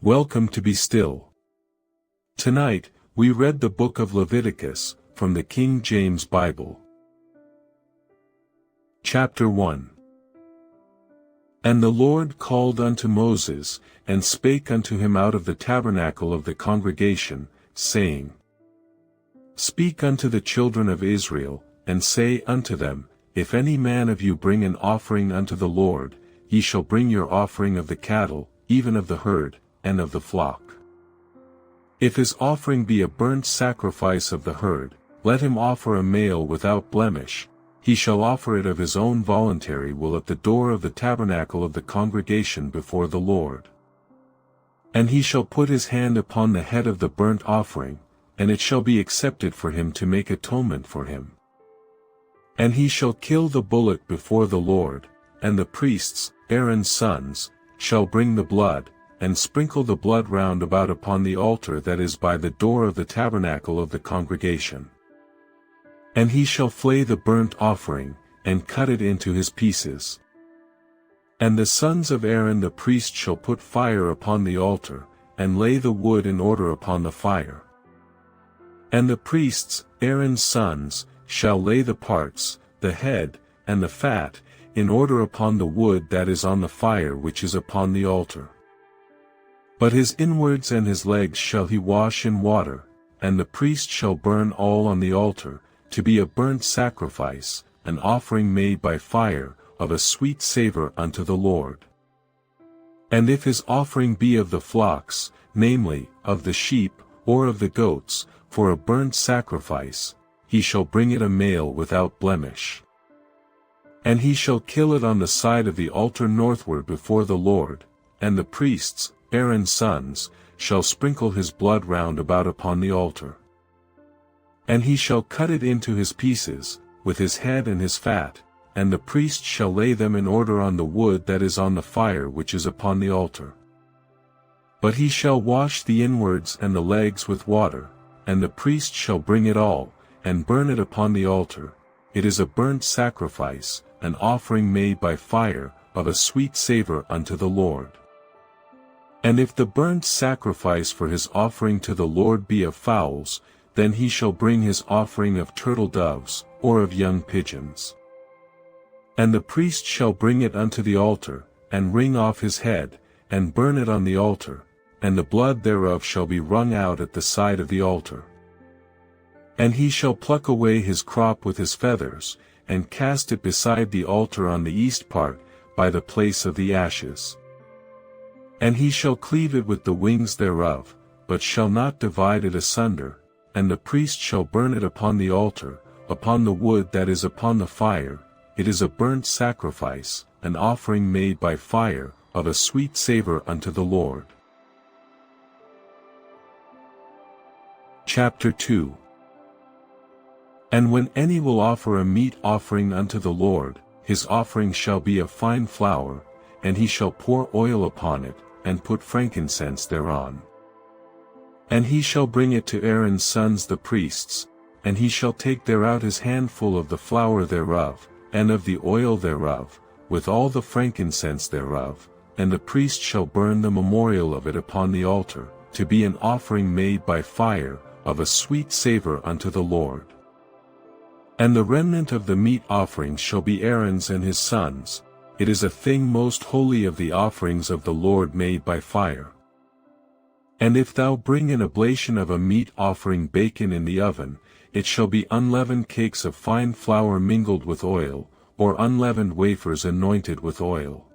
Welcome to Be Still. Tonight, we read the Book of Leviticus, from the King James Bible. Chapter 1. And the Lord called unto Moses, and spake unto him out of the tabernacle of the congregation, saying, Speak unto the children of Israel, and say unto them, If any man of you bring an offering unto the Lord, ye shall bring your offering of the cattle, even of the herd, and of the flock. If his offering be a burnt sacrifice of the herd, let him offer a male without blemish. He shall offer it of his own voluntary will at the door of the tabernacle of the congregation before the Lord. And he shall put his hand upon the head of the burnt offering, and it shall be accepted for him to make atonement for him. And he shall kill the bullock before the Lord, and the priests, Aaron's sons, shall bring the blood, and sprinkle the blood round about upon the altar that is by the door of the tabernacle of the congregation. And he shall flay the burnt offering, and cut it into his pieces. And the sons of Aaron the priest shall put fire upon the altar, and lay the wood in order upon the fire. And the priests, Aaron's sons, shall lay the parts, the head, and the fat, in order upon the wood that is on the fire which is upon the altar. But his inwards and his legs shall he wash in water, and the priest shall burn all on the altar, to be a burnt sacrifice, an offering made by fire, of a sweet savour unto the Lord. And if his offering be of the flocks, namely, of the sheep, or of the goats, for a burnt sacrifice, he shall bring it a male without blemish. And he shall kill it on the side of the altar northward before the Lord, and the priests, Aaron's sons, shall sprinkle his blood round about upon the altar. And he shall cut it into his pieces, with his head and his fat, and the priest shall lay them in order on the wood that is on the fire which is upon the altar. But he shall wash the inwards and the legs with water, and the priest shall bring it all, and burn it upon the altar. It is a burnt sacrifice, an offering made by fire, of a sweet savour unto the Lord. And if the burnt sacrifice for his offering to the Lord be of fowls, then he shall bring his offering of turtle doves, or of young pigeons. And the priest shall bring it unto the altar, and wring off his head, and burn it on the altar, and the blood thereof shall be wrung out at the side of the altar. And he shall pluck away his crop with his feathers, and cast it beside the altar on the east part, by the place of the ashes. And he shall cleave it with the wings thereof, but shall not divide it asunder, and the priest shall burn it upon the altar, upon the wood that is upon the fire. It is a burnt sacrifice, an offering made by fire, of a sweet savour unto the Lord. Chapter 2. And when any will offer a meat offering unto the Lord, his offering shall be of fine flour, and he shall pour oil upon it, and put frankincense thereon. And he shall bring it to Aaron's sons the priests, and he shall take thereout his handful of the flour thereof, and of the oil thereof, with all the frankincense thereof, and the priest shall burn the memorial of it upon the altar, to be an offering made by fire, of a sweet savour unto the Lord. And the remnant of the meat offering shall be Aaron's and his sons. It is a thing most holy of the offerings of the Lord made by fire. And if thou bring an oblation of a meat offering baken in the oven, it shall be unleavened cakes of fine flour mingled with oil, or unleavened wafers anointed with oil.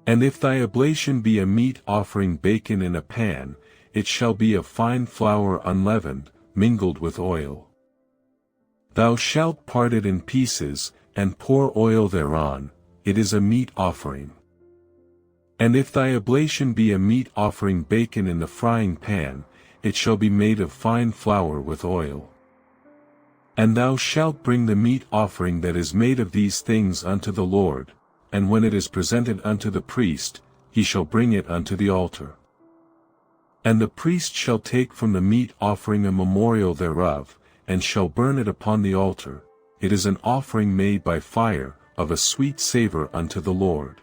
And if thy oblation be a meat offering baken in a pan, it shall be of fine flour unleavened, mingled with oil. Thou shalt part it in pieces, and pour oil thereon. It is a meat offering. And if thy oblation be a meat offering baken in the frying pan, it shall be made of fine flour with oil. And thou shalt bring the meat offering that is made of these things unto the Lord, and when it is presented unto the priest, he shall bring it unto the altar. And the priest shall take from the meat offering a memorial thereof, and shall burn it upon the altar. It is an offering made by fire, of a sweet savour unto the Lord.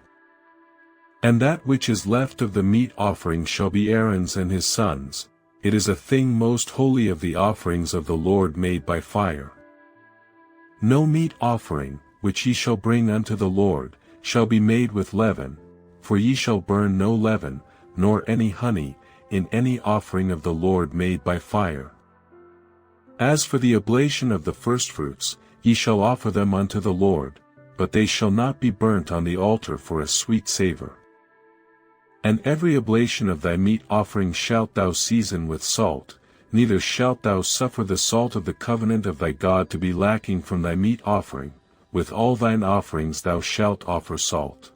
And that which is left of the meat offering shall be Aaron's and his sons'. It is a thing most holy of the offerings of the Lord made by fire. No meat offering, which ye shall bring unto the Lord, shall be made with leaven, for ye shall burn no leaven, nor any honey, in any offering of the Lord made by fire. As for the oblation of the firstfruits, ye shall offer them unto the Lord, but they shall not be burnt on the altar for a sweet savour. And every oblation of thy meat offering shalt thou season with salt, neither shalt thou suffer the salt of the covenant of thy God to be lacking from thy meat offering, with all thine offerings thou shalt offer salt.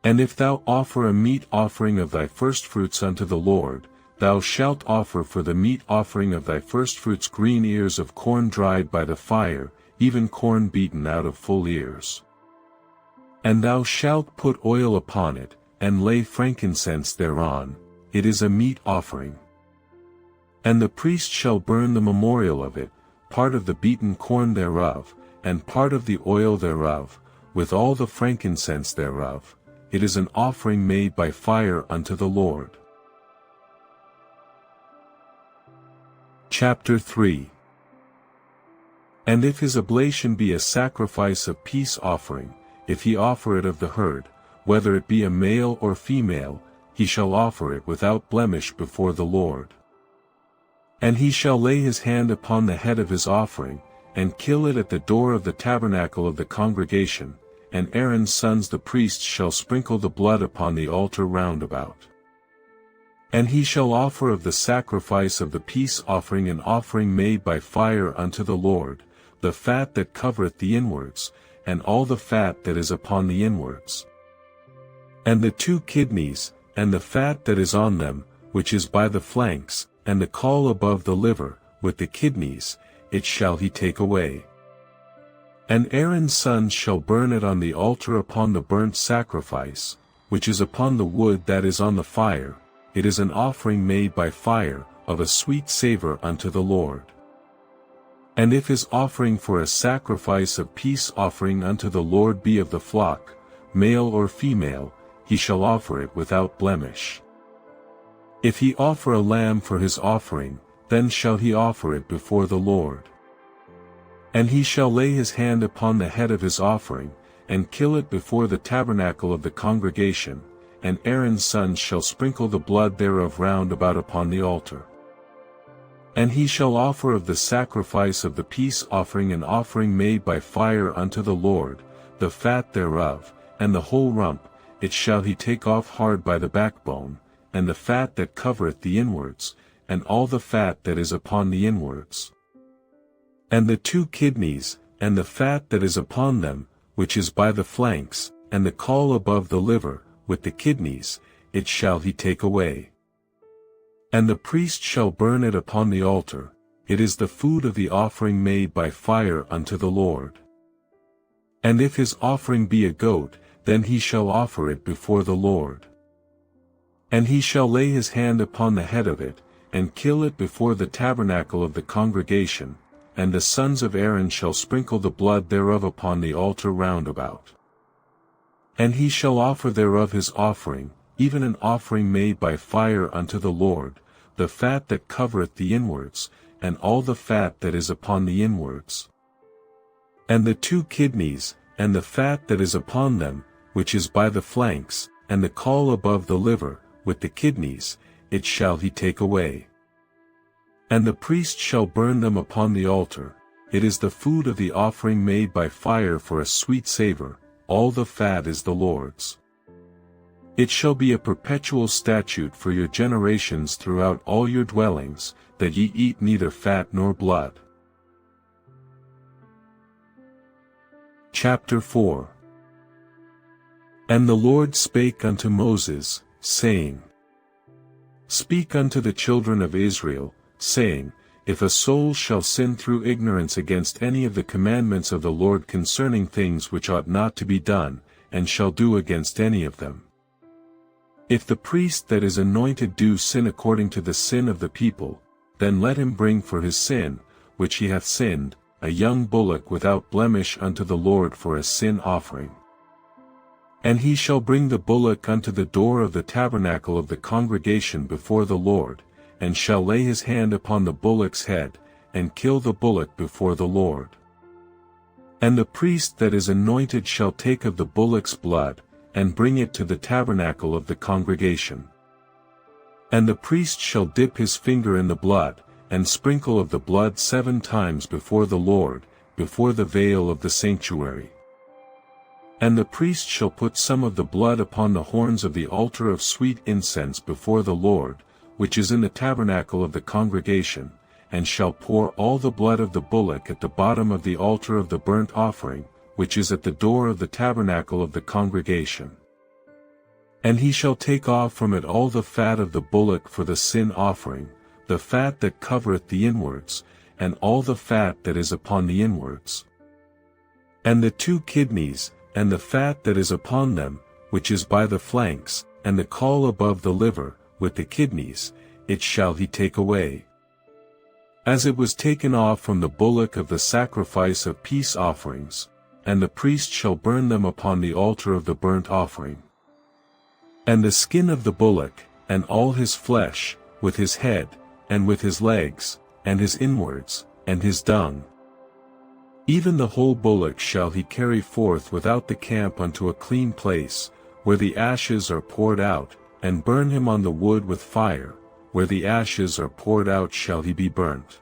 And if thou offer a meat offering of thy firstfruits unto the Lord, thou shalt offer for the meat offering of thy firstfruits green ears of corn dried by the fire, even corn beaten out of full ears. And thou shalt put oil upon it, and lay frankincense thereon, it is a meat offering. And the priest shall burn the memorial of it, part of the beaten corn thereof, and part of the oil thereof, with all the frankincense thereof. It is an offering made by fire unto the Lord. Chapter 3. And if his oblation be a sacrifice of peace offering, if he offer it of the herd, whether it be a male or female, he shall offer it without blemish before the Lord. And he shall lay his hand upon the head of his offering, and kill it at the door of the tabernacle of the congregation, and Aaron's sons the priests shall sprinkle the blood upon the altar round about. And he shall offer of the sacrifice of the peace offering an offering made by fire unto the Lord, the fat that covereth the inwards, and all the fat that is upon the inwards. And the 2 kidneys, and the fat that is on them, which is by the flanks, and the caul above the liver, with the kidneys, it shall he take away. And Aaron's sons shall burn it on the altar upon the burnt sacrifice, which is upon the wood that is on the fire. It is an offering made by fire, of a sweet savour unto the Lord. And if his offering for a sacrifice of peace offering unto the Lord be of the flock, male or female, he shall offer it without blemish. If he offer a lamb for his offering, then shall he offer it before the Lord. And he shall lay his hand upon the head of his offering, and kill it before the tabernacle of the congregation, and Aaron's sons shall sprinkle the blood thereof round about upon the altar. And he shall offer of the sacrifice of the peace offering an offering made by fire unto the Lord, the fat thereof, and the whole rump, it shall he take off hard by the backbone, and the fat that covereth the inwards, and all the fat that is upon the inwards. And the 2 kidneys, and the fat that is upon them, which is by the flanks, and the caul above the liver, with the kidneys, it shall he take away. And the priest shall burn it upon the altar, it is the food of the offering made by fire unto the Lord. And if his offering be a goat, then he shall offer it before the Lord. And he shall lay his hand upon the head of it, and kill it before the tabernacle of the congregation, and the sons of Aaron shall sprinkle the blood thereof upon the altar round about. And he shall offer thereof his offering, even an offering made by fire unto the Lord, the fat that covereth the inwards, and all the fat that is upon the inwards. And the 2 kidneys, and the fat that is upon them, which is by the flanks, and the caul above the liver, with the kidneys, it shall he take away. And the priest shall burn them upon the altar, it is the food of the offering made by fire for a sweet savour, all the fat is the Lord's. It shall be a perpetual statute for your generations throughout all your dwellings, that ye eat neither fat nor blood. Chapter 4. And the Lord spake unto Moses, saying, Speak unto the children of Israel, saying, If a soul shall sin through ignorance against any of the commandments of the Lord concerning things which ought not to be done, and shall do against any of them. If the priest that is anointed do sin according to the sin of the people, then let him bring for his sin, which he hath sinned, a young bullock without blemish unto the Lord for a sin offering. And he shall bring the bullock unto the door of the tabernacle of the congregation before the Lord, and shall lay his hand upon the bullock's head, and kill the bullock before the Lord. And the priest that is anointed shall take of the bullock's blood, and bring it to the tabernacle of the congregation. And the priest shall dip his finger in the blood, and sprinkle of the blood 7 times before the Lord, before the veil of the sanctuary. And the priest shall put some of the blood upon the horns of the altar of sweet incense before the Lord, which is in the tabernacle of the congregation, and shall pour all the blood of the bullock at the bottom of the altar of the burnt offering, which is at the door of the tabernacle of the congregation. And he shall take off from it all the fat of the bullock for the sin offering, the fat that covereth the inwards, and all the fat that is upon the inwards. And the 2 kidneys, and the fat that is upon them, which is by the flanks, and the caul above the liver, with the kidneys, it shall he take away. As it was taken off from the bullock of the sacrifice of peace offerings, and the priest shall burn them upon the altar of the burnt offering. And the skin of the bullock, and all his flesh, with his head, and with his legs, and his inwards, and his dung, even the whole bullock shall he carry forth without the camp unto a clean place, where the ashes are poured out, and burn him on the wood with fire, where the ashes are poured out shall he be burnt.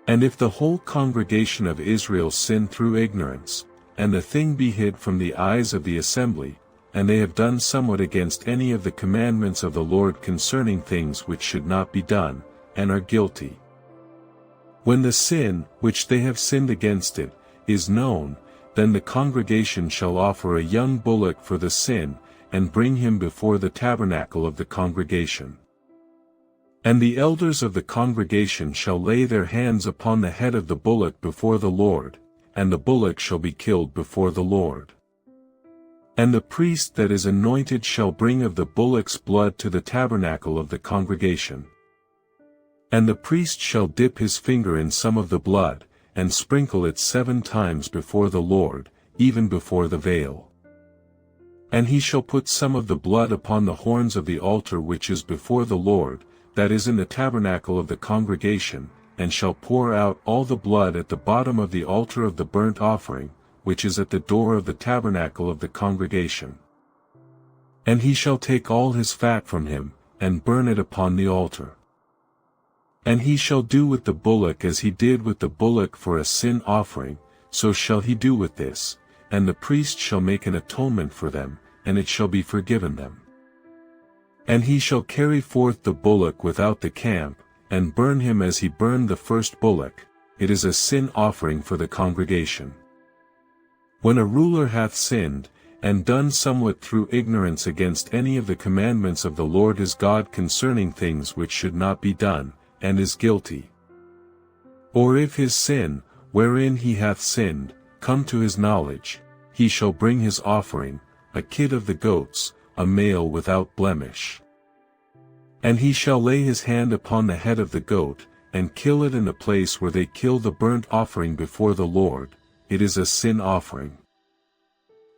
And if the whole congregation of Israel sin through ignorance, and the thing be hid from the eyes of the assembly, and they have done somewhat against any of the commandments of the Lord concerning things which should not be done, and are guilty. When the sin, which they have sinned against it, is known, then the congregation shall offer a young bullock for the sin, and bring him before the tabernacle of the congregation. And the elders of the congregation shall lay their hands upon the head of the bullock before the Lord, and the bullock shall be killed before the Lord. And the priest that is anointed shall bring of the bullock's blood to the tabernacle of the congregation. And the priest shall dip his finger in some of the blood, and sprinkle it 7 times before the Lord, even before the veil. And he shall put some of the blood upon the horns of the altar which is before the Lord, that is in the tabernacle of the congregation, and shall pour out all the blood at the bottom of the altar of the burnt offering, which is at the door of the tabernacle of the congregation. And he shall take all his fat from him, and burn it upon the altar. And he shall do with the bullock as he did with the bullock for a sin offering, so shall he do with this, and the priest shall make an atonement for them, and it shall be forgiven them. And he shall carry forth the bullock without the camp, and burn him as he burned the first bullock. It is a sin offering for the congregation. When a ruler hath sinned, and done somewhat through ignorance against any of the commandments of the Lord his God concerning things which should not be done, and is guilty. Or if his sin, wherein he hath sinned, come to his knowledge, he shall bring his offering, a kid of the goats, a male without blemish. And he shall lay his hand upon the head of the goat, and kill it in the place where they kill the burnt offering before the Lord. It is a sin offering.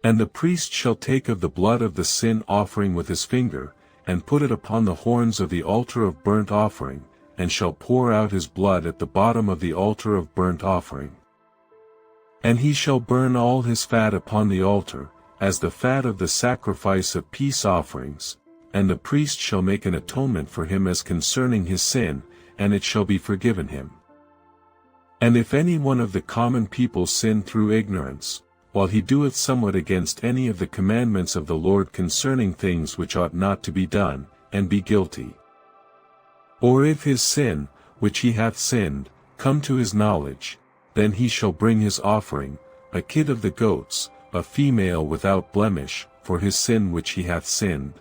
And the priest shall take of the blood of the sin offering with his finger, and put it upon the horns of the altar of burnt offering, and shall pour out his blood at the bottom of the altar of burnt offering. And he shall burn all his fat upon the altar, as the fat of the sacrifice of peace offerings, and the priest shall make an atonement for him as concerning his sin, and it shall be forgiven him. And if any one of the common people sin through ignorance, while he doeth somewhat against any of the commandments of the Lord concerning things which ought not to be done, and be guilty. Or if his sin, which he hath sinned, come to his knowledge, then he shall bring his offering, a kid of the goats, a female without blemish, for his sin which he hath sinned.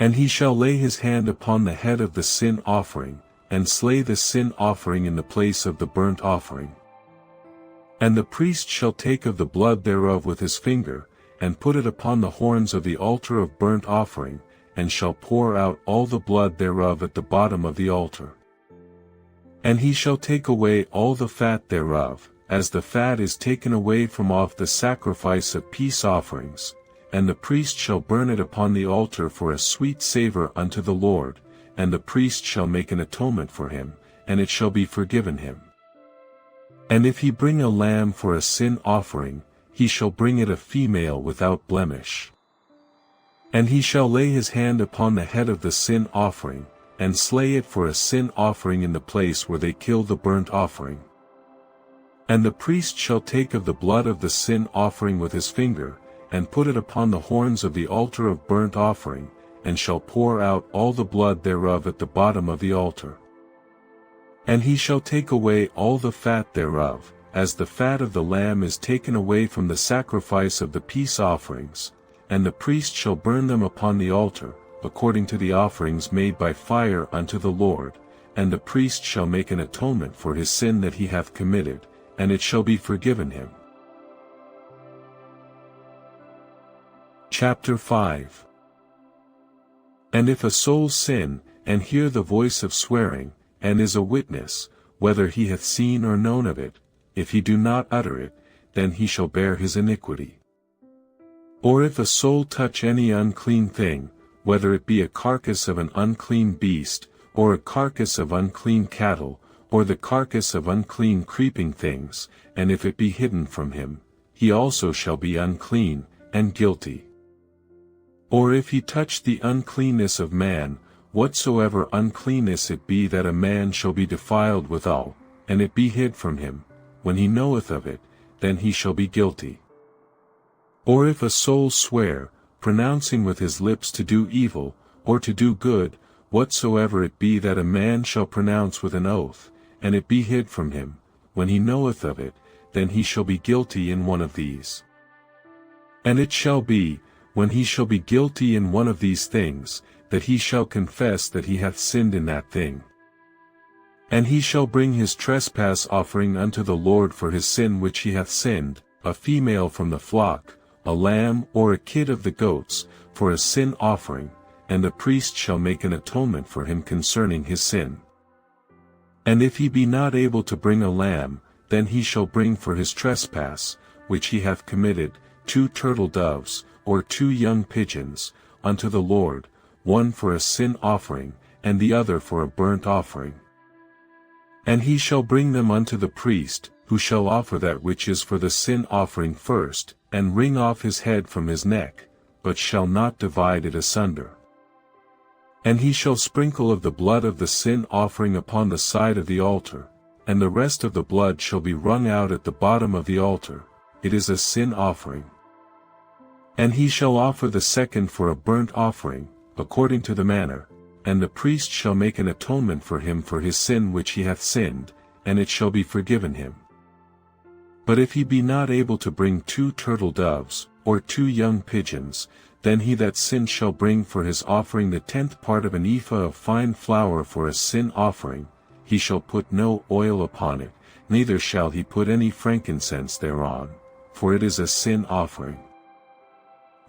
And he shall lay his hand upon the head of the sin offering, and slay the sin offering in the place of the burnt offering. And the priest shall take of the blood thereof with his finger, and put it upon the horns of the altar of burnt offering, and shall pour out all the blood thereof at the bottom of the altar. And he shall take away all the fat thereof, as the fat is taken away from off the sacrifice of peace offerings, and the priest shall burn it upon the altar for a sweet savor unto the Lord, and the priest shall make an atonement for him, and it shall be forgiven him. And if he bring a lamb for a sin offering, he shall bring it a female without blemish. And he shall lay his hand upon the head of the sin offering, and slay it for a sin offering in the place where they kill the burnt offering. And the priest shall take of the blood of the sin offering with his finger, and put it upon the horns of the altar of burnt offering, and shall pour out all the blood thereof at the bottom of the altar. And he shall take away all the fat thereof, as the fat of the lamb is taken away from the sacrifice of the peace offerings, and the priest shall burn them upon the altar, according to the offerings made by fire unto the Lord, and the priest shall make an atonement for his sin that he hath committed, and it shall be forgiven him. Chapter 5. And if a soul sin, and hear the voice of swearing, and is a witness, whether he hath seen or known of it, if he do not utter it, then he shall bear his iniquity. Or if a soul touch any unclean thing, whether it be a carcass of an unclean beast, or a carcass of unclean cattle, or the carcass of unclean creeping things, and if it be hidden from him, he also shall be unclean, and guilty. Or if he touch the uncleanness of man, whatsoever uncleanness it be that a man shall be defiled withal, and it be hid from him, when he knoweth of it, then he shall be guilty. Or if a soul swear, pronouncing with his lips to do evil, or to do good, whatsoever it be that a man shall pronounce with an oath, and it be hid from him, when he knoweth of it, then he shall be guilty in one of these. And it shall be, when he shall be guilty in one of these things, that he shall confess that he hath sinned in that thing. And he shall bring his trespass offering unto the Lord for his sin which he hath sinned, a female from the flock, a lamb or a kid of the goats, for a sin offering, and the priest shall make an atonement for him concerning his sin. And if he be not able to bring a lamb, then he shall bring for his trespass, which he hath committed, 2 turtle doves, or 2 young pigeons, unto the Lord, one for a sin offering, and the other for a burnt offering. And he shall bring them unto the priest, who shall offer that which is for the sin offering first, and wring off his head from his neck, but shall not divide it asunder. And he shall sprinkle of the blood of the sin offering upon the side of the altar, and the rest of the blood shall be wrung out at the bottom of the altar, it is a sin offering. And he shall offer the second for a burnt offering, according to the manner, and the priest shall make an atonement for him for his sin which he hath sinned, and it shall be forgiven him. But if he be not able to bring 2 turtle doves, or 2 young pigeons, then he that sinned shall bring for his offering the 10th part of an ephah of fine flour for a sin offering, he shall put no oil upon it, neither shall he put any frankincense thereon, for it is a sin offering.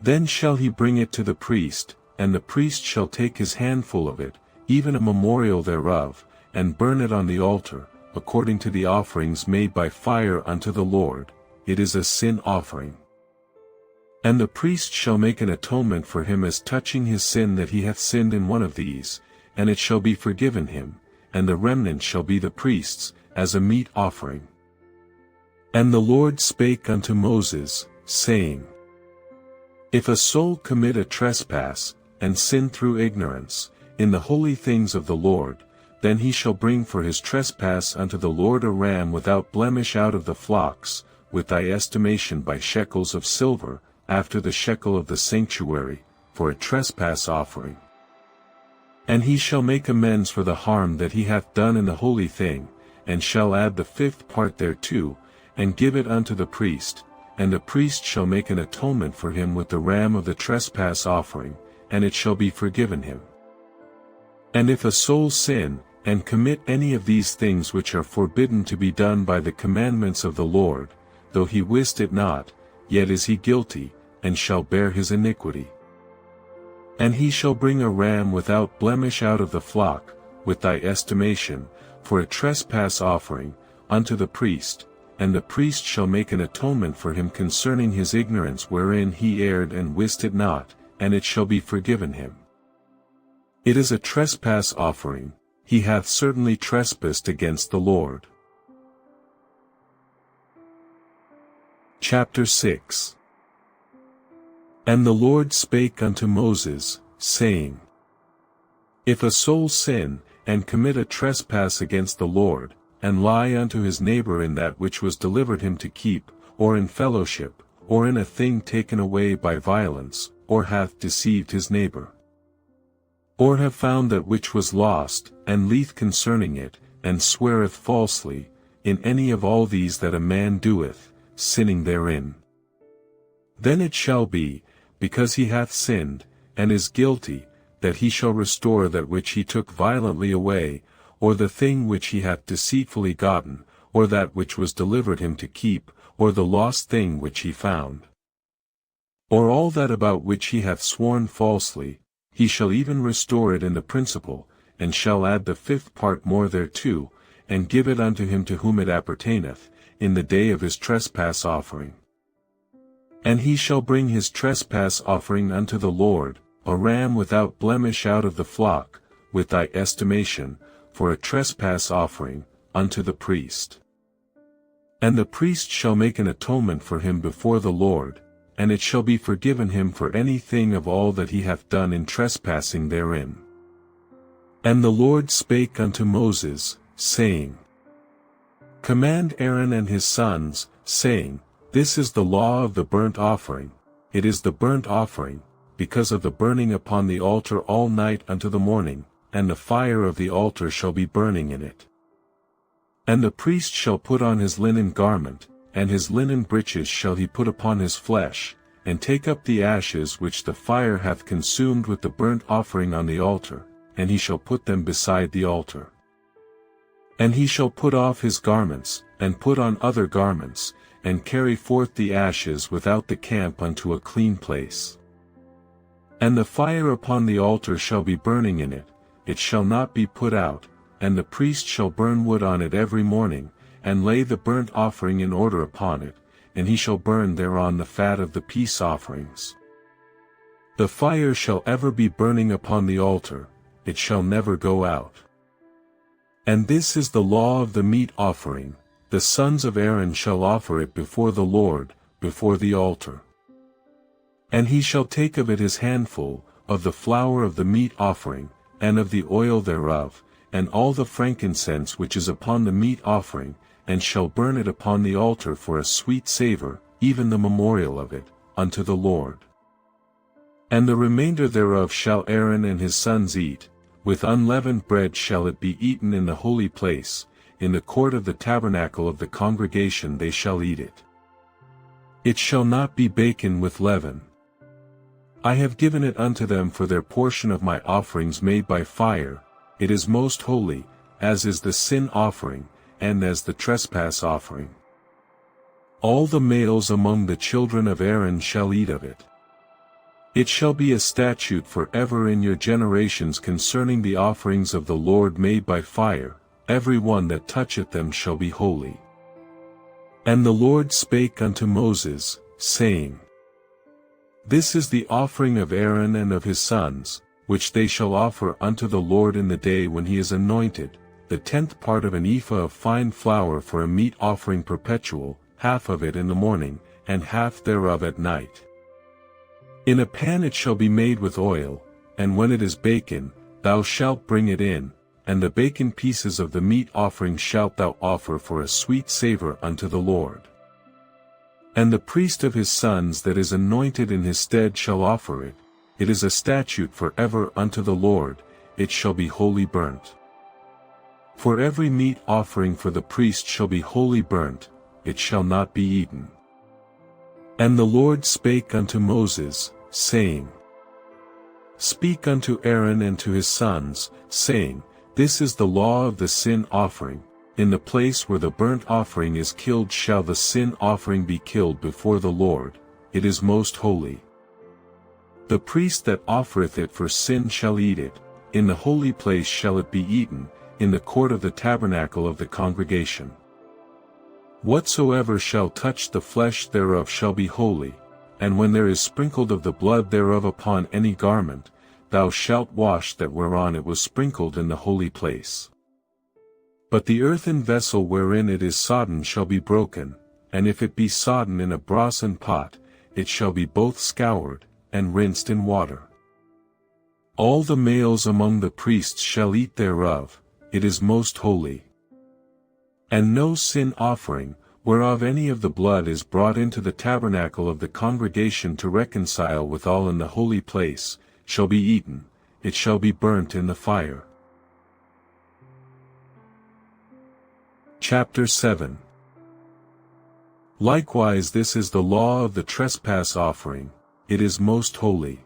Then shall he bring it to the priest, and the priest shall take his handful of it, even a memorial thereof, and burn it on the altar, according to the offerings made by fire unto the Lord, it is a sin offering. And the priest shall make an atonement for him as touching his sin that he hath sinned in one of these, and it shall be forgiven him, and the remnant shall be the priest's, as a meat offering. And the Lord spake unto Moses, saying, If a soul commit a trespass, and sin through ignorance, in the holy things of the Lord, then he shall bring for his trespass unto the Lord a ram without blemish out of the flocks, with thy estimation by shekels of silver, after the shekel of the sanctuary, for a trespass offering. And he shall make amends for the harm that he hath done in the holy thing, and shall add the 5th part thereto, and give it unto the priest, and the priest shall make an atonement for him with the ram of the trespass offering, and it shall be forgiven him. And if a soul sin, and commit any of these things which are forbidden to be done by the commandments of the Lord, though he wist it not, yet is he guilty, and shall bear his iniquity. And he shall bring a ram without blemish out of the flock, with thy estimation, for a trespass offering, unto the priest, and the priest shall make an atonement for him concerning his ignorance wherein he erred and wist it not, and it shall be forgiven him. It is a trespass offering, he hath certainly trespassed against the Lord. Chapter 6. And the Lord spake unto Moses, saying, If a soul sin, and commit a trespass against the Lord, and lie unto his neighbor in that which was delivered him to keep, or in fellowship, or in a thing taken away by violence, or hath deceived his neighbor, or have found that which was lost, and lieth concerning it, and sweareth falsely, in any of all these that a man doeth, sinning therein. Then it shall be, because he hath sinned, and is guilty, that he shall restore that which he took violently away, or the thing which he hath deceitfully gotten, or that which was delivered him to keep, or the lost thing which he found. Or all that about which he hath sworn falsely, he shall even restore it in the principal, and shall add the 5th part more thereto, and give it unto him to whom it appertaineth, in the day of his trespass offering. And he shall bring his trespass offering unto the Lord, a ram without blemish out of the flock, with thy estimation, for a trespass offering, unto the priest. And the priest shall make an atonement for him before the Lord, and it shall be forgiven him for any thing of all that he hath done in trespassing therein. And the Lord spake unto Moses, saying, Command Aaron and his sons, saying, This is the law of the burnt offering, it is the burnt offering, because of the burning upon the altar all night unto the morning, and the fire of the altar shall be burning in it. And the priest shall put on his linen garment, and his linen breeches shall he put upon his flesh, and take up the ashes which the fire hath consumed with the burnt offering on the altar, and he shall put them beside the altar. And he shall put off his garments, and put on other garments, and carry forth the ashes without the camp unto a clean place. And the fire upon the altar shall be burning in it, it shall not be put out, and the priest shall burn wood on it every morning, and lay the burnt offering in order upon it, and he shall burn thereon the fat of the peace offerings. The fire shall ever be burning upon the altar, it shall never go out. And this is the law of the meat offering, the sons of Aaron shall offer it before the Lord, before the altar. And he shall take of it his handful, of the flour of the meat offering, and of the oil thereof, and all the frankincense which is upon the meat offering, and shall burn it upon the altar for a sweet savour, even the memorial of it, unto the Lord. And the remainder thereof shall Aaron and his sons eat, with unleavened bread shall it be eaten in the holy place, in the court of the tabernacle of the congregation they shall eat it. It shall not be baken with leaven. I have given it unto them for their portion of my offerings made by fire, it is most holy, as is the sin offering, and as the trespass offering. All the males among the children of Aaron shall eat of it. It shall be a statute forever in your generations concerning the offerings of the Lord made by fire, every one that toucheth them shall be holy. And the Lord spake unto Moses, saying, This is the offering of Aaron and of his sons, which they shall offer unto the Lord in the day when he is anointed, the 10th part of an ephah of fine flour for a meat offering perpetual, half of it in the morning, and half thereof at night. In a pan it shall be made with oil, and when it is baken, thou shalt bring it in, and the baken pieces of the meat offering shalt thou offer for a sweet savour unto the Lord. And the priest of his sons that is anointed in his stead shall offer it, it is a statute forever unto the Lord, it shall be wholly burnt. For every meat offering for the priest shall be wholly burnt, it shall not be eaten. And the Lord spake unto Moses, saying, Speak unto Aaron and to his sons, saying, This is the law of the sin offering, in the place where the burnt offering is killed shall the sin offering be killed before the Lord, it is most holy. The priest that offereth it for sin shall eat it, in the holy place shall it be eaten, in the court of the tabernacle of the congregation. Whatsoever shall touch the flesh thereof shall be holy, and when there is sprinkled of the blood thereof upon any garment, thou shalt wash that whereon it was sprinkled in the holy place. But the earthen vessel wherein it is sodden shall be broken, and if it be sodden in a brasen pot, it shall be both scoured, and rinsed in water. All the males among the priests shall eat thereof, it is most holy. And no sin offering, whereof any of the blood is brought into the tabernacle of the congregation to reconcile withal in the holy place, shall be eaten, it shall be burnt in the fire. Chapter 7. Likewise this is the law of the trespass offering, it is most holy.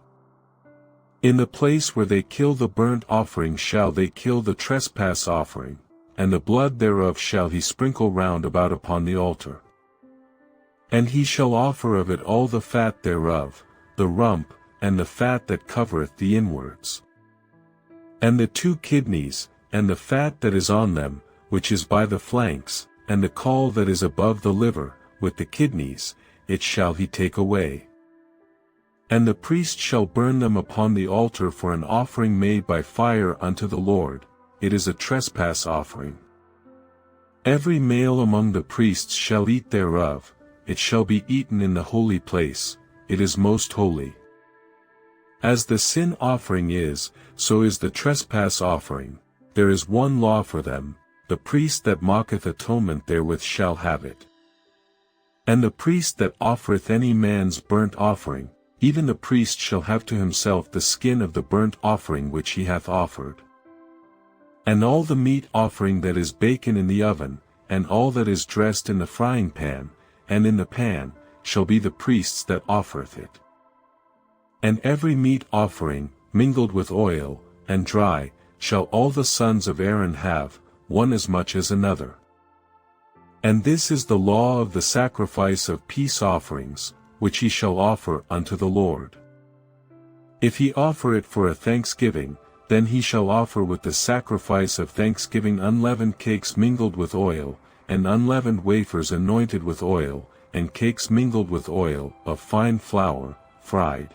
In the place where they kill the burnt offering shall they kill the trespass offering, and the blood thereof shall he sprinkle round about upon the altar. And he shall offer of it all the fat thereof, the rump, and the fat that covereth the inwards. And the 2 kidneys, and the fat that is on them, which is by the flanks, and the caul that is above the liver, with the kidneys, it shall he take away. And the priest shall burn them upon the altar for an offering made by fire unto the Lord, it is a trespass offering. Every male among the priests shall eat thereof, it shall be eaten in the holy place, it is most holy. As the sin offering is, so is the trespass offering, there is one law for them, the priest that mocketh atonement therewith shall have it. And the priest that offereth any man's burnt offering, even the priest shall have to himself the skin of the burnt offering which he hath offered. And all the meat offering that is baken in the oven, and all that is dressed in the frying pan, and in the pan, shall be the priest's that offereth it. And every meat offering, mingled with oil, and dry, shall all the sons of Aaron have, one as much as another. And this is the law of the sacrifice of peace offerings, which he shall offer unto the Lord. If he offer it for a thanksgiving, then he shall offer with the sacrifice of thanksgiving unleavened cakes mingled with oil, and unleavened wafers anointed with oil, and cakes mingled with oil, of fine flour, fried.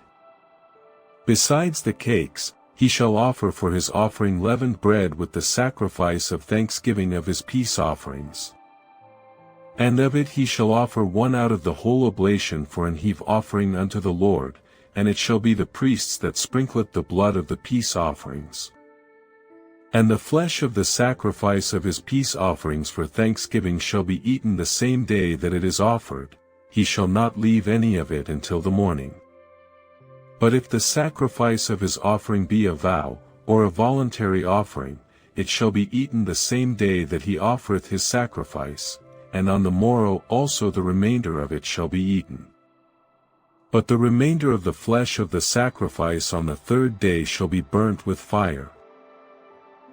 Besides the cakes, he shall offer for his offering leavened bread with the sacrifice of thanksgiving of his peace offerings. And of it he shall offer one out of the whole oblation for an heave offering unto the Lord, and it shall be the priest's that sprinkleth the blood of the peace offerings. And the flesh of the sacrifice of his peace offerings for thanksgiving shall be eaten the same day that it is offered, he shall not leave any of it until the morning. But if the sacrifice of his offering be a vow, or a voluntary offering, it shall be eaten the same day that he offereth his sacrifice, and on the morrow also the remainder of it shall be eaten. But the remainder of the flesh of the sacrifice on the 3rd day shall be burnt with fire.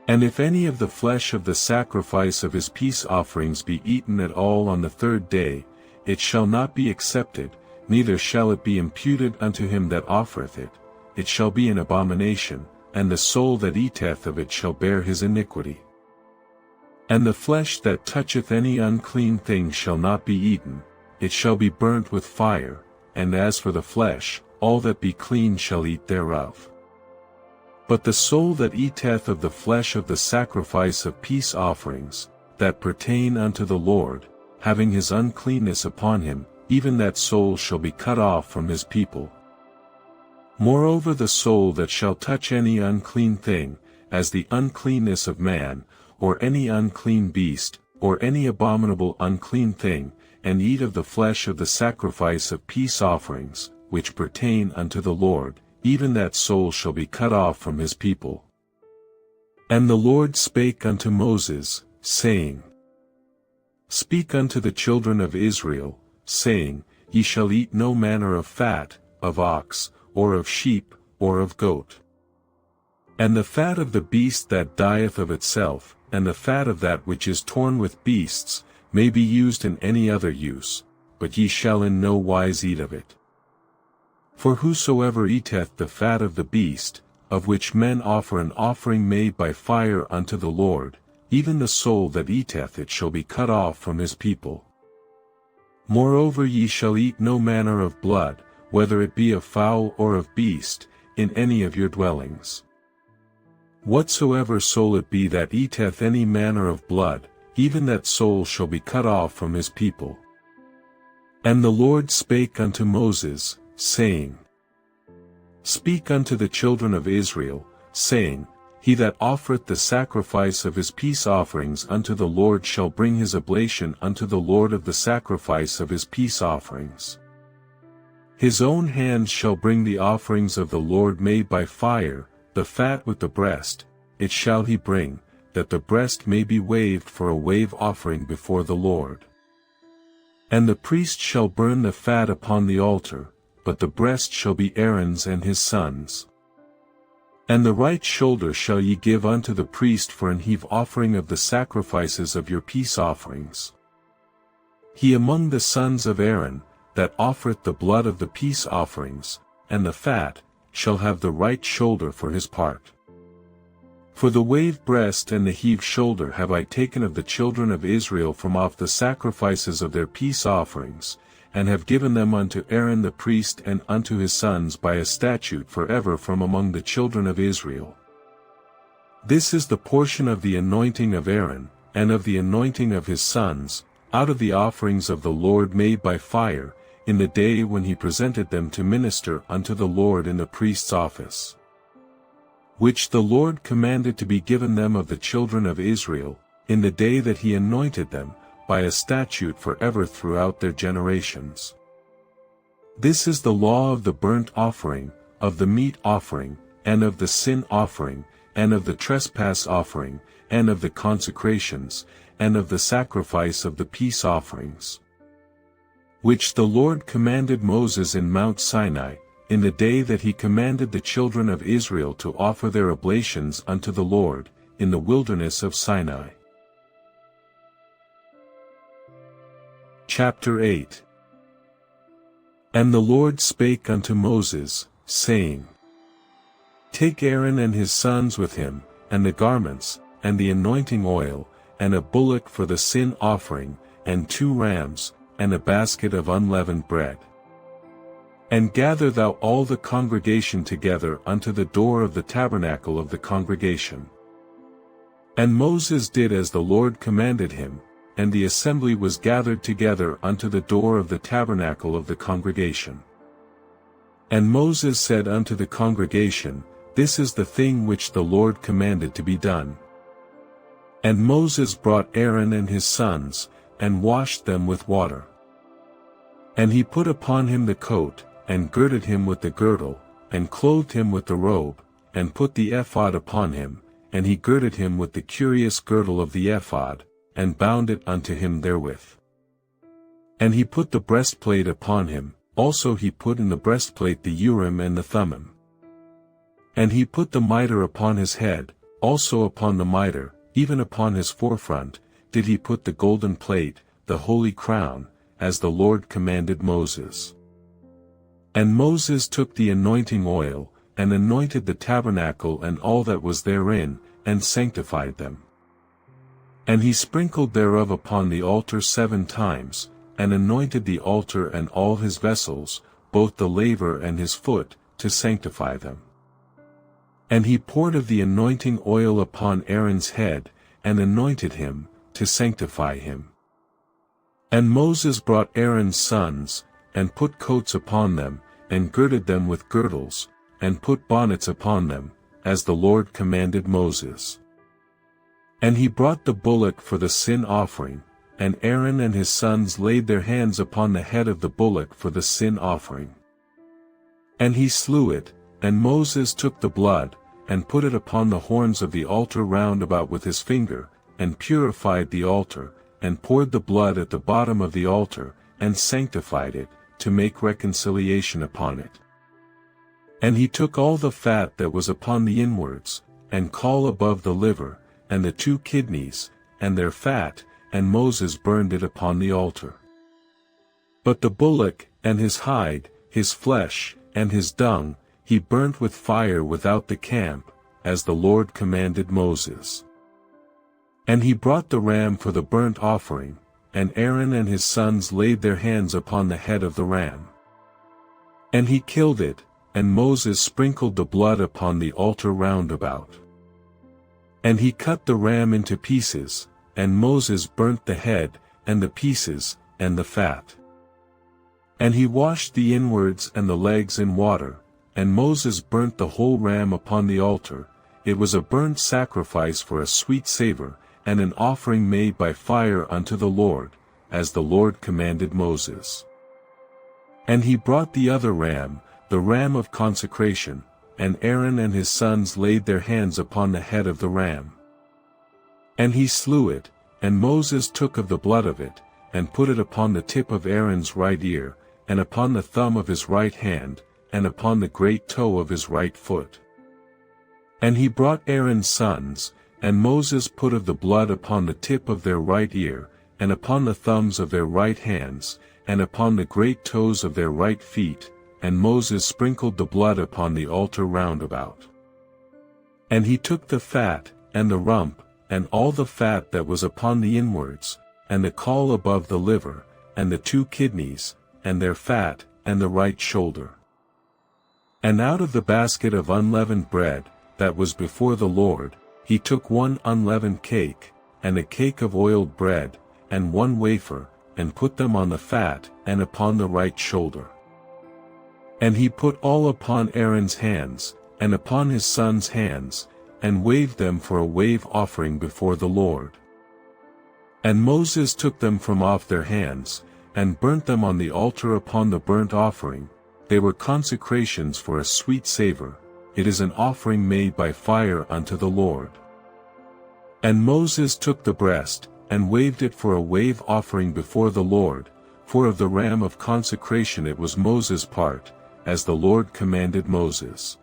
And if any of the flesh of the sacrifice of his peace offerings be eaten at all on the 3rd day, it shall not be accepted, neither shall it be imputed unto him that offereth it, it shall be an abomination, and the soul that eateth of it shall bear his iniquity. And the flesh that toucheth any unclean thing shall not be eaten, it shall be burnt with fire, and as for the flesh, all that be clean shall eat thereof. But the soul that eateth of the flesh of the sacrifice of peace offerings, that pertain unto the Lord, having his uncleanness upon him, even that soul shall be cut off from his people. Moreover the soul that shall touch any unclean thing, as the uncleanness of man, or any unclean beast, or any abominable unclean thing, and eat of the flesh of the sacrifice of peace offerings, which pertain unto the Lord, even that soul shall be cut off from his people. And the Lord spake unto Moses, saying, Speak unto the children of Israel, saying, Ye shall eat no manner of fat, of ox, or of sheep, or of goat. And the fat of the beast that dieth of itself, and the fat of that which is torn with beasts, may be used in any other use, but ye shall in no wise eat of it. For whosoever eateth the fat of the beast, of which men offer an offering made by fire unto the Lord, even the soul that eateth it shall be cut off from his people. Moreover ye shall eat no manner of blood, whether it be of fowl or of beast, in any of your dwellings. Whatsoever soul it be that eateth any manner of blood, even that soul shall be cut off from his people. And the Lord spake unto Moses, saying, Speak unto the children of Israel, saying, He that offereth the sacrifice of his peace offerings unto the Lord shall bring his oblation unto the Lord of the sacrifice of his peace offerings. His own hands shall bring the offerings of the Lord made by fire, the fat with the breast, it shall he bring, that the breast may be waved for a wave offering before the Lord. And the priest shall burn the fat upon the altar, but the breast shall be Aaron's and his sons'. And the right shoulder shall ye give unto the priest for an heave offering of the sacrifices of your peace offerings. He among the sons of Aaron, that offereth the blood of the peace offerings, and the fat, shall have the right shoulder for his part. For the wave breast and the heave shoulder have I taken of the children of Israel from off the sacrifices of their peace offerings, and have given them unto Aaron the priest and unto his sons by a statute forever from among the children of Israel. This is the portion of the anointing of Aaron, and of the anointing of his sons, out of the offerings of the Lord made by fire, in the day when he presented them to minister unto the Lord in the priest's office, which the Lord commanded to be given them of the children of Israel, in the day that he anointed them, by a statute forever throughout their generations. This is the law of the burnt offering, of the meat offering, and of the sin offering, and of the trespass offering, and of the consecrations, and of the sacrifice of the peace offerings, which the Lord commanded Moses in Mount Sinai, in the day that he commanded the children of Israel to offer their oblations unto the Lord, in the wilderness of Sinai. Chapter 8. And the Lord spake unto Moses, saying, Take Aaron and his sons with him, and the garments, and the anointing oil, and a bullock for the sin offering, and 2 rams, and a basket of unleavened bread. And gather thou all the congregation together unto the door of the tabernacle of the congregation. And Moses did as the Lord commanded him, and the assembly was gathered together unto the door of the tabernacle of the congregation. And Moses said unto the congregation, This is the thing which the Lord commanded to be done. And Moses brought Aaron and his sons, and washed them with water. And he put upon him the coat, and girded him with the girdle, and clothed him with the robe, and put the ephod upon him, and he girded him with the curious girdle of the ephod, and bound it unto him therewith. And he put the breastplate upon him, also he put in the breastplate the Urim and the Thummim. And he put the mitre upon his head, also upon the mitre, even upon his forefront, did he put the golden plate, the holy crown, as the Lord commanded Moses. And Moses took the anointing oil, and anointed the tabernacle and all that was therein, and sanctified them. And he sprinkled thereof upon the altar 7 times, and anointed the altar and all his vessels, both the laver and his foot, to sanctify them. And he poured of the anointing oil upon Aaron's head, and anointed him, to sanctify him. And Moses brought Aaron's sons, and put coats upon them, and girded them with girdles, and put bonnets upon them, as the Lord commanded Moses. And he brought the bullock for the sin offering, and Aaron and his sons laid their hands upon the head of the bullock for the sin offering. And he slew it, and Moses took the blood, and put it upon the horns of the altar round about with his finger, and purified the altar, and poured the blood at the bottom of the altar, and sanctified it, to make reconciliation upon it. And he took all the fat that was upon the inwards, and caul above the liver, and the 2 kidneys, and their fat, and Moses burned it upon the altar. But the bullock, and his hide, his flesh, and his dung, he burnt with fire without the camp, as the Lord commanded Moses. And he brought the ram for the burnt offering, and Aaron and his sons laid their hands upon the head of the ram. And he killed it, and Moses sprinkled the blood upon the altar round about. And he cut the ram into pieces, and Moses burnt the head, and the pieces, and the fat. And he washed the inwards and the legs in water, and Moses burnt the whole ram upon the altar. It was a burnt sacrifice for a sweet savor, and an offering made by fire unto the Lord, as the Lord commanded Moses. And he brought the other ram, the ram of consecration, and Aaron and his sons laid their hands upon the head of the ram. And he slew it, and Moses took of the blood of it, and put it upon the tip of Aaron's right ear, and upon the thumb of his right hand, and upon the great toe of his right foot. And he brought Aaron's sons, and Moses put of the blood upon the tip of their right ear, and upon the thumbs of their right hands, and upon the great toes of their right feet, and Moses sprinkled the blood upon the altar round about. And he took the fat, and the rump, and all the fat that was upon the inwards, and the caul above the liver, and the 2 kidneys, and their fat, and the right shoulder. And out of the basket of unleavened bread, that was before the Lord, he took 1 unleavened cake, and a cake of oiled bread, and 1 wafer, and put them on the fat, and upon the right shoulder. And he put all upon Aaron's hands, and upon his sons' hands, and waved them for a wave offering before the Lord. And Moses took them from off their hands, and burnt them on the altar upon the burnt offering. They were consecrations for a sweet savor. It is an offering made by fire unto the Lord. And Moses took the breast, and waved it for a wave offering before the Lord, for of the ram of consecration it was Moses' part, as the Lord commanded Moses.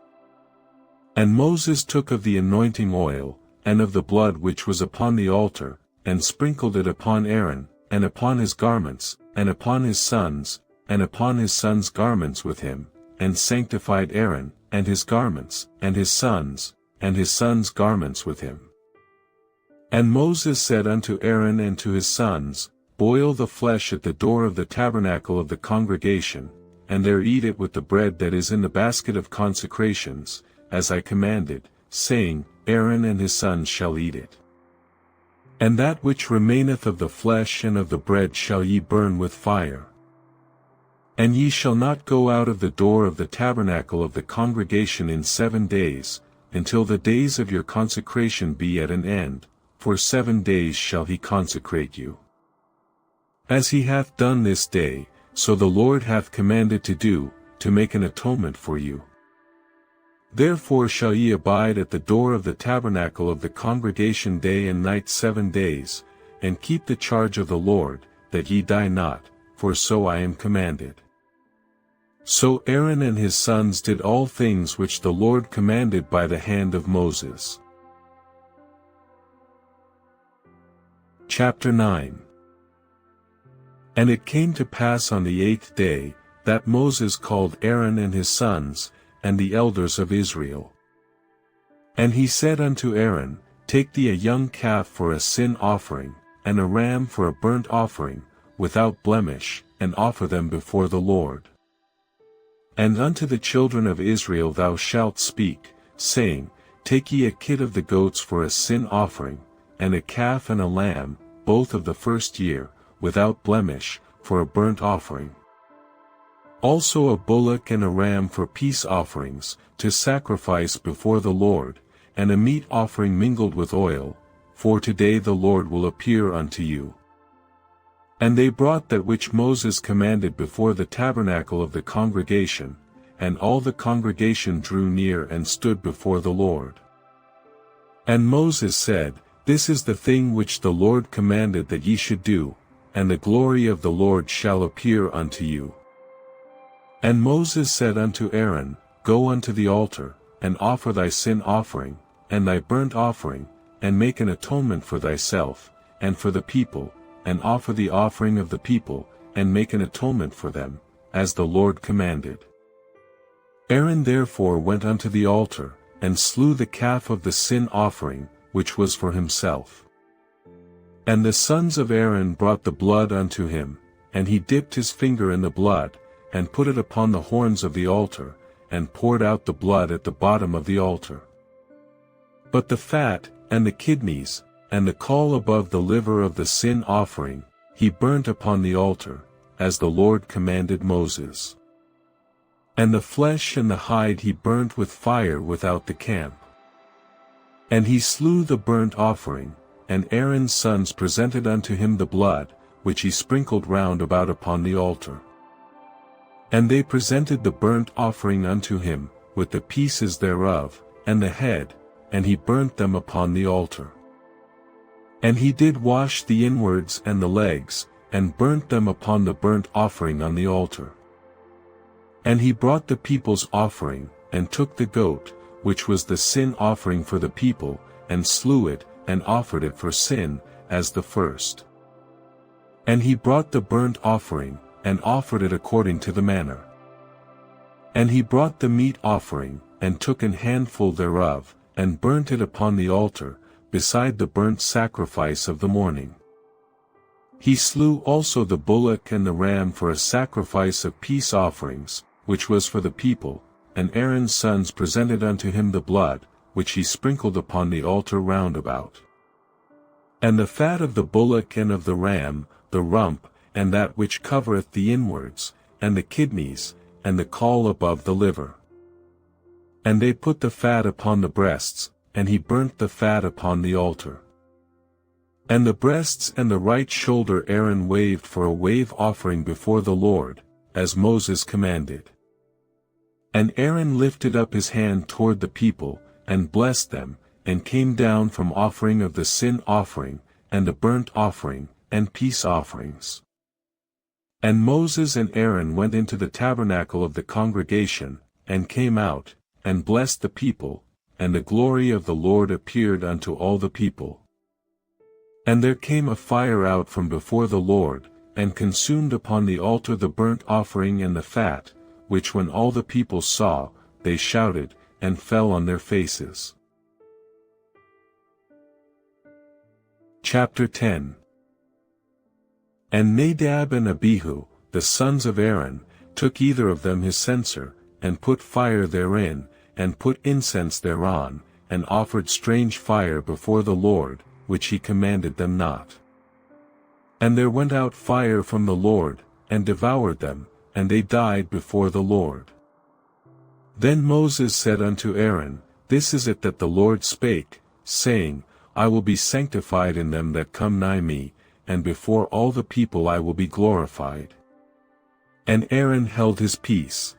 And Moses took of the anointing oil, and of the blood which was upon the altar, and sprinkled it upon Aaron, and upon his garments, and upon his sons, and upon his sons' garments with him, and sanctified Aaron, and his garments, and his sons' garments with him. And Moses said unto Aaron and to his sons, Boil the flesh at the door of the tabernacle of the congregation, and there eat it with the bread that is in the basket of consecrations, as I commanded, saying, Aaron and his sons shall eat it. And that which remaineth of the flesh and of the bread shall ye burn with fire. And ye shall not go out of the door of the tabernacle of the congregation in 7 days, until the days of your consecration be at an end, for 7 days shall he consecrate you. As he hath done this day, so the Lord hath commanded to do, to make an atonement for you. Therefore shall ye abide at the door of the tabernacle of the congregation day and night 7 days, and keep the charge of the Lord, that ye die not, for so I am commanded. So Aaron and his sons did all things which the Lord commanded by the hand of Moses. Chapter 9. And it came to pass on the 8th day, that Moses called Aaron and his sons, and the elders of Israel. And he said unto Aaron, Take thee a young calf for a sin offering, and a ram for a burnt offering, without blemish, and offer them before the Lord. And unto the children of Israel thou shalt speak, saying, Take ye a kid of the goats for a sin offering, and a calf and a lamb, both of the first year, without blemish, for a burnt offering. Also a bullock and a ram for peace offerings, to sacrifice before the Lord, and a meat offering mingled with oil, for today the Lord will appear unto you. And they brought that which Moses commanded before the tabernacle of the congregation, and all the congregation drew near and stood before the Lord. And Moses said, This is the thing which the Lord commanded that ye should do, and the glory of the Lord shall appear unto you. And Moses said unto Aaron, Go unto the altar, and offer thy sin offering, and thy burnt offering, and make an atonement for thyself, and for the people, and offer the offering of the people, and make an atonement for them, as the Lord commanded. Aaron therefore went unto the altar, and slew the calf of the sin offering, which was for himself. And the sons of Aaron brought the blood unto him, and he dipped his finger in the blood, and put it upon the horns of the altar, and poured out the blood at the bottom of the altar. But the fat, and the kidneys, and the caul above the liver of the sin offering, he burnt upon the altar, as the Lord commanded Moses. And the flesh and the hide he burnt with fire without the camp. And he slew the burnt offering, and Aaron's sons presented unto him the blood, which he sprinkled round about upon the altar. And they presented the burnt offering unto him, with the pieces thereof, and the head, and he burnt them upon the altar. And he did wash the inwards and the legs, and burnt them upon the burnt offering on the altar. And he brought the people's offering, and took the goat, which was the sin offering for the people, and slew it, and offered it for sin, as the first. And he brought the burnt offering, and offered it according to the manner. And he brought the meat offering, and took an handful thereof, and burnt it upon the altar, beside the burnt sacrifice of the morning. He slew also the bullock and the ram for a sacrifice of peace offerings, which was for the people, and Aaron's sons presented unto him the blood, which he sprinkled upon the altar round about. And the fat of the bullock and of the ram, the rump, and that which covereth the inwards, and the kidneys, and the caul above the liver. And they put the fat upon the breasts, and he burnt the fat upon the altar. And the breasts and the right shoulder Aaron waved for a wave offering before the Lord, as Moses commanded. And Aaron lifted up his hand toward the people, and blessed them, and came down from offering of the sin offering, and the burnt offering, and peace offerings. And Moses and Aaron went into the tabernacle of the congregation, and came out, and blessed the people, and the glory of the Lord appeared unto all the people. And there came a fire out from before the Lord, and consumed upon the altar the burnt offering and the fat, which when all the people saw, they shouted, and fell on their faces. Chapter 10. And Nadab and Abihu, the sons of Aaron, took either of them his censer, and put fire therein, and put incense thereon, and offered strange fire before the Lord, which he commanded them not. And there went out fire from the Lord, and devoured them, and they died before the Lord. Then Moses said unto Aaron, This is it that the Lord spake, saying, I will be sanctified in them that come nigh me, and before all the people I will be glorified. And Aaron held his peace.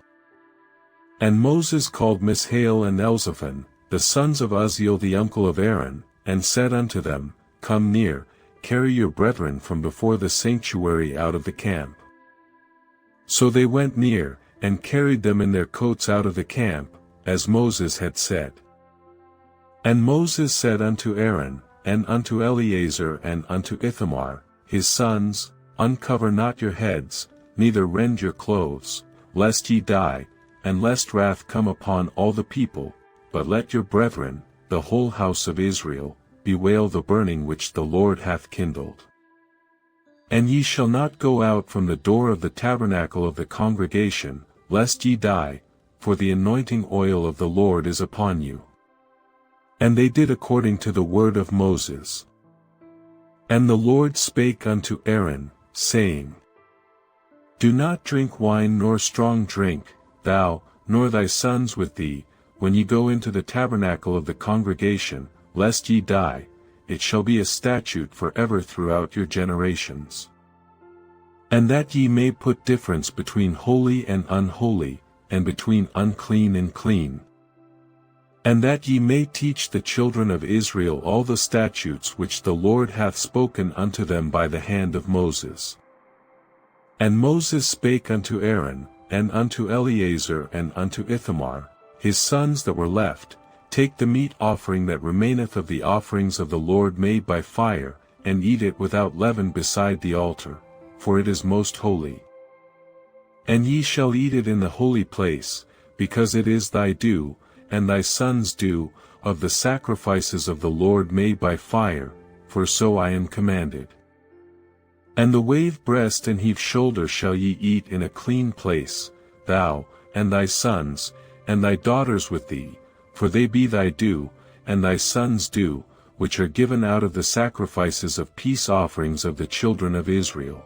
And Moses called Mishael and Elzaphan, the sons of Uzziel the uncle of Aaron, and said unto them, Come near, carry your brethren from before the sanctuary out of the camp. So they went near, and carried them in their coats out of the camp, as Moses had said. And Moses said unto Aaron, and unto Eleazar and unto Ithamar, his sons, Uncover not your heads, neither rend your clothes, lest ye die, and lest wrath come upon all the people, but let your brethren, the whole house of Israel, bewail the burning which the Lord hath kindled. And ye shall not go out from the door of the tabernacle of the congregation, lest ye die, for the anointing oil of the Lord is upon you. And they did according to the word of Moses. And the Lord spake unto Aaron, saying, Do not drink wine nor strong drink, thou, nor thy sons with thee, when ye go into the tabernacle of the congregation, lest ye die. It shall be a statute forever throughout your generations. And that ye may put difference between holy and unholy, and between unclean and clean. And that ye may teach the children of Israel all the statutes which the Lord hath spoken unto them by the hand of Moses. And Moses spake unto Aaron, and unto Eleazar and unto Ithamar, his sons that were left, Take the meat offering that remaineth of the offerings of the Lord made by fire, and eat it without leaven beside the altar, for it is most holy. And ye shall eat it in the holy place, because it is thy due, and thy sons' due, of the sacrifices of the Lord made by fire, for so I am commanded. And the wave breast and heave shoulder shall ye eat in a clean place, thou, and thy sons, and thy daughters with thee, for they be thy due, and thy sons' due, which are given out of the sacrifices of peace offerings of the children of Israel.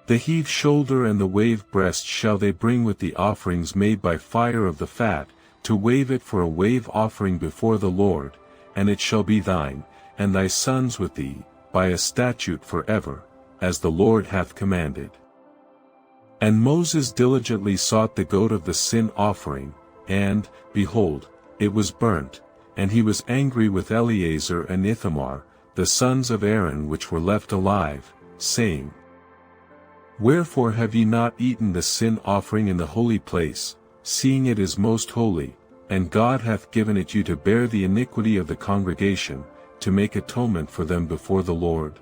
The heave shoulder and the wave breast shall they bring with the offerings made by fire of the fat, to wave it for a wave offering before the Lord, and it shall be thine, and thy sons with thee, by a statute forever, as the Lord hath commanded. And Moses diligently sought the goat of the sin offering, and, behold, it was burnt, and he was angry with Eleazar and Ithamar, the sons of Aaron which were left alive, saying, Wherefore have ye not eaten the sin offering in the holy place, seeing it is most holy, and God hath given it you to bear the iniquity of the congregation, to make atonement for them before the Lord?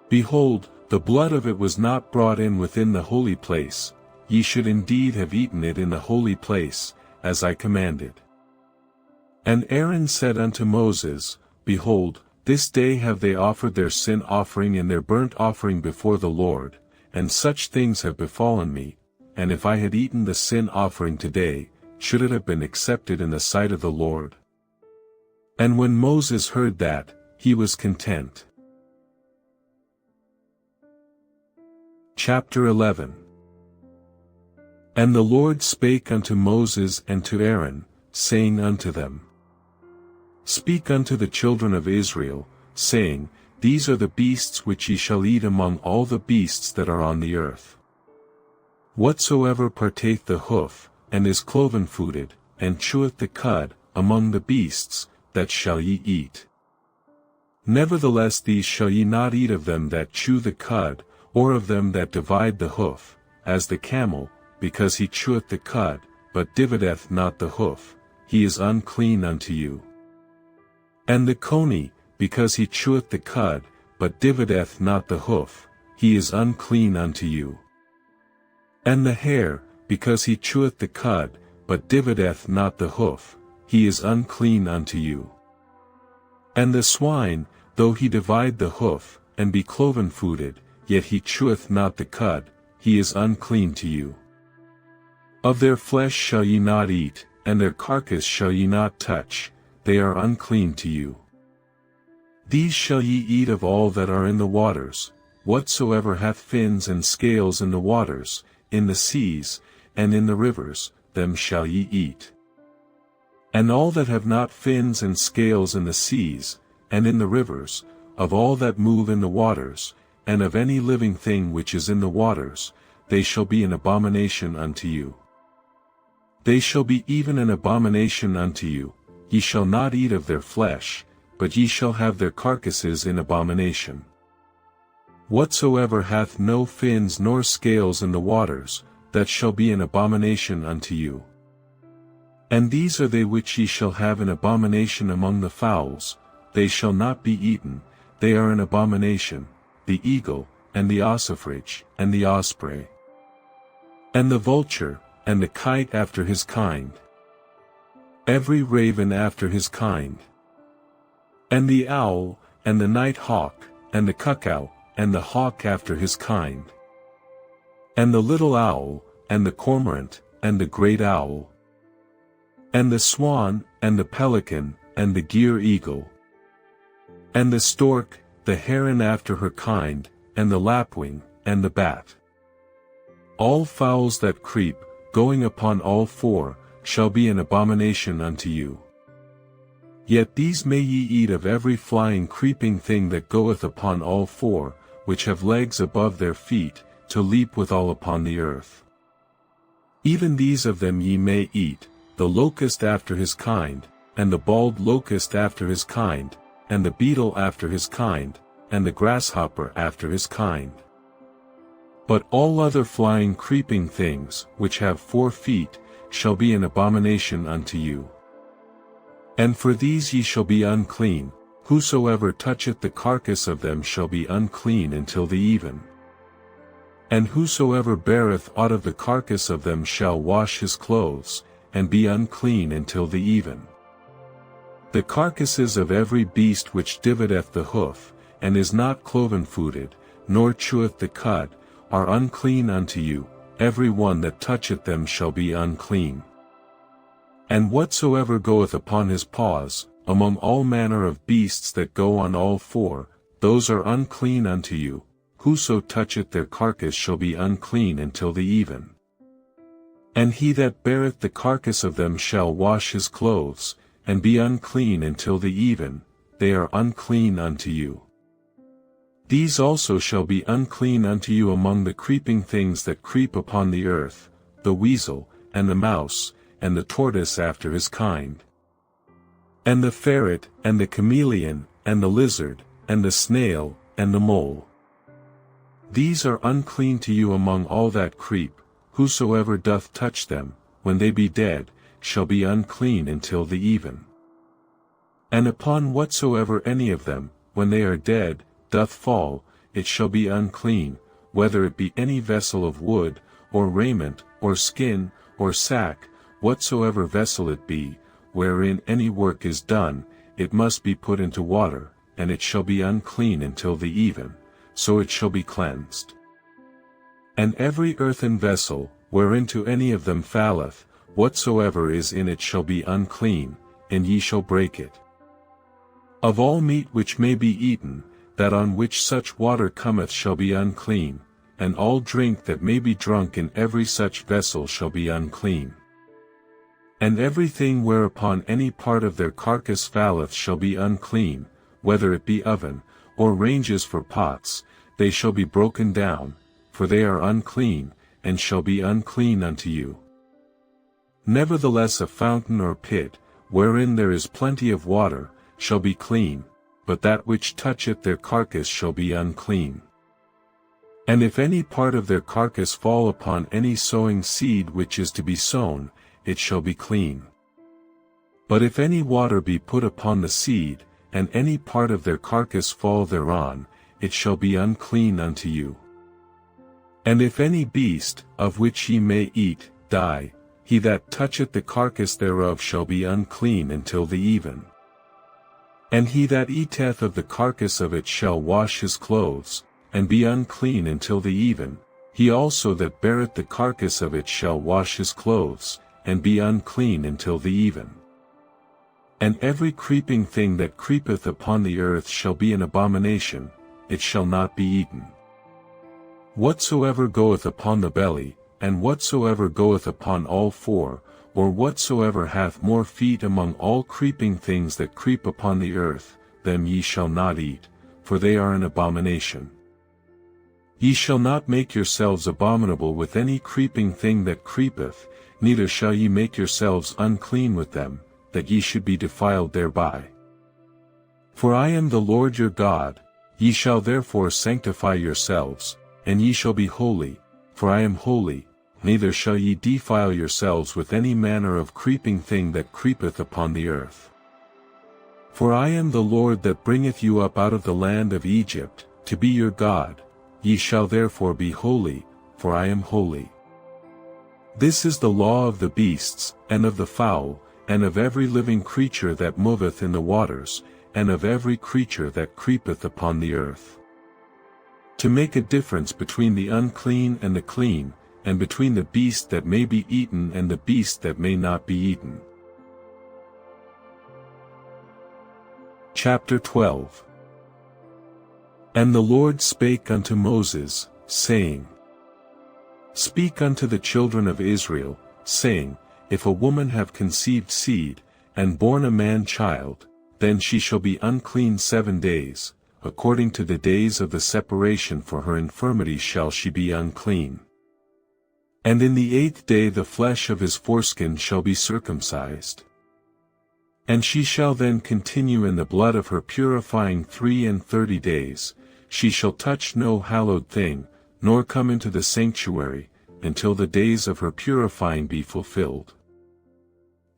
Behold, the blood of it was not brought in within the holy place, ye should indeed have eaten it in the holy place, as I commanded. And Aaron said unto Moses, Behold, this day have they offered their sin offering and their burnt offering before the Lord, and such things have befallen me, and if I had eaten the sin offering today, should it have been accepted in the sight of the Lord? And when Moses heard that, he was content. Chapter 11. And the Lord spake unto Moses and to Aaron, saying unto them, Speak unto the children of Israel, saying, These are the beasts which ye shall eat among all the beasts that are on the earth. Whatsoever partake the hoof, and is cloven-footed, and cheweth the cud, among the beasts, that shall ye eat. Nevertheless these shall ye not eat of them that chew the cud, or of them that divide the hoof, as the camel, because he cheweth the cud, but divideth not the hoof, he is unclean unto you. And the coney, because he cheweth the cud, but divideth not the hoof, he is unclean unto you. And the hare, because he cheweth the cud, but divideth not the hoof, he is unclean unto you. And the swine, though he divide the hoof, and be cloven-footed, yet he cheweth not the cud, he is unclean to you. Of their flesh shall ye not eat, and their carcass shall ye not touch, they are unclean to you. These shall ye eat of all that are in the waters, whatsoever hath fins and scales in the waters, in the seas, and in the rivers, them shall ye eat. And all that have not fins and scales in the seas, and in the rivers, of all that move in the waters, and of any living thing which is in the waters, they shall be an abomination unto you. They shall be even an abomination unto you, ye shall not eat of their flesh, but ye shall have their carcasses in abomination. Whatsoever hath no fins nor scales in the waters, that shall be an abomination unto you. And these are they which ye shall have an abomination among the fowls, they shall not be eaten, they are an abomination, the eagle, and the ossifrage, and the osprey, and the vulture, and the kite after his kind, every raven after his kind, and the owl, and the night hawk, and the cuckoo, and the hawk after his kind, and the little owl, and the cormorant, and the great owl, and the swan, and the pelican, and the gier eagle, and the stork, the heron after her kind, and the lapwing, and the bat. All fowls that creep, going upon all four, shall be an abomination unto you. Yet these may ye eat of every flying creeping thing that goeth upon all four, which have legs above their feet, to leap withal upon the earth. Even these of them ye may eat, the locust after his kind, and the bald locust after his kind, and the beetle after his kind, and the grasshopper after his kind. But all other flying creeping things, which have 4 feet, shall be an abomination unto you. And for these ye shall be unclean, whosoever toucheth the carcass of them shall be unclean until the even. And whosoever beareth aught of the carcass of them shall wash his clothes, and be unclean until the even. The carcasses of every beast which divideth the hoof, and is not cloven-footed, nor cheweth the cud, are unclean unto you, every one that toucheth them shall be unclean. And whatsoever goeth upon his paws, among all manner of beasts that go on all four, those are unclean unto you, whoso toucheth their carcass shall be unclean until the even. And he that beareth the carcass of them shall wash his clothes, and be unclean until the even, they are unclean unto you. These also shall be unclean unto you among the creeping things that creep upon the earth, the weasel, and the mouse, and the tortoise after his kind, and the ferret, and the chameleon, and the lizard, and the snail, and the mole. These are unclean to you among all that creep, whosoever doth touch them, when they be dead, shall be unclean until the even. And upon whatsoever any of them, when they are dead, doth fall, it shall be unclean, whether it be any vessel of wood, or raiment, or skin, or sack, whatsoever vessel it be, wherein any work is done, it must be put into water, and it shall be unclean until the even, so it shall be cleansed. And every earthen vessel, whereinto any of them falleth, whatsoever is in it shall be unclean, and ye shall break it. Of all meat which may be eaten, that on which such water cometh shall be unclean, and all drink that may be drunk in every such vessel shall be unclean. And everything whereupon any part of their carcass falleth shall be unclean, whether it be oven, or ranges for pots, they shall be broken down, for they are unclean, and shall be unclean unto you. Nevertheless a fountain or pit, wherein there is plenty of water, shall be clean, but that which toucheth their carcass shall be unclean. And if any part of their carcass fall upon any sowing seed which is to be sown, it shall be clean. But if any water be put upon the seed, and any part of their carcass fall thereon, it shall be unclean unto you. And if any beast, of which ye may eat, die, he that toucheth the carcass thereof shall be unclean until the even. And he that eateth of the carcass of it shall wash his clothes, and be unclean until the even, he also that beareth the carcass of it shall wash his clothes, and be unclean until the even. And every creeping thing that creepeth upon the earth shall be an abomination, it shall not be eaten. Whatsoever goeth upon the belly, and whatsoever goeth upon all four, or whatsoever hath more feet among all creeping things that creep upon the earth, them ye shall not eat, for they are an abomination. Ye shall not make yourselves abominable with any creeping thing that creepeth, neither shall ye make yourselves unclean with them, that ye should be defiled thereby. For I am the Lord your God, ye shall therefore sanctify yourselves, and ye shall be holy, for I am holy, neither shall ye defile yourselves with any manner of creeping thing that creepeth upon the earth. For I am the Lord that bringeth you up out of the land of Egypt, to be your God, ye shall therefore be holy, for I am holy. This is the law of the beasts, and of the fowl, and of every living creature that moveth in the waters, and of every creature that creepeth upon the earth. To make a difference between the unclean and the clean, and between the beast that may be eaten and the beast that may not be eaten. Chapter 12. And the Lord spake unto Moses, saying, Speak unto the children of Israel, saying, If a woman have conceived seed, and born a man-child, then she shall be unclean 7 days, according to the days of the separation for her infirmity shall she be unclean. And in the 8th day the flesh of his foreskin shall be circumcised. And she shall then continue in the blood of her purifying 33 days, she shall touch no hallowed thing, nor come into the sanctuary, until the days of her purifying be fulfilled.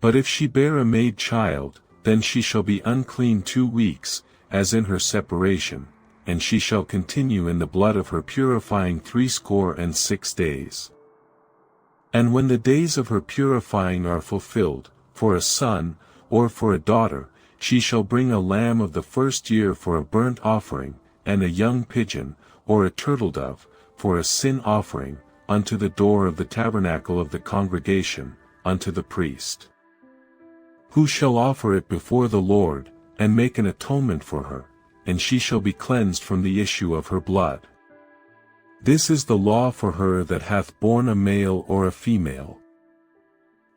But if she bear a maid child, then she shall be unclean 2 weeks, as in her separation, and she shall continue in the blood of her purifying 66 days. And when the days of her purifying are fulfilled, for a son, or for a daughter, she shall bring a lamb of the first year for a burnt offering, and a young pigeon, or a turtle-dove, for a sin offering, unto the door of the tabernacle of the congregation, unto the priest. Who shall offer it before the Lord, and make an atonement for her, and she shall be cleansed from the issue of her blood. This is the law for her that hath borne a male or a female.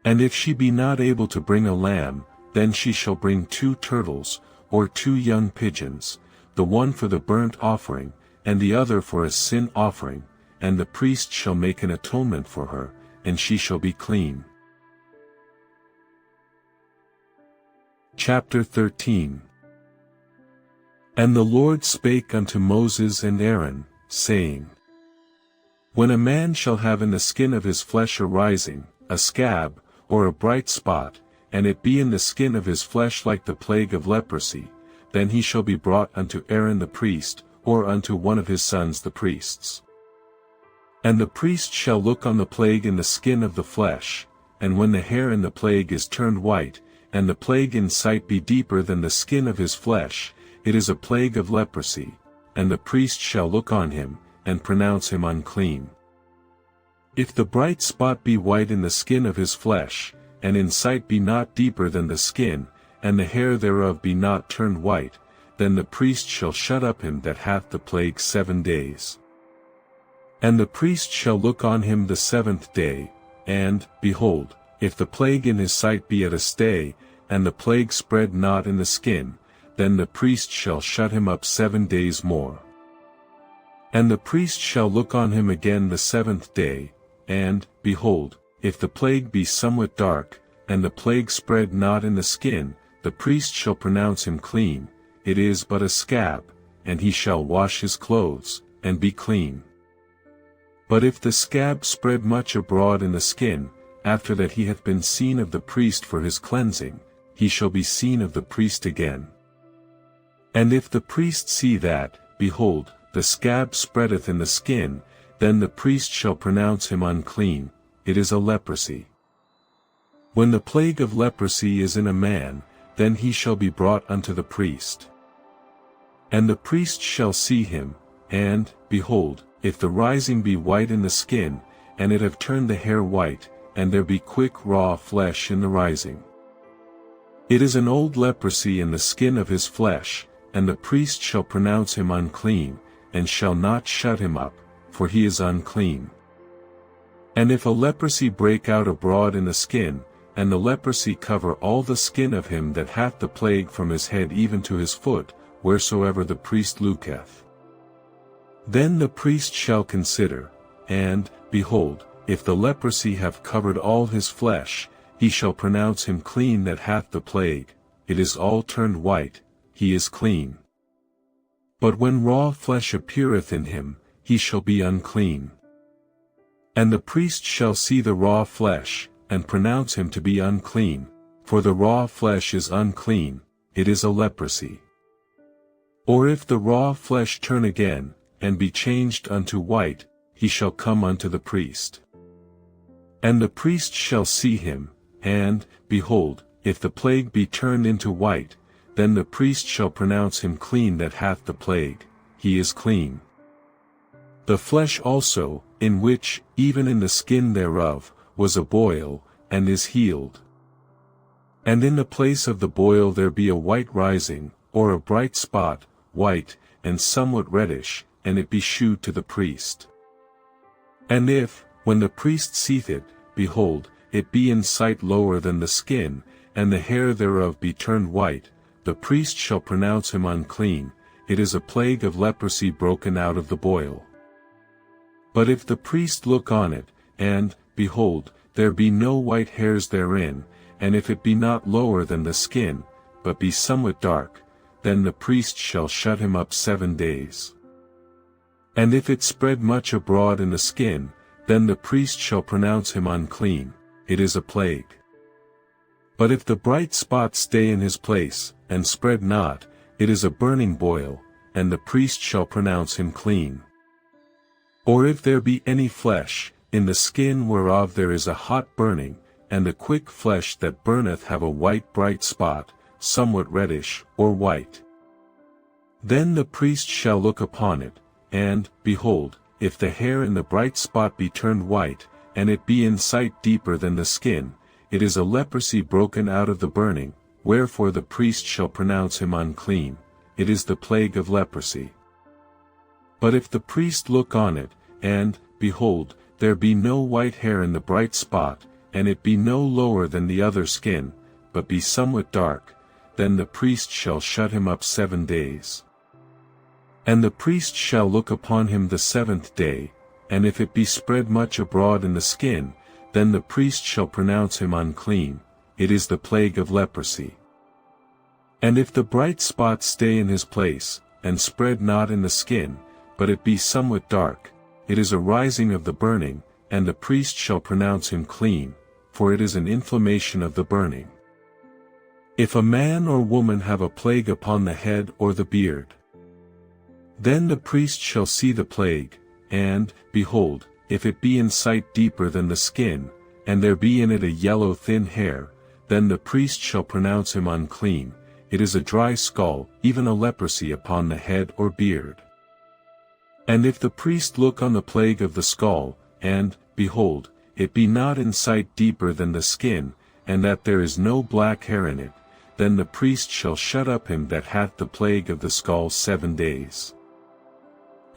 And if she be not able to bring a lamb, then she shall bring 2 turtles, or 2 young pigeons, the one for the burnt offering, and the other for a sin offering, and the priest shall make an atonement for her, and she shall be clean. Chapter 13. And the Lord spake unto Moses and Aaron, saying, When a man shall have in the skin of his flesh a rising, a scab, or a bright spot, and it be in the skin of his flesh like the plague of leprosy, then he shall be brought unto Aaron the priest, or unto one of his sons the priests. And the priest shall look on the plague in the skin of the flesh, and when the hair in the plague is turned white, and the plague in sight be deeper than the skin of his flesh, it is a plague of leprosy, and the priest shall look on him, and pronounce him unclean. If the bright spot be white in the skin of his flesh, and in sight be not deeper than the skin, and the hair thereof be not turned white, then the priest shall shut up him that hath the plague 7 days. And the priest shall look on him the 7th day, and, behold, if the plague in his sight be at a stay, and the plague spread not in the skin, then the priest shall shut him up 7 days more. And the priest shall look on him again the 7th day, and, behold, if the plague be somewhat dark, and the plague spread not in the skin, the priest shall pronounce him clean, it is but a scab, and he shall wash his clothes, and be clean. But if the scab spread much abroad in the skin, after that he hath been seen of the priest for his cleansing, he shall be seen of the priest again. And if the priest see that, behold, the scab spreadeth in the skin, then the priest shall pronounce him unclean, it is a leprosy. When the plague of leprosy is in a man, then he shall be brought unto the priest. And the priest shall see him, and, behold, if the rising be white in the skin, and it have turned the hair white, and there be quick raw flesh in the rising. It is an old leprosy in the skin of his flesh, and the priest shall pronounce him unclean, and shall not shut him up, for he is unclean. And if a leprosy break out abroad in the skin, and the leprosy cover all the skin of him that hath the plague from his head even to his foot, wheresoever the priest looketh, then the priest shall consider, and, behold, if the leprosy have covered all his flesh, he shall pronounce him clean that hath the plague, it is all turned white, he is clean. But when raw flesh appeareth in him, he shall be unclean. And the priest shall see the raw flesh, and pronounce him to be unclean, for the raw flesh is unclean, it is a leprosy. Or if the raw flesh turn again, and be changed unto white, he shall come unto the priest. And the priest shall see him, and, behold, if the plague be turned into white, then the priest shall pronounce him clean that hath the plague, he is clean. The flesh also, in which, even in the skin thereof, was a boil, and is healed. And in the place of the boil there be a white rising, or a bright spot, white, and somewhat reddish, and it be shewed to the priest. And if, when the priest seeth it, behold, it be in sight lower than the skin, and the hair thereof be turned white, the priest shall pronounce him unclean, it is a plague of leprosy broken out of the boil. But if the priest look on it, and, behold, there be no white hairs therein, and if it be not lower than the skin, but be somewhat dark, then the priest shall shut him up 7 days. And if it spread much abroad in the skin, then the priest shall pronounce him unclean, it is a plague. But if the bright spot stay in his place, and spread not, it is a burning boil, and the priest shall pronounce him clean. Or if there be any flesh, in the skin whereof there is a hot burning, and the quick flesh that burneth have a white bright spot, somewhat reddish, or white. Then the priest shall look upon it, and, behold, if the hair in the bright spot be turned white, and it be in sight deeper than the skin, it is a leprosy broken out of the burning, wherefore the priest shall pronounce him unclean. It is the plague of leprosy. But if the priest look on it, and, behold, there be no white hair in the bright spot, and it be no lower than the other skin, but be somewhat dark, then the priest shall shut him up 7 days. And the priest shall look upon him the 7th day, and if it be spread much abroad in the skin, then the priest shall pronounce him unclean. It is the plague of leprosy. And if the bright spot stay in his place, and spread not in the skin, but it be somewhat dark, it is a rising of the burning, and the priest shall pronounce him clean, for it is an inflammation of the burning. If a man or woman have a plague upon the head or the beard, then the priest shall see the plague, and, behold, if it be in sight deeper than the skin, and there be in it a yellow thin hair, then the priest shall pronounce him unclean. It is a dry skull, even a leprosy upon the head or beard. And if the priest look on the plague of the skull, and, behold, it be not in sight deeper than the skin, and that there is no black hair in it, then the priest shall shut up him that hath the plague of the skull 7 days.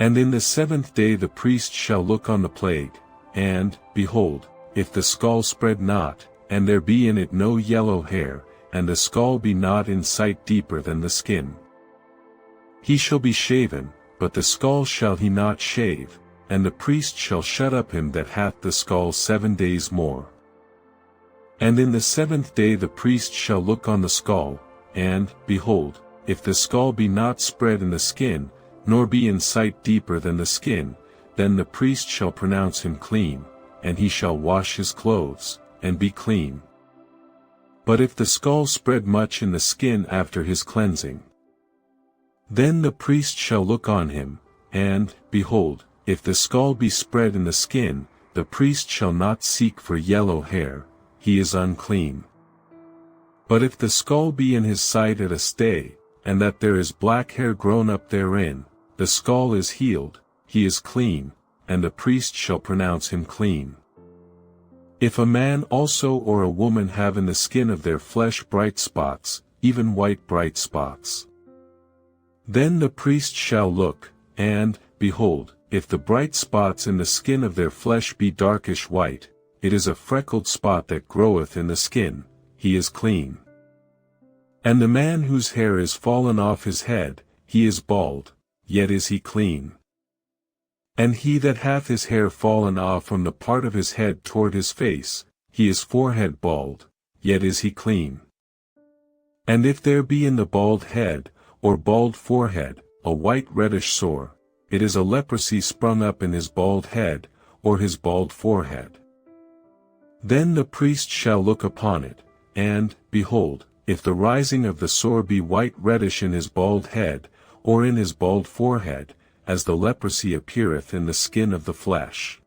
And in the 7th day the priest shall look on the plague, and, behold, if the skull spread not, and there be in it no yellow hair, and the skull be not in sight deeper than the skin, he shall be shaven, but the skull shall he not shave, and the priest shall shut up him that hath the skull 7 days more. And in the 7th day the priest shall look on the skull, and, behold, if the skull be not spread in the skin, nor be in sight deeper than the skin, then the priest shall pronounce him clean, and he shall wash his clothes, and be clean. But if the skull spread much in the skin after his cleansing, then the priest shall look on him, and, behold, if the skull be spread in the skin, the priest shall not seek for yellow hair, he is unclean. But if the skull be in his sight at a stay, and that there is black hair grown up therein, the skull is healed, he is clean, and the priest shall pronounce him clean. If a man also or a woman have in the skin of their flesh bright spots, even white bright spots, then the priest shall look, and, behold, if the bright spots in the skin of their flesh be darkish white, it is a freckled spot that groweth in the skin, he is clean. And the man whose hair is fallen off his head, he is bald, yet is he clean. And he that hath his hair fallen off from the part of his head toward his face, he is forehead bald, yet is he clean. And if there be in the bald head, or bald forehead, a white reddish sore, it is a leprosy sprung up in his bald head, or his bald forehead. Then the priest shall look upon it, and, behold, if the rising of the sore be white reddish in his bald head, or in his bald forehead, as the leprosy appeareth in the skin of the flesh,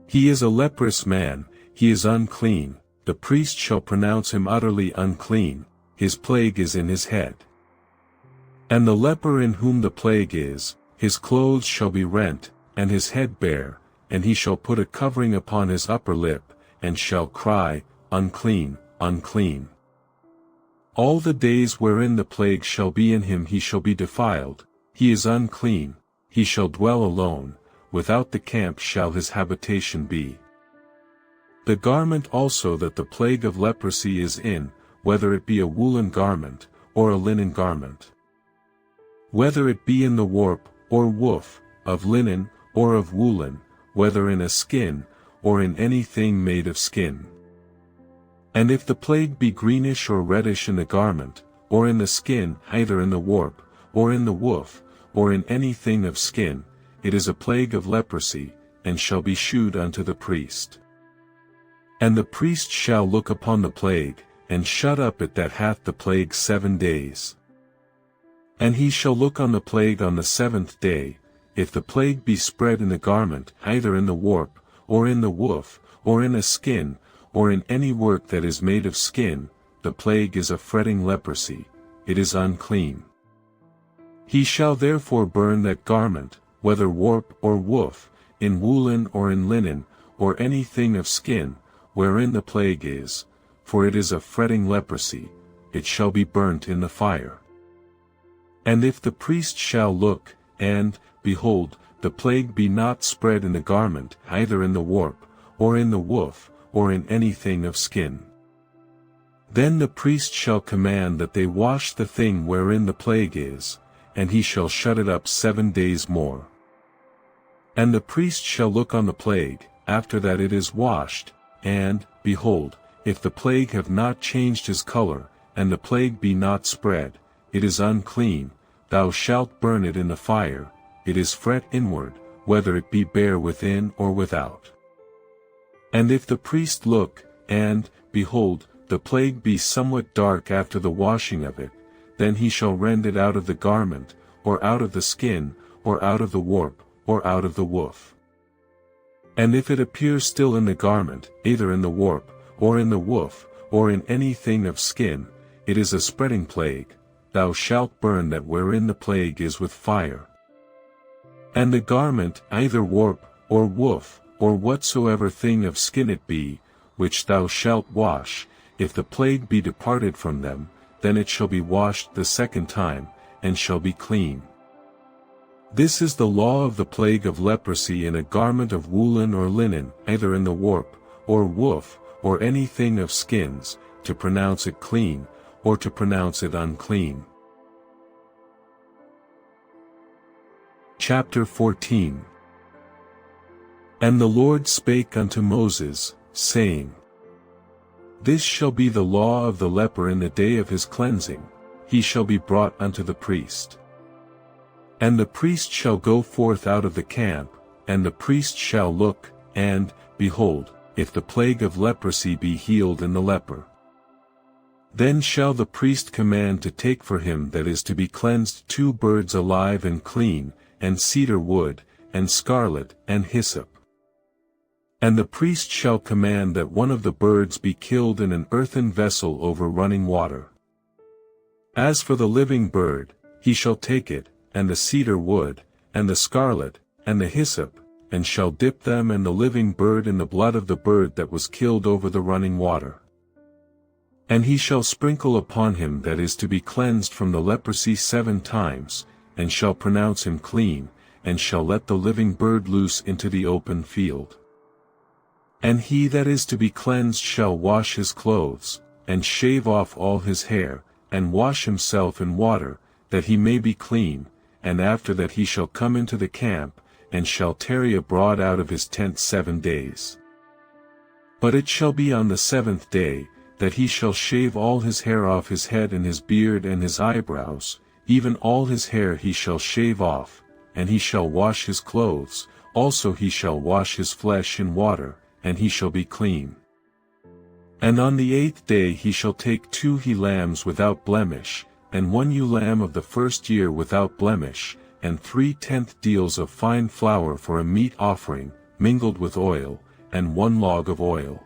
he is a leprous man, he is unclean, the priest shall pronounce him utterly unclean, his plague is in his head. And the leper in whom the plague is, his clothes shall be rent, and his head bare, and he shall put a covering upon his upper lip, and shall cry, Unclean, unclean. All the days wherein the plague shall be in him he shall be defiled, he is unclean, he shall dwell alone, without the camp shall his habitation be. The garment also that the plague of leprosy is in, whether it be a woolen garment, or a linen garment, whether it be in the warp, or woof, of linen, or of woolen, whether in a skin, or in anything made of skin. And if the plague be greenish or reddish in the garment, or in the skin, either in the warp, or in the woof, or in anything of skin, it is a plague of leprosy, and shall be shewed unto the priest. And the priest shall look upon the plague, and shut up it that hath the plague 7 days. And he shall look on the plague on the 7th day, if the plague be spread in the garment, either in the warp, or in the woof, or in a skin, or in any work that is made of skin, the plague is a fretting leprosy, it is unclean. He shall therefore burn that garment, whether warp or woof, in woolen or in linen, or anything of skin, wherein the plague is, for it is a fretting leprosy, it shall be burnt in the fire. And if the priest shall look, and, behold, the plague be not spread in the garment, either in the warp, or in the woof, or in anything of skin, then the priest shall command that they wash the thing wherein the plague is, and he shall shut it up 7 days more. And the priest shall look on the plague, after that it is washed, and, behold, if the plague have not changed his color, and the plague be not spread, it is unclean, thou shalt burn it in the fire, it is fret inward, whether it be bare within or without. And if the priest look, and, behold, the plague be somewhat dark after the washing of it, then he shall rend it out of the garment, or out of the skin, or out of the warp, or out of the woof. And if it appear still in the garment, either in the warp, or in the woof, or in anything of skin, it is a spreading plague, thou shalt burn that wherein the plague is with fire. And the garment, either warp, or woof, or whatsoever thing of skin it be, which thou shalt wash, if the plague be departed from them, then it shall be washed the second time, and shall be clean. This is the law of the plague of leprosy in a garment of woolen or linen, either in the warp, or woof, or anything of skins, to pronounce it clean, or to pronounce it unclean. Chapter 14. And the Lord spake unto Moses, saying, This shall be the law of the leper in the day of his cleansing, he shall be brought unto the priest. And the priest shall go forth out of the camp, and the priest shall look, and, behold, if the plague of leprosy be healed in the leper. Then shall the priest command to take for him that is to be cleansed 2 birds alive and clean, and cedar wood, and scarlet, and hyssop. And the priest shall command that one of the birds be killed in an earthen vessel over running water. As for the living bird, he shall take it, and the cedar wood, and the scarlet, and the hyssop, and shall dip them and the living bird in the blood of the bird that was killed over the running water. And he shall sprinkle upon him that is to be cleansed from the leprosy 7 times, and shall pronounce him clean, and shall let the living bird loose into the open field. And he that is to be cleansed shall wash his clothes, and shave off all his hair, and wash himself in water, that he may be clean, and after that he shall come into the camp, and shall tarry abroad out of his tent 7 days. But it shall be on the 7th day, that he shall shave all his hair off his head and his beard and his eyebrows, even all his hair he shall shave off, and he shall wash his clothes, also he shall wash his flesh in water, and he shall be clean. And on the 8th day he shall take 2 he-lambs without blemish, and 1 ewe lamb of the first year without blemish, and 3/10 deals of fine flour for a meat offering, mingled with oil, and 1 log of oil.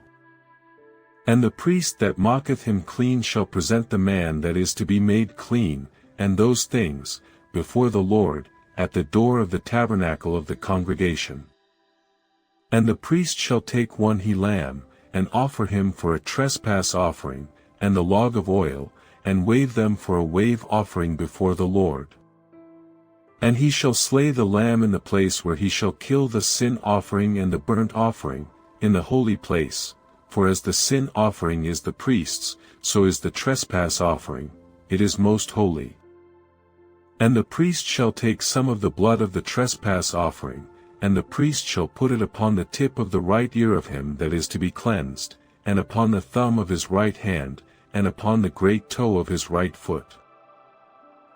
And the priest that maketh him clean shall present the man that is to be made clean, and those things, before the Lord, at the door of the tabernacle of the congregation. And the priest shall take 1 he-lamb, and offer him for a trespass offering, and the log of oil, and wave them for a wave offering before the Lord. And he shall slay the lamb in the place where he shall kill the sin offering and the burnt offering, in the holy place, for as the sin offering is the priest's, so is the trespass offering, it is most holy. And the priest shall take some of the blood of the trespass offering, and the priest shall put it upon the tip of the right ear of him that is to be cleansed, and upon the thumb of his right hand, and upon the great toe of his right foot.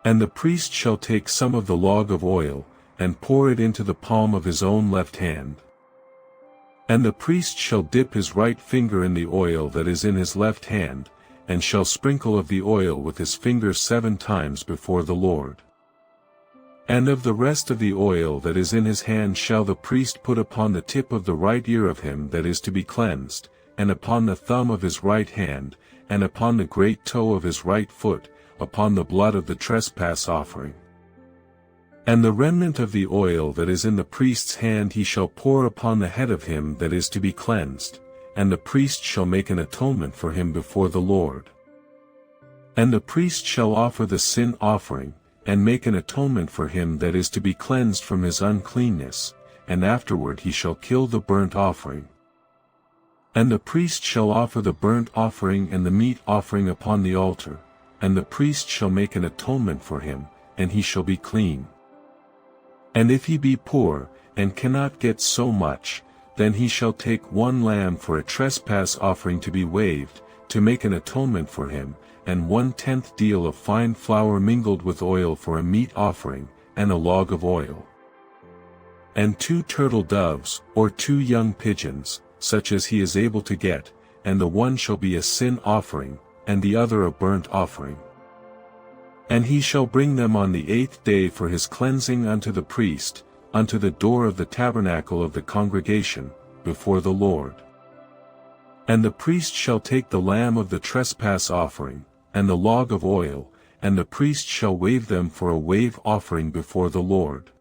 And the priest shall take some of the log of oil, and pour it into the palm of his own left hand. And the priest shall dip his right finger in the oil that is in his left hand, and shall sprinkle of the oil with his finger 7 times before the Lord. And of the rest of the oil that is in his hand shall the priest put upon the tip of the right ear of him that is to be cleansed, and upon the thumb of his right hand, and upon the great toe of his right foot, upon the blood of the trespass offering. And the remnant of the oil that is in the priest's hand he shall pour upon the head of him that is to be cleansed, and the priest shall make an atonement for him before the Lord. And the priest shall offer the sin offering, and make an atonement for him that is to be cleansed from his uncleanness, and afterward he shall kill the burnt offering. And the priest shall offer the burnt offering and the meat offering upon the altar, and the priest shall make an atonement for him, and he shall be clean. And if he be poor, and cannot get so much, then he shall take one lamb for a trespass offering to be waved, to make an atonement for him, and 1/10 deal of fine flour mingled with oil for a meat offering, and a log of oil. And 2 turtle doves, or 2 young pigeons, such as he is able to get, and the one shall be a sin offering, and the other a burnt offering. And he shall bring them on the 8th day for his cleansing unto the priest, unto the door of the tabernacle of the congregation, before the Lord. And the priest shall take the lamb of the trespass offering, and the log of oil, and the priest shall wave them for a wave offering before the Lord.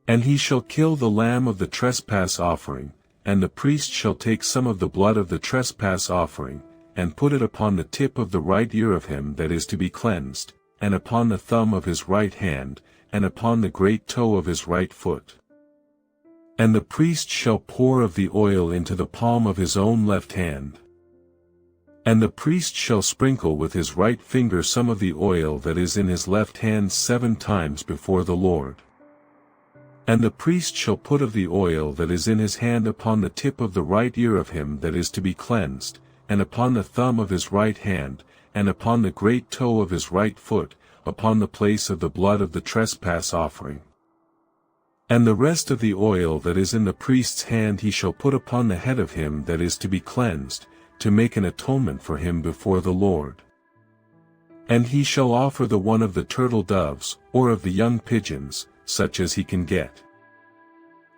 And he shall kill the lamb of the trespass offering, and the priest shall take some of the blood of the trespass offering, and put it upon the tip of the right ear of him that is to be cleansed, and upon the thumb of his right hand, and upon the great toe of his right foot. And the priest shall pour of the oil into the palm of his own left hand. And the priest shall sprinkle with his right finger some of the oil that is in his left hand 7 times before the Lord. And the priest shall put of the oil that is in his hand upon the tip of the right ear of him that is to be cleansed, and upon the thumb of his right hand, and upon the great toe of his right foot, upon the place of the blood of the trespass offering. And the rest of the oil that is in the priest's hand he shall put upon the head of him that is to be cleansed, to make an atonement for him before the Lord. And he shall offer the one of the turtle doves, or of the young pigeons, such as he can get.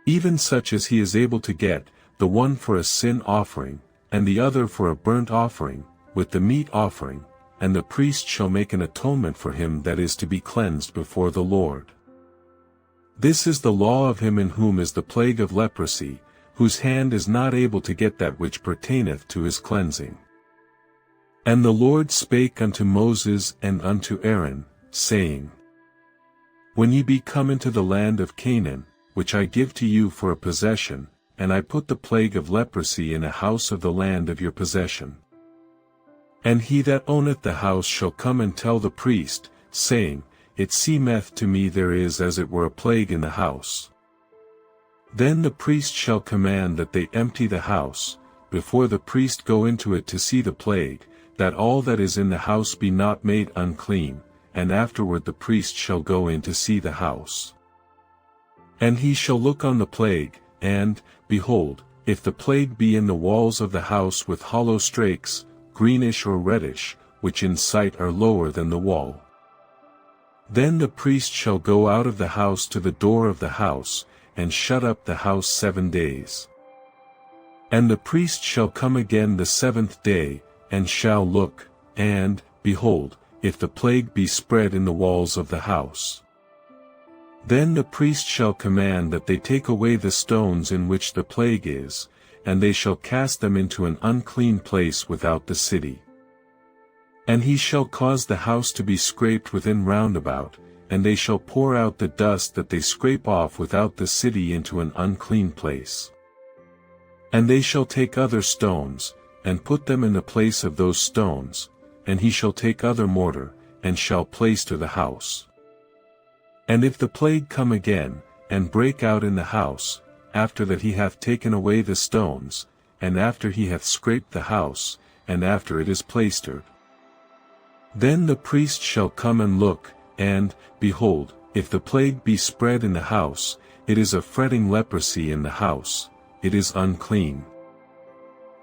Even such as he is able to get, the one for a sin offering, and the other for a burnt offering, with the meat offering, and the priest shall make an atonement for him that is to be cleansed before the Lord. This is the law of him in whom is the plague of leprosy, whose hand is not able to get that which pertaineth to his cleansing. And the Lord spake unto Moses and unto Aaron, saying, When ye be come into the land of Canaan, which I give to you for a possession, and I put the plague of leprosy in a house of the land of your possession. And he that owneth the house shall come and tell the priest, saying, It seemeth to me there is as it were a plague in the house. Then the priest shall command that they empty the house, before the priest go into it to see the plague, that all that is in the house be not made unclean, and afterward the priest shall go in to see the house. And he shall look on the plague, and, behold, if the plague be in the walls of the house with hollow strakes, greenish or reddish, which in sight are lower than the wall. Then the priest shall go out of the house to the door of the house, and shut up the house 7 days. And the priest shall come again the 7th day, and shall look, and, behold, if the plague be spread in the walls of the house. Then the priest shall command that they take away the stones in which the plague is, and they shall cast them into an unclean place without the city. And he shall cause the house to be scraped within round about, and they shall pour out the dust that they scrape off without the city into an unclean place. And they shall take other stones, and put them in the place of those stones, and he shall take other mortar, and shall place to the house. And if the plague come again, and break out in the house, after that he hath taken away the stones, and after he hath scraped the house, and after it is plastered, then the priest shall come and look, and, behold, if the plague be spread in the house, it is a fretting leprosy in the house, it is unclean.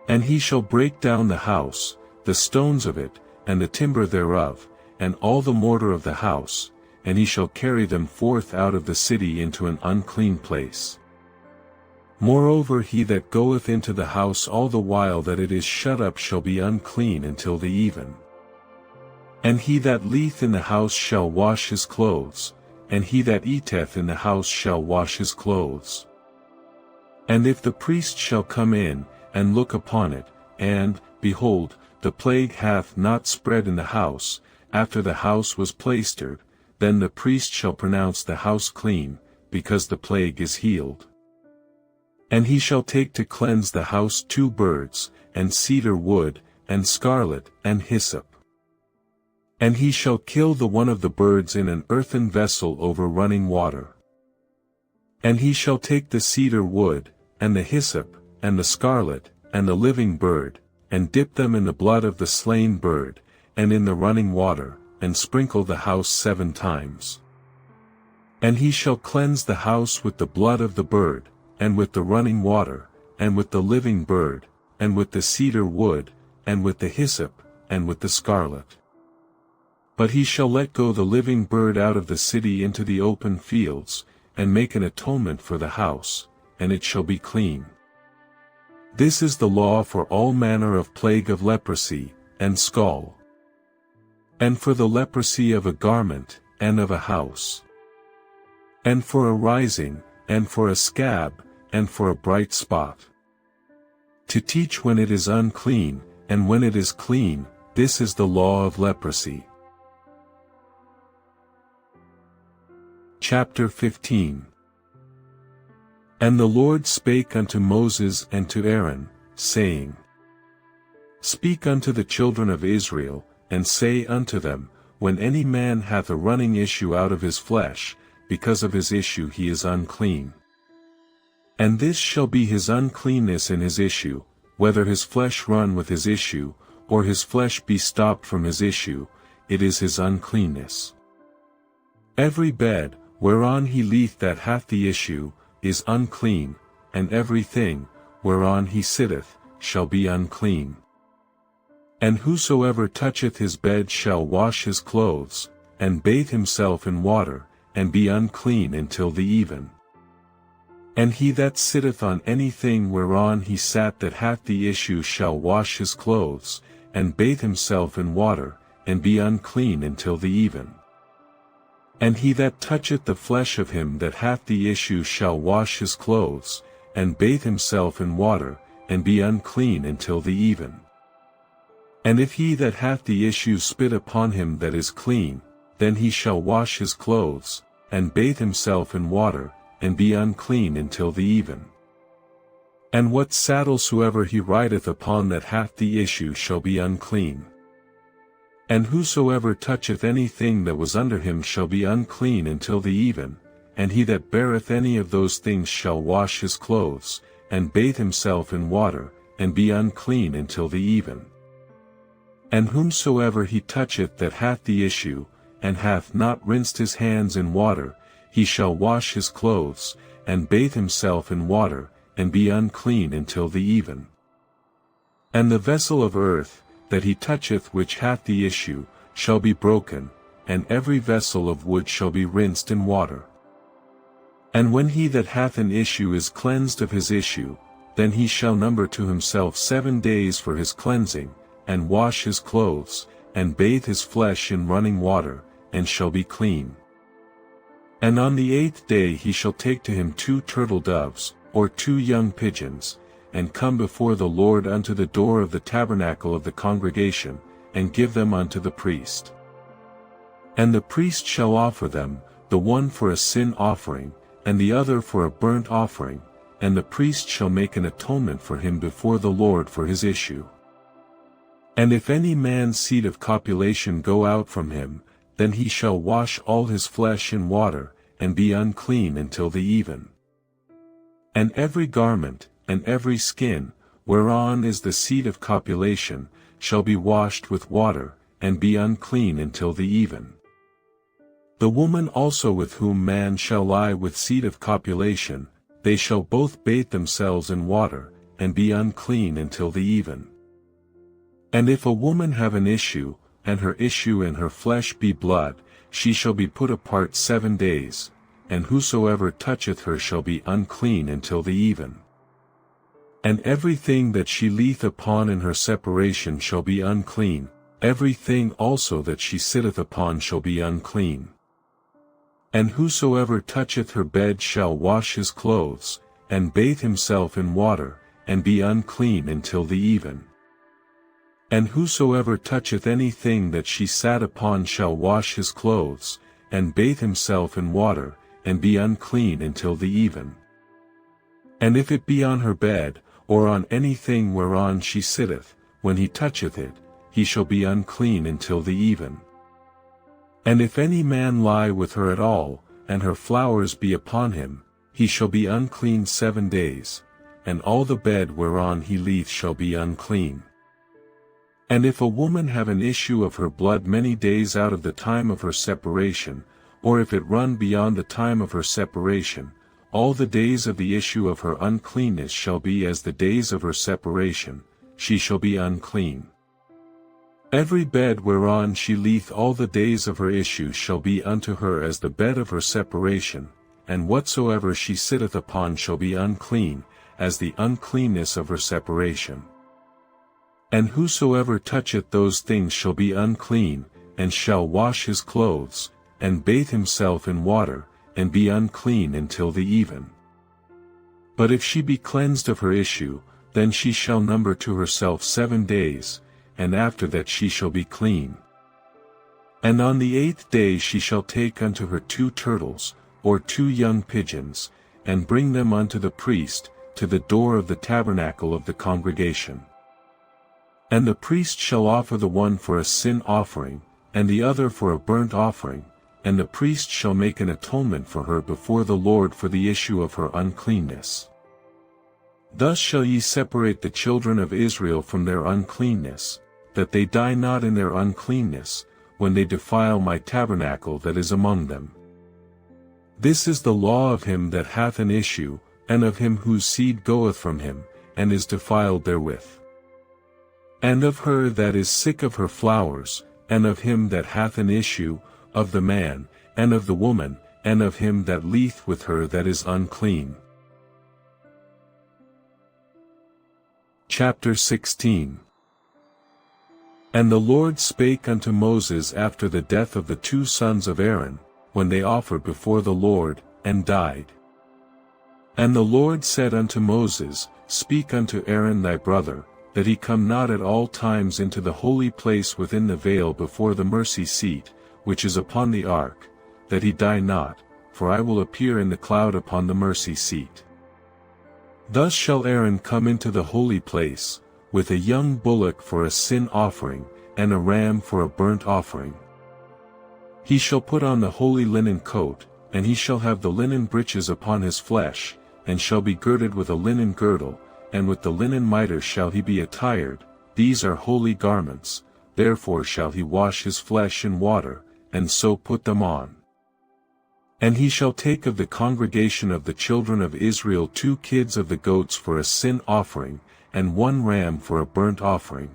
And he shall break down the house, the stones of it, and the timber thereof, and all the mortar of the house, and he shall carry them forth out of the city into an unclean place. Moreover he that goeth into the house all the while that it is shut up shall be unclean until the even. And he that lieth in the house shall wash his clothes, and he that eateth in the house shall wash his clothes. And if the priest shall come in, and look upon it, and, behold, the plague hath not spread in the house, after the house was plaistered, then the priest shall pronounce the house clean, because the plague is healed. And he shall take to cleanse the house 2 birds, and cedar wood, and scarlet, and hyssop. And he shall kill the one of the birds in an earthen vessel over running water. And he shall take the cedar wood, and the hyssop, and the scarlet, and the living bird, and dip them in the blood of the slain bird, and in the running water, and sprinkle the house 7 times. And he shall cleanse the house with the blood of the bird, and with the running water, and with the living bird, and with the cedar wood, and with the hyssop, and with the scarlet. But he shall let go the living bird out of the city into the open fields, and make an atonement for the house, and it shall be clean. This is the law for all manner of plague of leprosy, and scall. And for the leprosy of a garment, and of a house. And for a rising, and for a scab, and for a bright spot. To teach when it is unclean, and when it is clean, this is the law of leprosy. Chapter 15. And the Lord spake unto Moses and to Aaron, saying, Speak unto the children of Israel, and say unto them, When any man hath a running issue out of his flesh, because of his issue he is unclean. And this shall be his uncleanness in his issue, whether his flesh run with his issue, or his flesh be stopped from his issue, it is his uncleanness. Every bed, whereon he lieth that hath the issue, is unclean, and every thing, whereon he sitteth, shall be unclean. And whosoever toucheth his bed shall wash his clothes, and bathe himself in water, and be unclean until the even. And he that sitteth on any thing whereon he sat that hath the issue shall wash his clothes, and bathe himself in water, and be unclean until the even. And he that toucheth the flesh of him that hath the issue shall wash his clothes, and bathe himself in water, and be unclean until the even. And if he that hath the issue spit upon him that is clean, then he shall wash his clothes, and bathe himself in water, and be unclean until the even. And what saddle soever he rideth upon that hath the issue shall be unclean. And whosoever toucheth any thing that was under him shall be unclean until the even, and he that beareth any of those things shall wash his clothes, and bathe himself in water, and be unclean until the even. And whomsoever he toucheth that hath the issue, and hath not rinsed his hands in water, he shall wash his clothes, and bathe himself in water, and be unclean until the even. And the vessel of earth, that he toucheth which hath the issue, shall be broken, and every vessel of wood shall be rinsed in water. And when he that hath an issue is cleansed of his issue, then he shall number to himself 7 days for his cleansing, and wash his clothes, and bathe his flesh in running water, and shall be clean. And on the 8th day he shall take to him 2 turtle doves, or 2 young pigeons, and come before the Lord unto the door of the tabernacle of the congregation, and give them unto the priest. And the priest shall offer them, the one for a sin offering, and the other for a burnt offering, and the priest shall make an atonement for him before the Lord for his issue. And if any man's seed of copulation go out from him, then he shall wash all his flesh in water, and be unclean until the even. And every garment, and every skin, whereon is the seed of copulation, shall be washed with water, and be unclean until the even. The woman also with whom man shall lie with seed of copulation, they shall both bathe themselves in water, and be unclean until the even. And if a woman have an issue, and her issue in her flesh be blood, she shall be put apart 7 days, and whosoever toucheth her shall be unclean until the even. And everything that she lieth upon in her separation shall be unclean, everything also that she sitteth upon shall be unclean. And whosoever toucheth her bed shall wash his clothes, and bathe himself in water, and be unclean until the even. And whosoever toucheth anything that she sat upon shall wash his clothes, and bathe himself in water, and be unclean until the even. And if it be on her bed, or on anything whereon she sitteth, when he toucheth it, he shall be unclean until the even. And if any man lie with her at all, and her flowers be upon him, he shall be unclean 7 days, and all the bed whereon he lieth shall be unclean. And if a woman have an issue of her blood many days out of the time of her separation, or if it run beyond the time of her separation, all the days of the issue of her uncleanness shall be as the days of her separation, she shall be unclean. Every bed whereon she lieth all the days of her issue shall be unto her as the bed of her separation, and whatsoever she sitteth upon shall be unclean, as the uncleanness of her separation. And whosoever toucheth those things shall be unclean, and shall wash his clothes, and bathe himself in water, and be unclean until the even. But if she be cleansed of her issue, then she shall number to herself 7 days, and after that she shall be clean. And on the 8th day she shall take unto her 2 turtles, or 2 young pigeons, and bring them unto the priest, to the door of the tabernacle of the congregation. And the priest shall offer the one for a sin offering, and the other for a burnt offering, and the priest shall make an atonement for her before the Lord for the issue of her uncleanness. Thus shall ye separate the children of Israel from their uncleanness, that they die not in their uncleanness, when they defile my tabernacle that is among them. This is the law of him that hath an issue, and of him whose seed goeth from him, and is defiled therewith. And of her that is sick of her flowers, and of him that hath an issue, of the man, and of the woman, and of him that lieth with her that is unclean. Chapter 16. And the Lord spake unto Moses after the death of the 2 sons of Aaron, when they offered before the Lord, and died. And the Lord said unto Moses, Speak unto Aaron thy brother, that he come not at all times into the holy place within the veil before the mercy seat, which is upon the ark, that he die not, for I will appear in the cloud upon the mercy seat. Thus shall Aaron come into the holy place, with a young bullock for a sin offering, and a ram for a burnt offering. He shall put on the holy linen coat, and he shall have the linen breeches upon his flesh, and shall be girded with a linen girdle, and with the linen mitre shall he be attired. These are holy garments, therefore shall he wash his flesh in water, and so put them on. And he shall take of the congregation of the children of Israel 2 kids of the goats for a sin offering, and 1 ram for a burnt offering.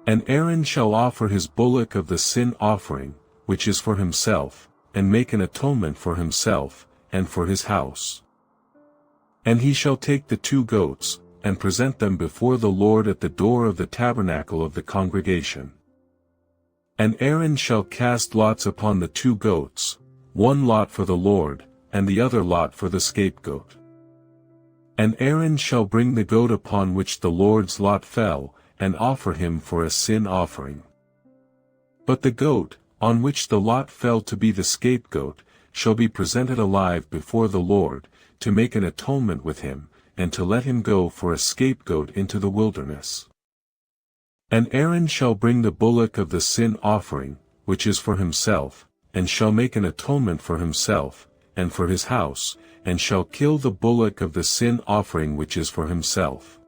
And Aaron shall offer his bullock of the sin offering, which is for himself, and make an atonement for himself, and for his house. And he shall take the 2 goats, and present them before the Lord at the door of the tabernacle of the congregation. And Aaron shall cast lots upon the 2 goats, 1 lot for the Lord, and the other lot for the scapegoat. And Aaron shall bring the goat upon which the Lord's lot fell, and offer him for a sin offering. But the goat, on which the lot fell to be the scapegoat, shall be presented alive before the Lord, to make an atonement with him, and to let him go for a scapegoat into the wilderness. And Aaron shall bring the bullock of the sin offering, which is for himself, and shall make an atonement for himself, and for his house, and shall kill the bullock of the sin offering which is for himself.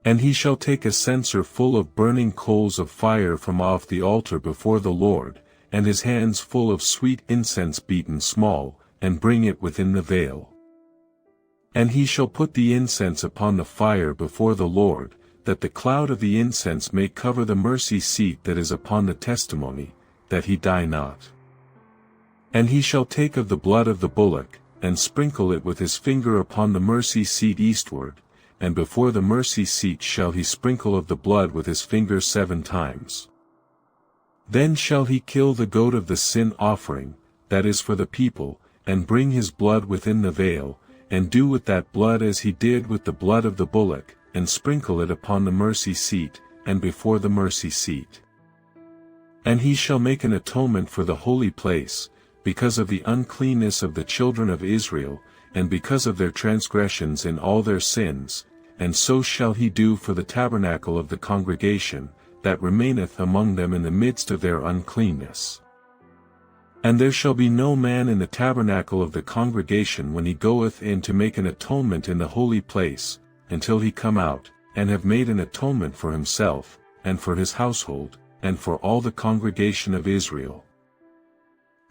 And he shall take a censer full of burning coals of fire from off the altar before the Lord, and his hands full of sweet incense beaten small, and bring it within the veil. And he shall put the incense upon the fire before the Lord, that the cloud of the incense may cover the mercy seat that is upon the testimony, that he die not. And he shall take of the blood of the bullock, and sprinkle it with his finger upon the mercy seat eastward, and before the mercy seat shall he sprinkle of the blood with his finger 7 times. Then shall he kill the goat of the sin offering, that is for the people, and bring his blood within the veil, and do with that blood as he did with the blood of the bullock, and sprinkle it upon the mercy seat, and before the mercy seat. And he shall make an atonement for the holy place, because of the uncleanness of the children of Israel, and because of their transgressions in all their sins, and so shall he do for the tabernacle of the congregation, that remaineth among them in the midst of their uncleanness. And there shall be no man in the tabernacle of the congregation when he goeth in to make an atonement in the holy place, until he come out, and have made an atonement for himself, and for his household, and for all the congregation of Israel.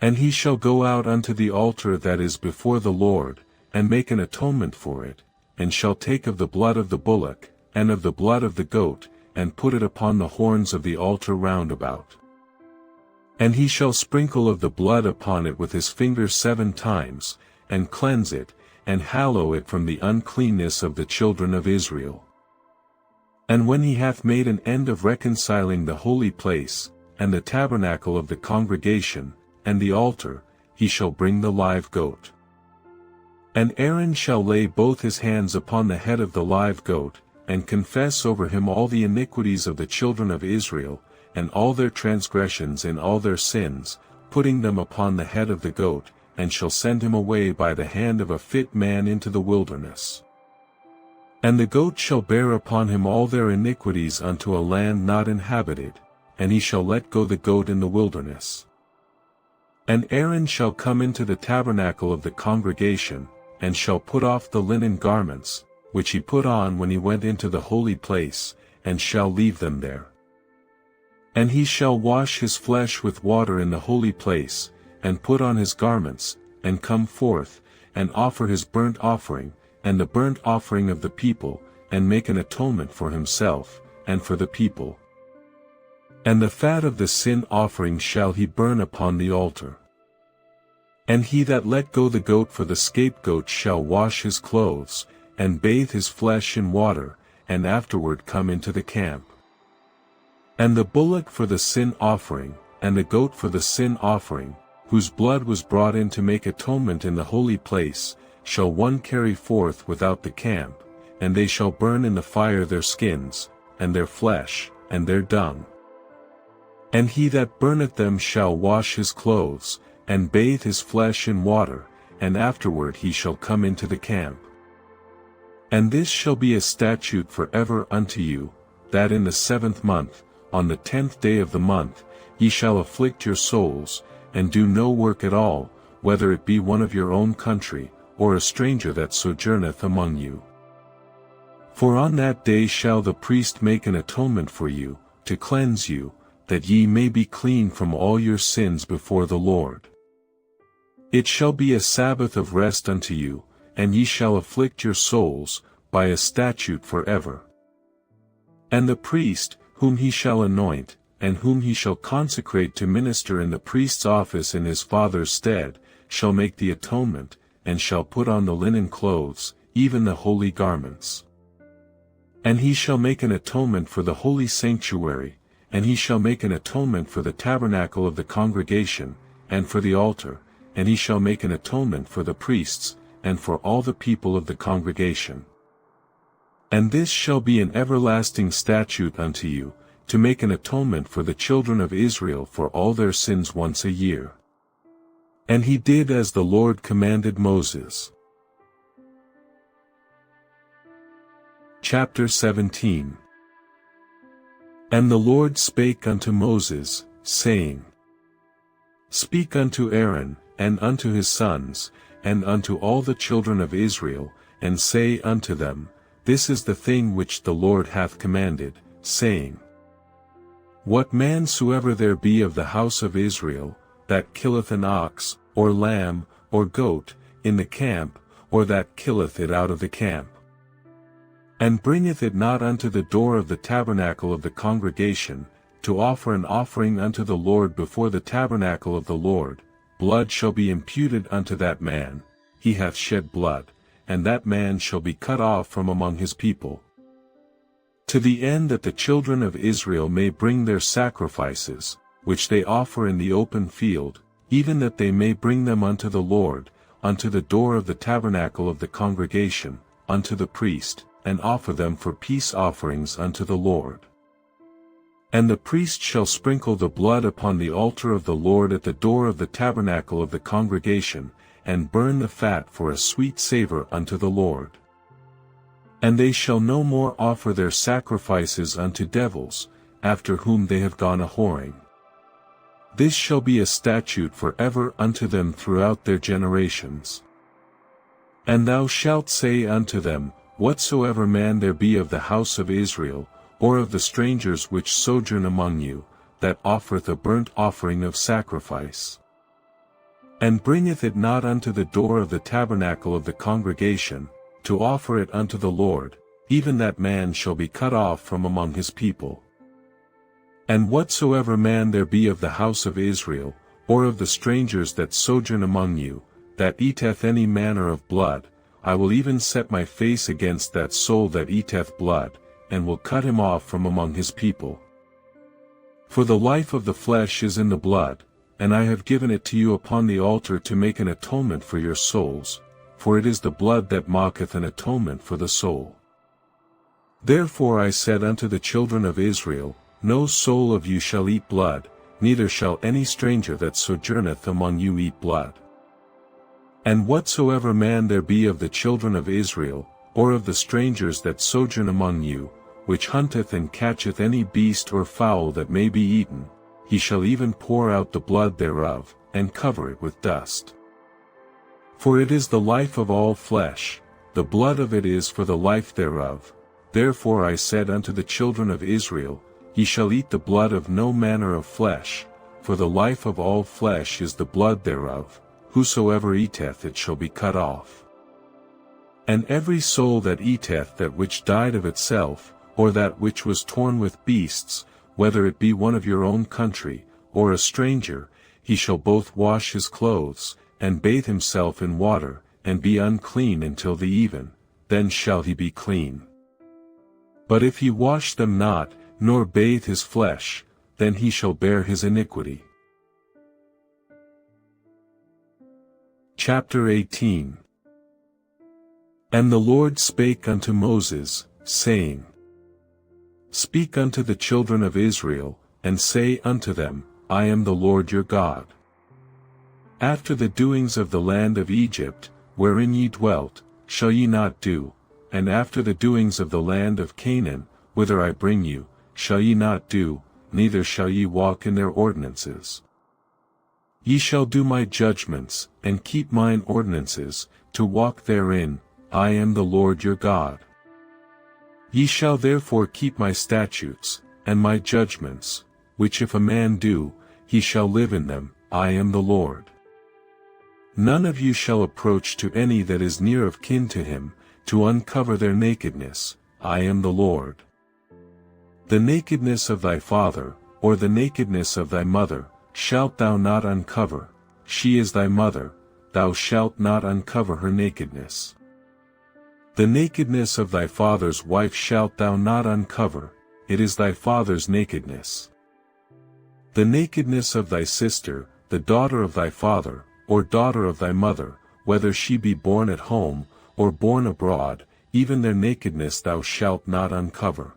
And he shall go out unto the altar that is before the Lord, and make an atonement for it, and shall take of the blood of the bullock, and of the blood of the goat, and put it upon the horns of the altar round about. And he shall sprinkle of the blood upon it with his finger 7 times, and cleanse it, and hallow it from the uncleanness of the children of Israel. And when he hath made an end of reconciling the holy place, and the tabernacle of the congregation, and the altar, he shall bring the live goat. And Aaron shall lay both his hands upon the head of the live goat, and confess over him all the iniquities of the children of Israel, and all their transgressions in all their sins, putting them upon the head of the goat, and shall send him away by the hand of a fit man into the wilderness. And the goat shall bear upon him all their iniquities unto a land not inhabited, and he shall let go the goat in the wilderness. And Aaron shall come into the tabernacle of the congregation, and shall put off the linen garments, which he put on when he went into the holy place, and shall leave them there. And he shall wash his flesh with water in the holy place, and put on his garments, and come forth, and offer his burnt offering, and the burnt offering of the people, and make an atonement for himself, and for the people. And the fat of the sin offering shall he burn upon the altar. And he that let go the goat for the scapegoat shall wash his clothes, and bathe his flesh in water, and afterward come into the camp. And the bullock for the sin offering, and the goat for the sin offering, whose blood was brought in to make atonement in the holy place, shall one carry forth without the camp, and they shall burn in the fire their skins, and their flesh, and their dung. And he that burneth them shall wash his clothes, and bathe his flesh in water, and afterward he shall come into the camp. And this shall be a statute forever unto you, that in the 7th month, on the 10th day of the month, ye shall afflict your souls, and do no work at all, whether it be one of your own country, or a stranger that sojourneth among you. For on that day shall the priest make an atonement for you, to cleanse you, that ye may be clean from all your sins before the Lord. It shall be a Sabbath of rest unto you, and ye shall afflict your souls, by a statute forever. And the priest, whom he shall anoint, and whom he shall consecrate to minister in the priest's office in his father's stead, shall make the atonement, and shall put on the linen clothes, even the holy garments. And he shall make an atonement for the holy sanctuary, and he shall make an atonement for the tabernacle of the congregation, and for the altar, and he shall make an atonement for the priests, and for all the people of the congregation. And this shall be an everlasting statute unto you, to make an atonement for the children of Israel for all their sins once a year. And he did as the Lord commanded Moses. Chapter 17. And the Lord spake unto Moses, saying, Speak unto Aaron, and unto his sons, and unto all the children of Israel, and say unto them, This is the thing which the Lord hath commanded, saying, What man soever there be of the house of Israel, that killeth an ox, or lamb, or goat, in the camp, or that killeth it out of the camp, and bringeth it not unto the door of the tabernacle of the congregation, to offer an offering unto the Lord before the tabernacle of the Lord, blood shall be imputed unto that man, he hath shed blood, and that man shall be cut off from among his people. To the end that the children of Israel may bring their sacrifices, which they offer in the open field, even that they may bring them unto the Lord, unto the door of the tabernacle of the congregation, unto the priest, and offer them for peace offerings unto the Lord. And the priest shall sprinkle the blood upon the altar of the Lord at the door of the tabernacle of the congregation, and burn the fat for a sweet savor unto the Lord. And they shall no more offer their sacrifices unto devils, after whom they have gone a-whoring. This shall be a statute forever unto them throughout their generations. And thou shalt say unto them, Whatsoever man there be of the house of Israel, or of the strangers which sojourn among you, that offereth a burnt offering of sacrifice, and bringeth it not unto the door of the tabernacle of the congregation, to offer it unto the Lord, even that man shall be cut off from among his people. And whatsoever man there be of the house of Israel, or of the strangers that sojourn among you, that eateth any manner of blood, I will even set my face against that soul that eateth blood, and will cut him off from among his people. For the life of the flesh is in the blood, and I have given it to you upon the altar to make an atonement for your souls, for it is the blood that maketh an atonement for the soul. Therefore I said unto the children of Israel, No soul of you shall eat blood, neither shall any stranger that sojourneth among you eat blood. And whatsoever man there be of the children of Israel, or of the strangers that sojourn among you, which hunteth and catcheth any beast or fowl that may be eaten, he shall even pour out the blood thereof, and cover it with dust. For it is the life of all flesh, the blood of it is for the life thereof. Therefore I said unto the children of Israel, Ye shall eat the blood of no manner of flesh, for the life of all flesh is the blood thereof, whosoever eateth it shall be cut off. And every soul that eateth that which died of itself, or that which was torn with beasts, whether it be one of your own country, or a stranger, he shall both wash his clothes, and bathe himself in water, and be unclean until the even, then shall he be clean. But if he wash them not, nor bathe his flesh, then he shall bear his iniquity. Chapter 18. And the Lord spake unto Moses, saying, Speak unto the children of Israel, and say unto them, I am the Lord your God. After the doings of the land of Egypt, wherein ye dwelt, shall ye not do, and after the doings of the land of Canaan, whither I bring you, shall ye not do, neither shall ye walk in their ordinances. Ye shall do my judgments, and keep mine ordinances, to walk therein, I am the Lord your God. Ye shall therefore keep my statutes, and my judgments, which if a man do, he shall live in them, I am the Lord. None of you shall approach to any that is near of kin to him, to uncover their nakedness, I am the Lord. The nakedness of thy father, or the nakedness of thy mother, shalt thou not uncover, she is thy mother, thou shalt not uncover her nakedness. The nakedness of thy father's wife shalt thou not uncover, it is thy father's nakedness. The nakedness of thy sister, the daughter of thy father, or daughter of thy mother, whether she be born at home, or born abroad, even their nakedness thou shalt not uncover.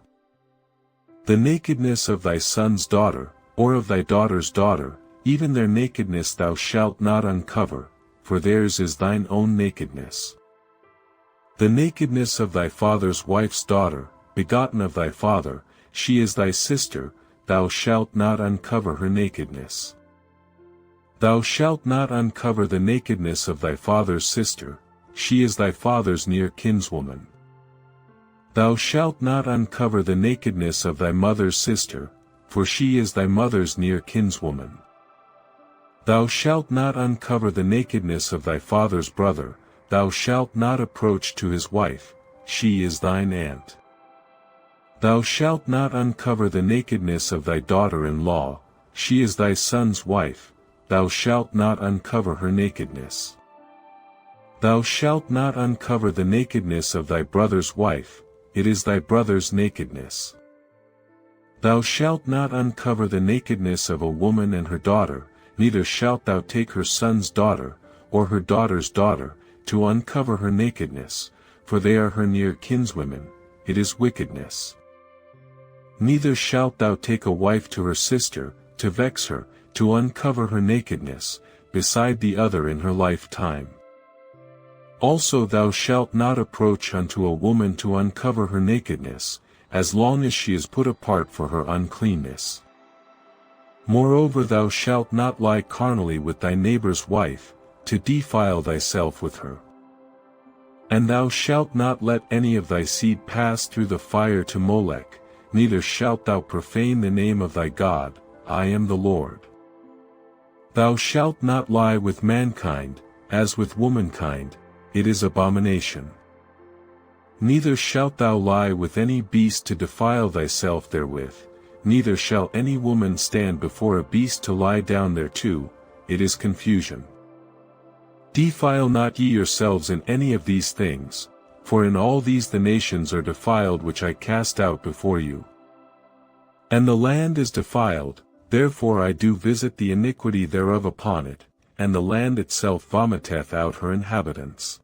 The nakedness of thy son's daughter, or of thy daughter's daughter, even their nakedness thou shalt not uncover, for theirs is thine own nakedness. The nakedness of thy father's wife's daughter, begotten of thy father, she is thy sister, thou shalt not uncover her nakedness. Thou shalt not uncover the nakedness of thy father's sister, she is thy father's near kinswoman. Thou shalt not uncover the nakedness of thy mother's sister, for she is thy mother's near kinswoman. Thou shalt not uncover the nakedness of thy father's brother, thou shalt not approach to his wife, she is thine aunt. Thou shalt not uncover the nakedness of thy daughter-in-law, she is thy son's wife, thou shalt not uncover her nakedness. Thou shalt not uncover the nakedness of thy brother's wife, it is thy brother's nakedness. Thou shalt not uncover the nakedness of a woman and her daughter, neither shalt thou take her son's daughter, or her daughter's daughter, to uncover her nakedness, for they are her near kinswomen, it is wickedness. Neither shalt thou take a wife to her sister, to vex her, to uncover her nakedness, beside the other in her lifetime. Also thou shalt not approach unto a woman to uncover her nakedness, as long as she is put apart for her uncleanness. Moreover thou shalt not lie carnally with thy neighbor's wife, to defile thyself with her. And thou shalt not let any of thy seed pass through the fire to Molech, neither shalt thou profane the name of thy God, I am the Lord. Thou shalt not lie with mankind, as with womankind, it is abomination. Neither shalt thou lie with any beast to defile thyself therewith, neither shall any woman stand before a beast to lie down thereto, it is confusion. Defile not ye yourselves in any of these things, for in all these the nations are defiled which I cast out before you. And the land is defiled, therefore I do visit the iniquity thereof upon it, and the land itself vomiteth out her inhabitants.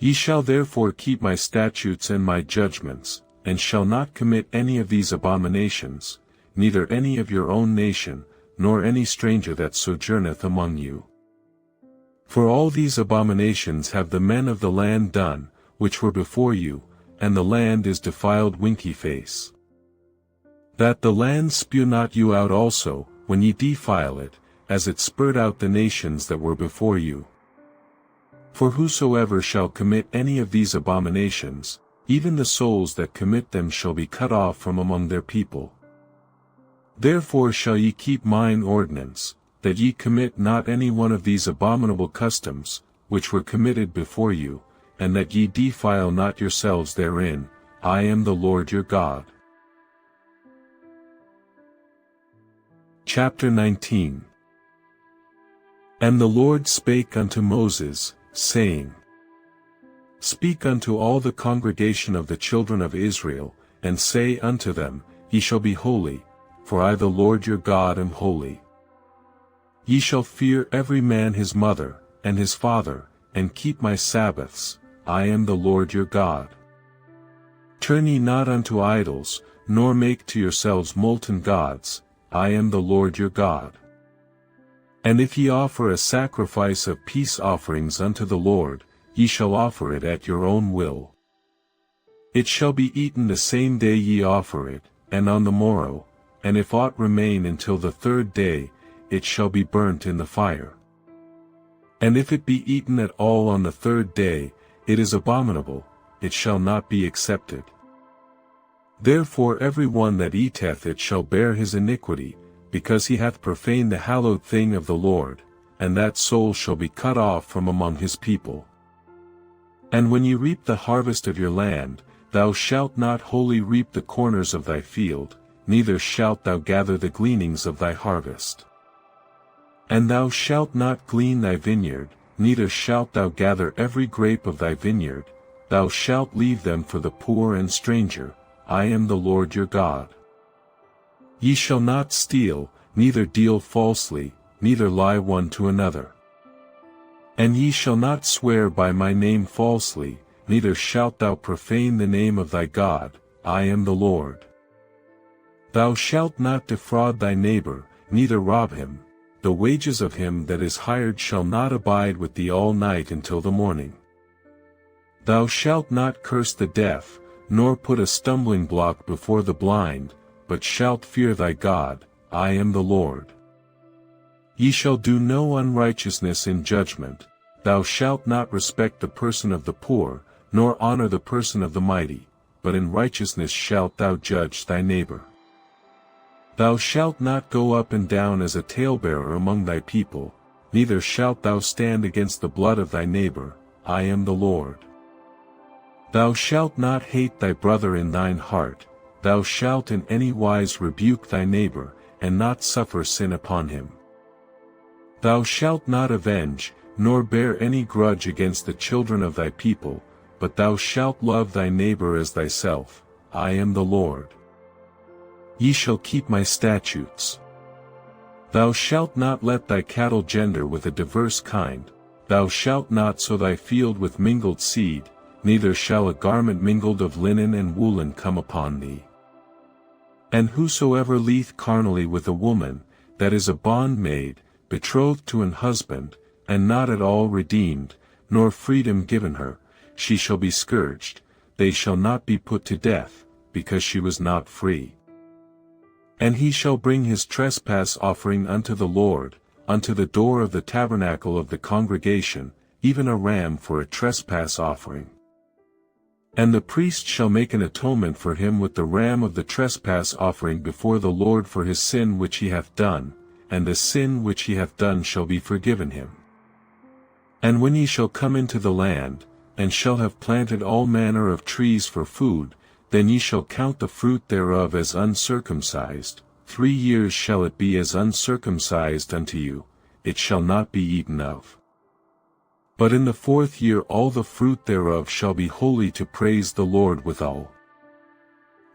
Ye shall therefore keep my statutes and my judgments, and shall not commit any of these abominations, neither any of your own nation, nor any stranger that sojourneth among you. For all these abominations have the men of the land done, which were before you, and the land is defiled winky face. That the land spew not you out also, when ye defile it, as it spurred out the nations that were before you. For whosoever shall commit any of these abominations, even the souls that commit them shall be cut off from among their people. Therefore shall ye keep mine ordinance, that ye commit not any one of these abominable customs, which were committed before you, and that ye defile not yourselves therein, I am the Lord your God. Chapter 19. And the Lord spake unto Moses, saying, Speak unto all the congregation of the children of Israel, and say unto them, Ye shall be holy, for I the Lord your God am holy. Ye shall fear every man his mother, and his father, and keep my Sabbaths, I am the Lord your God. Turn ye not unto idols, nor make to yourselves molten gods, I am the Lord your God. And if ye offer a sacrifice of peace offerings unto the Lord, ye shall offer it at your own will. It shall be eaten the same day ye offer it, and on the morrow, and if aught remain until the third day, it shall be burnt in the fire. And if it be eaten at all on the third day, it is abominable, it shall not be accepted. Therefore every one that eateth it shall bear his iniquity, because he hath profaned the hallowed thing of the Lord, and that soul shall be cut off from among his people. And when ye reap the harvest of your land, thou shalt not wholly reap the corners of thy field, neither shalt thou gather the gleanings of thy harvest. And thou shalt not glean thy vineyard, neither shalt thou gather every grape of thy vineyard, thou shalt leave them for the poor and stranger, I am the Lord your God. Ye shall not steal, neither deal falsely, neither lie one to another. And ye shall not swear by my name falsely, neither shalt thou profane the name of thy God, I am the Lord. Thou shalt not defraud thy neighbor, neither rob him, the wages of him that is hired shall not abide with thee all night until the morning. Thou shalt not curse the deaf, nor put a stumbling block before the blind, but shalt fear thy God, I am the Lord. Ye shall do no unrighteousness in judgment, thou shalt not respect the person of the poor, nor honor the person of the mighty, but in righteousness shalt thou judge thy neighbor. Thou shalt not go up and down as a talebearer among thy people, neither shalt thou stand against the blood of thy neighbor, I am the Lord. Thou shalt not hate thy brother in thine heart, thou shalt in any wise rebuke thy neighbor, and not suffer sin upon him. Thou shalt not avenge, nor bear any grudge against the children of thy people, but thou shalt love thy neighbor as thyself. I am the Lord. Ye shall keep my statutes. Thou shalt not let thy cattle gender with a diverse kind, thou shalt not sow thy field with mingled seed, neither shall a garment mingled of linen and woolen come upon thee. And whosoever lieth carnally with a woman, that is a bondmaid, betrothed to an husband, and not at all redeemed, nor freedom given her, she shall be scourged, they shall not be put to death, because she was not free. And he shall bring his trespass offering unto the Lord, unto the door of the tabernacle of the congregation, even a ram for a trespass offering. And the priest shall make an atonement for him with the ram of the trespass offering before the Lord for his sin which he hath done, and the sin which he hath done shall be forgiven him. And when ye shall come into the land, and shall have planted all manner of trees for food, then ye shall count the fruit thereof as uncircumcised, 3 years shall it be as uncircumcised unto you, it shall not be eaten of. But in the 4th year all the fruit thereof shall be holy to praise the Lord withal.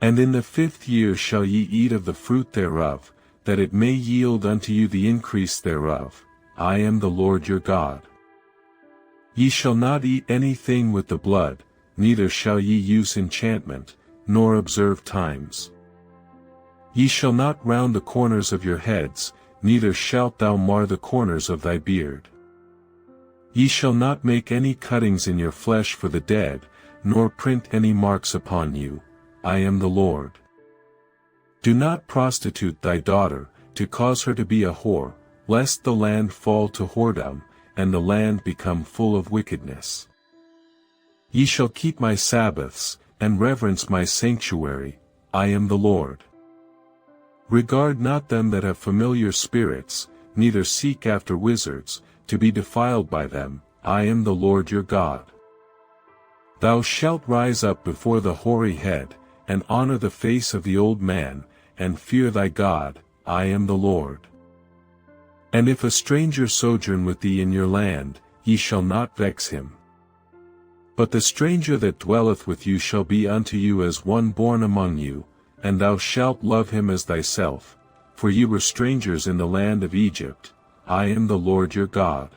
And in the 5th year shall ye eat of the fruit thereof, that it may yield unto you the increase thereof. I am the Lord your God. Ye shall not eat anything with the blood, neither shall ye use enchantment, nor observe times. Ye shall not round the corners of your heads, neither shalt thou mar the corners of thy beard. Ye shall not make any cuttings in your flesh for the dead, nor print any marks upon you. I am the Lord. Do not prostitute thy daughter, to cause her to be a whore, lest the land fall to whoredom, and the land become full of wickedness. Ye shall keep my Sabbaths, and reverence my sanctuary. I am the Lord. Regard not them that have familiar spirits, neither seek after wizards, to be defiled by them. I am the Lord your God. Thou shalt rise up before the hoary head, and honor the face of the old man, and fear thy God. I am the Lord. And if a stranger sojourn with thee in your land, ye shall not vex him. But the stranger that dwelleth with you shall be unto you as one born among you, and thou shalt love him as thyself, for ye were strangers in the land of Egypt. I am the Lord your God.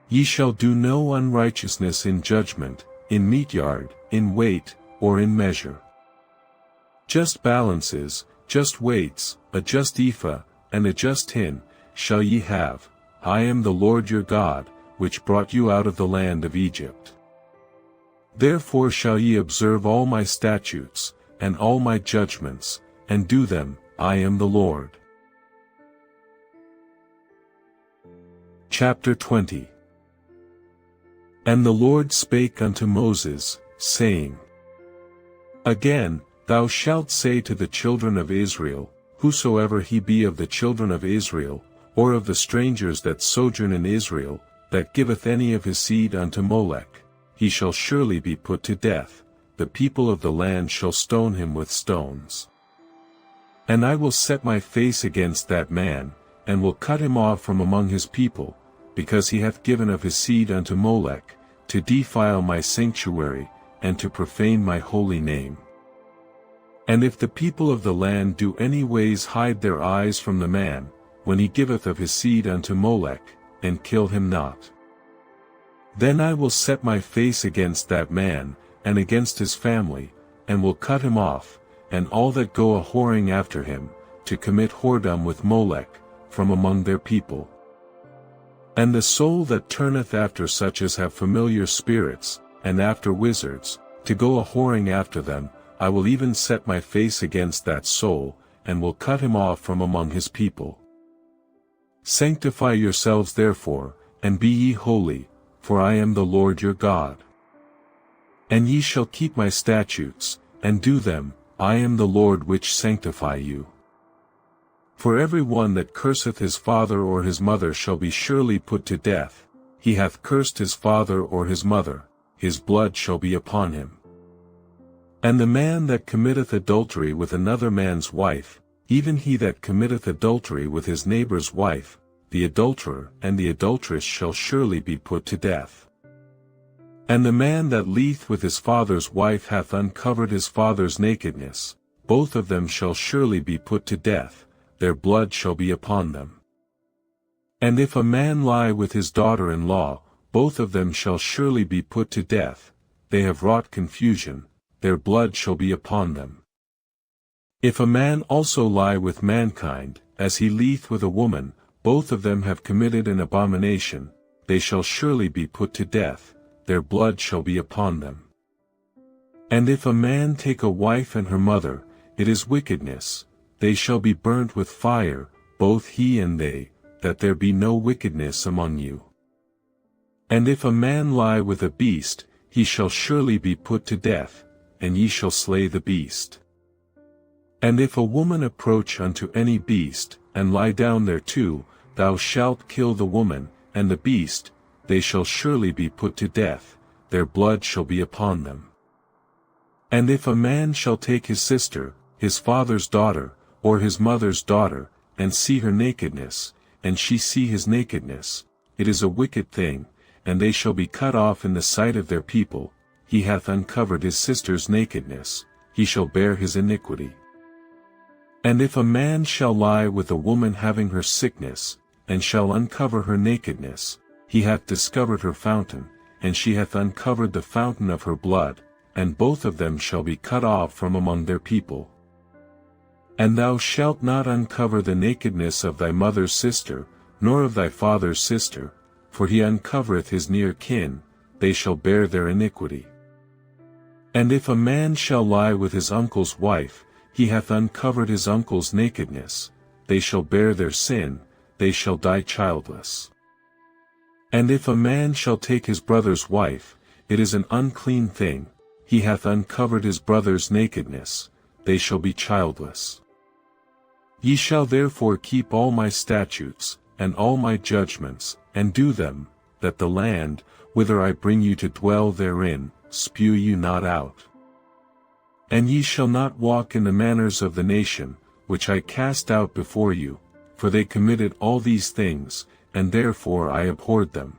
Ye shall do no unrighteousness in judgment, in meat yard, in weight, or in measure. Just balances, just weights, a just ephah, and a just hin, shall ye have. I am the Lord your God, which brought you out of the land of Egypt. Therefore shall ye observe all my statutes, and all my judgments, and do them. I am the Lord. Chapter 20. And the Lord spake unto Moses, saying, Again, thou shalt say to the children of Israel, whosoever he be of the children of Israel, or of the strangers that sojourn in Israel, that giveth any of his seed unto Molech, he shall surely be put to death. The people of the land shall stone him with stones. And I will set my face against that man, and will cut him off from among his people, because he hath given of his seed unto Molech, to defile my sanctuary, and to profane my holy name. And if the people of the land do any ways hide their eyes from the man, when he giveth of his seed unto Molech, and kill him not, then I will set my face against that man, and against his family, and will cut him off, and all that go a whoring after him, to commit whoredom with Molech, from among their people. And the soul that turneth after such as have familiar spirits, and after wizards, to go a whoring after them, I will even set my face against that soul, and will cut him off from among his people. Sanctify yourselves therefore, and be ye holy, for I am the Lord your God. And ye shall keep my statutes, and do them. I am the Lord which sanctify you. For every one that curseth his father or his mother shall be surely put to death. He hath cursed his father or his mother, his blood shall be upon him. And the man that committeth adultery with another man's wife, even he that committeth adultery with his neighbor's wife, the adulterer and the adulteress shall surely be put to death. And the man that lieth with his father's wife hath uncovered his father's nakedness, both of them shall surely be put to death, their blood shall be upon them. And if a man lie with his daughter-in-law, both of them shall surely be put to death, they have wrought confusion, their blood shall be upon them. If a man also lie with mankind, as he lieth with a woman, both of them have committed an abomination, they shall surely be put to death, their blood shall be upon them. And if a man take a wife and her mother, it is wickedness, they shall be burnt with fire, both he and they, that there be no wickedness among you. And if a man lie with a beast, he shall surely be put to death, and ye shall slay the beast. And if a woman approach unto any beast, and lie down thereto, thou shalt kill the woman, and the beast, they shall surely be put to death, their blood shall be upon them. And if a man shall take his sister, his father's daughter, or his mother's daughter, and see her nakedness, and she see his nakedness, it is a wicked thing, and they shall be cut off in the sight of their people, he hath uncovered his sister's nakedness, he shall bear his iniquity. And if a man shall lie with a woman having her sickness, and shall uncover her nakedness, he hath discovered her fountain, and she hath uncovered the fountain of her blood, and both of them shall be cut off from among their people. And thou shalt not uncover the nakedness of thy mother's sister, nor of thy father's sister, for he uncovereth his near kin, they shall bear their iniquity. And if a man shall lie with his uncle's wife, he hath uncovered his uncle's nakedness, they shall bear their sin, they shall die childless. And if a man shall take his brother's wife, it is an unclean thing, he hath uncovered his brother's nakedness, they shall be childless. Ye shall therefore keep all my statutes, and all my judgments, and do them, that the land, whither I bring you to dwell therein, spew you not out. And ye shall not walk in the manners of the nation, which I cast out before you, for they committed all these things, and therefore I abhorred them.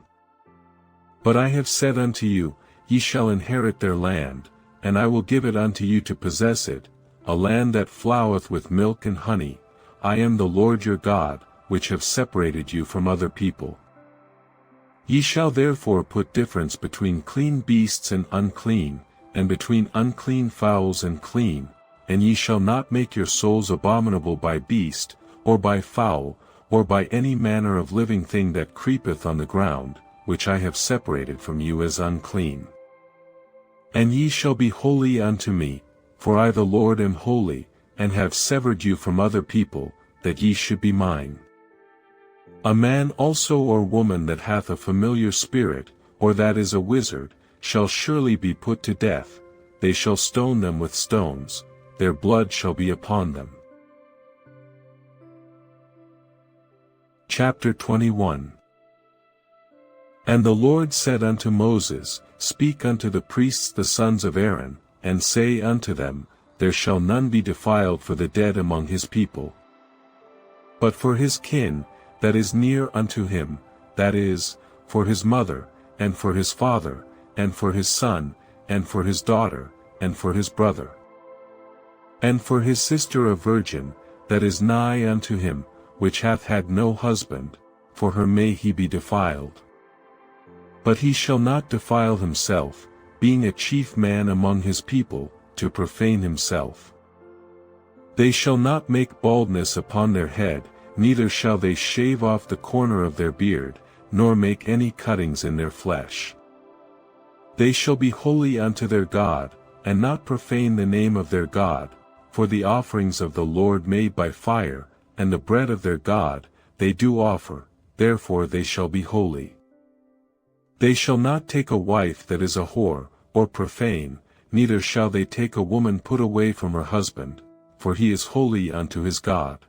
But I have said unto you, ye shall inherit their land, and I will give it unto you to possess it, a land that floweth with milk and honey. I am the Lord your God, which have separated you from other people. Ye shall therefore put difference between clean beasts and unclean, and between unclean fowls and clean, and ye shall not make your souls abominable by beast, or by fowl, or by any manner of living thing that creepeth on the ground, which I have separated from you as unclean. And ye shall be holy unto me, for I the Lord am holy, and have severed you from other people, that ye should be mine. A man also or woman that hath a familiar spirit, or that is a wizard, shall surely be put to death, they shall stone them with stones, their blood shall be upon them. Chapter 21. And the Lord said unto Moses, Speak unto the priests the sons of Aaron, and say unto them, There shall none be defiled for the dead among his people. But for his kin, that is near unto him, that is, for his mother, and for his father, and for his son, and for his daughter, and for his brother. And for his sister a virgin, that is nigh unto him, which hath had no husband, for her may he be defiled. But he shall not defile himself, being a chief man among his people, to profane himself. They shall not make baldness upon their head, neither shall they shave off the corner of their beard, nor make any cuttings in their flesh. They shall be holy unto their God, and not profane the name of their God, for the offerings of the Lord made by fire, and the bread of their God, they do offer, therefore they shall be holy. They shall not take a wife that is a whore, or profane, neither shall they take a woman put away from her husband, for he is holy unto his God.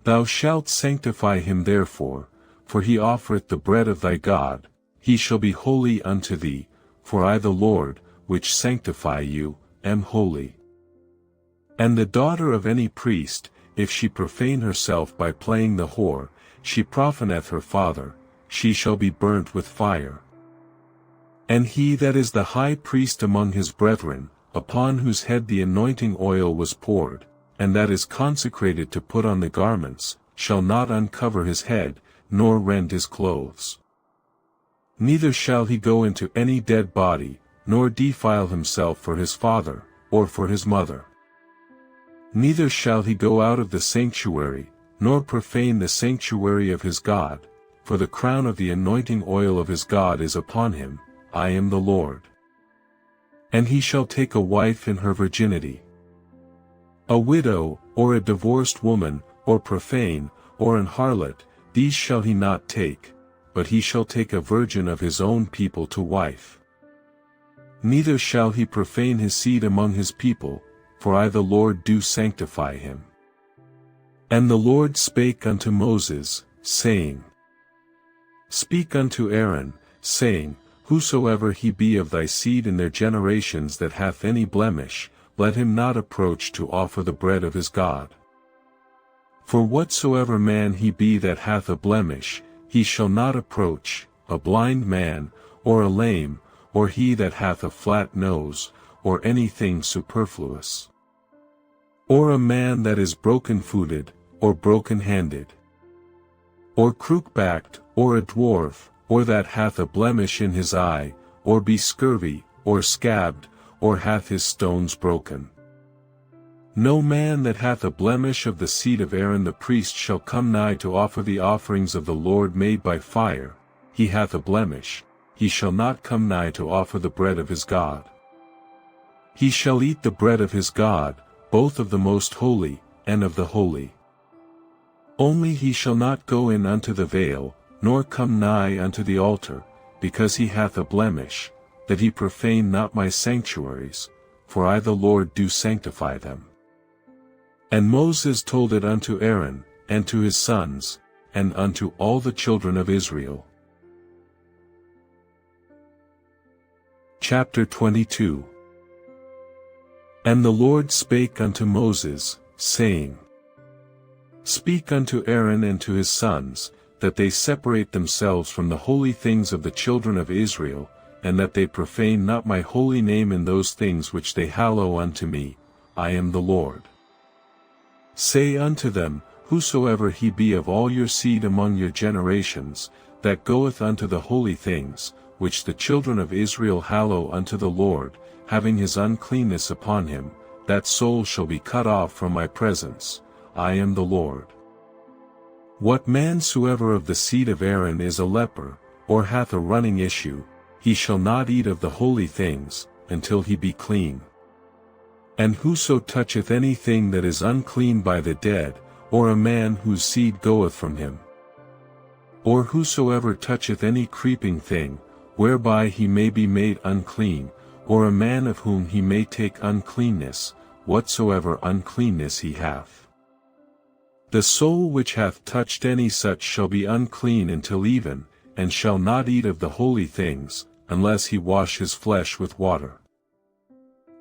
Thou shalt sanctify him therefore, for he offereth the bread of thy God, he shall be holy unto thee, for I the Lord, which sanctify you, am holy. And the daughter of any priest, if she profane herself by playing the whore, she profaneth her father, she shall be burnt with fire. And he that is the high priest among his brethren, upon whose head the anointing oil was poured, and that is consecrated to put on the garments, shall not uncover his head, nor rend his clothes. Neither shall he go into any dead body, nor defile himself for his father, or for his mother. Neither shall he go out of the sanctuary, nor profane the sanctuary of his God, for the crown of the anointing oil of his God is upon him, I am the Lord. And he shall take a wife in her virginity. A widow, or a divorced woman, or profane, or an harlot, these shall he not take, but he shall take a virgin of his own people to wife. Neither shall he profane his seed among his people, for I the Lord do sanctify him. And the Lord spake unto Moses, saying, Speak unto Aaron, saying, Whosoever he be of thy seed in their generations that hath any blemish, let him not approach to offer the bread of his God. For whatsoever man he be that hath a blemish, he shall not approach, a blind man, or a lame, or he that hath a flat nose, or anything superfluous. Or a man that is broken-footed, or broken-handed. Or crook-backed, or a dwarf, or that hath a blemish in his eye, or be scurvy, or scabbed, or hath his stones broken. No man that hath a blemish of the seed of Aaron the priest shall come nigh to offer the offerings of the Lord made by fire. He hath a blemish, he shall not come nigh to offer the bread of his God. He shall eat the bread of his God, both of the most holy, and of the holy. Only he shall not go in unto the veil, nor come nigh unto the altar, because he hath a blemish, that he profane not my sanctuaries, for I the Lord do sanctify them. And Moses told it unto Aaron, and to his sons, and unto all the children of Israel. Chapter 22. And the Lord spake unto Moses, saying, Speak unto Aaron and to his sons, that they separate themselves from the holy things of the children of Israel, and that they profane not my holy name in those things which they hallow unto me, I am the Lord. Say unto them, Whosoever he be of all your seed among your generations, that goeth unto the holy things, which the children of Israel hallow unto the Lord, having his uncleanness upon him, that soul shall be cut off from my presence, I am the Lord. What man soever of the seed of Aaron is a leper, or hath a running issue, he shall not eat of the holy things, until he be clean. And whoso toucheth anything that is unclean by the dead, or a man whose seed goeth from him, or whosoever toucheth any creeping thing, whereby he may be made unclean, or a man of whom he may take uncleanness, whatsoever uncleanness he hath. The soul which hath touched any such shall be unclean until even, and shall not eat of the holy things, unless he wash his flesh with water.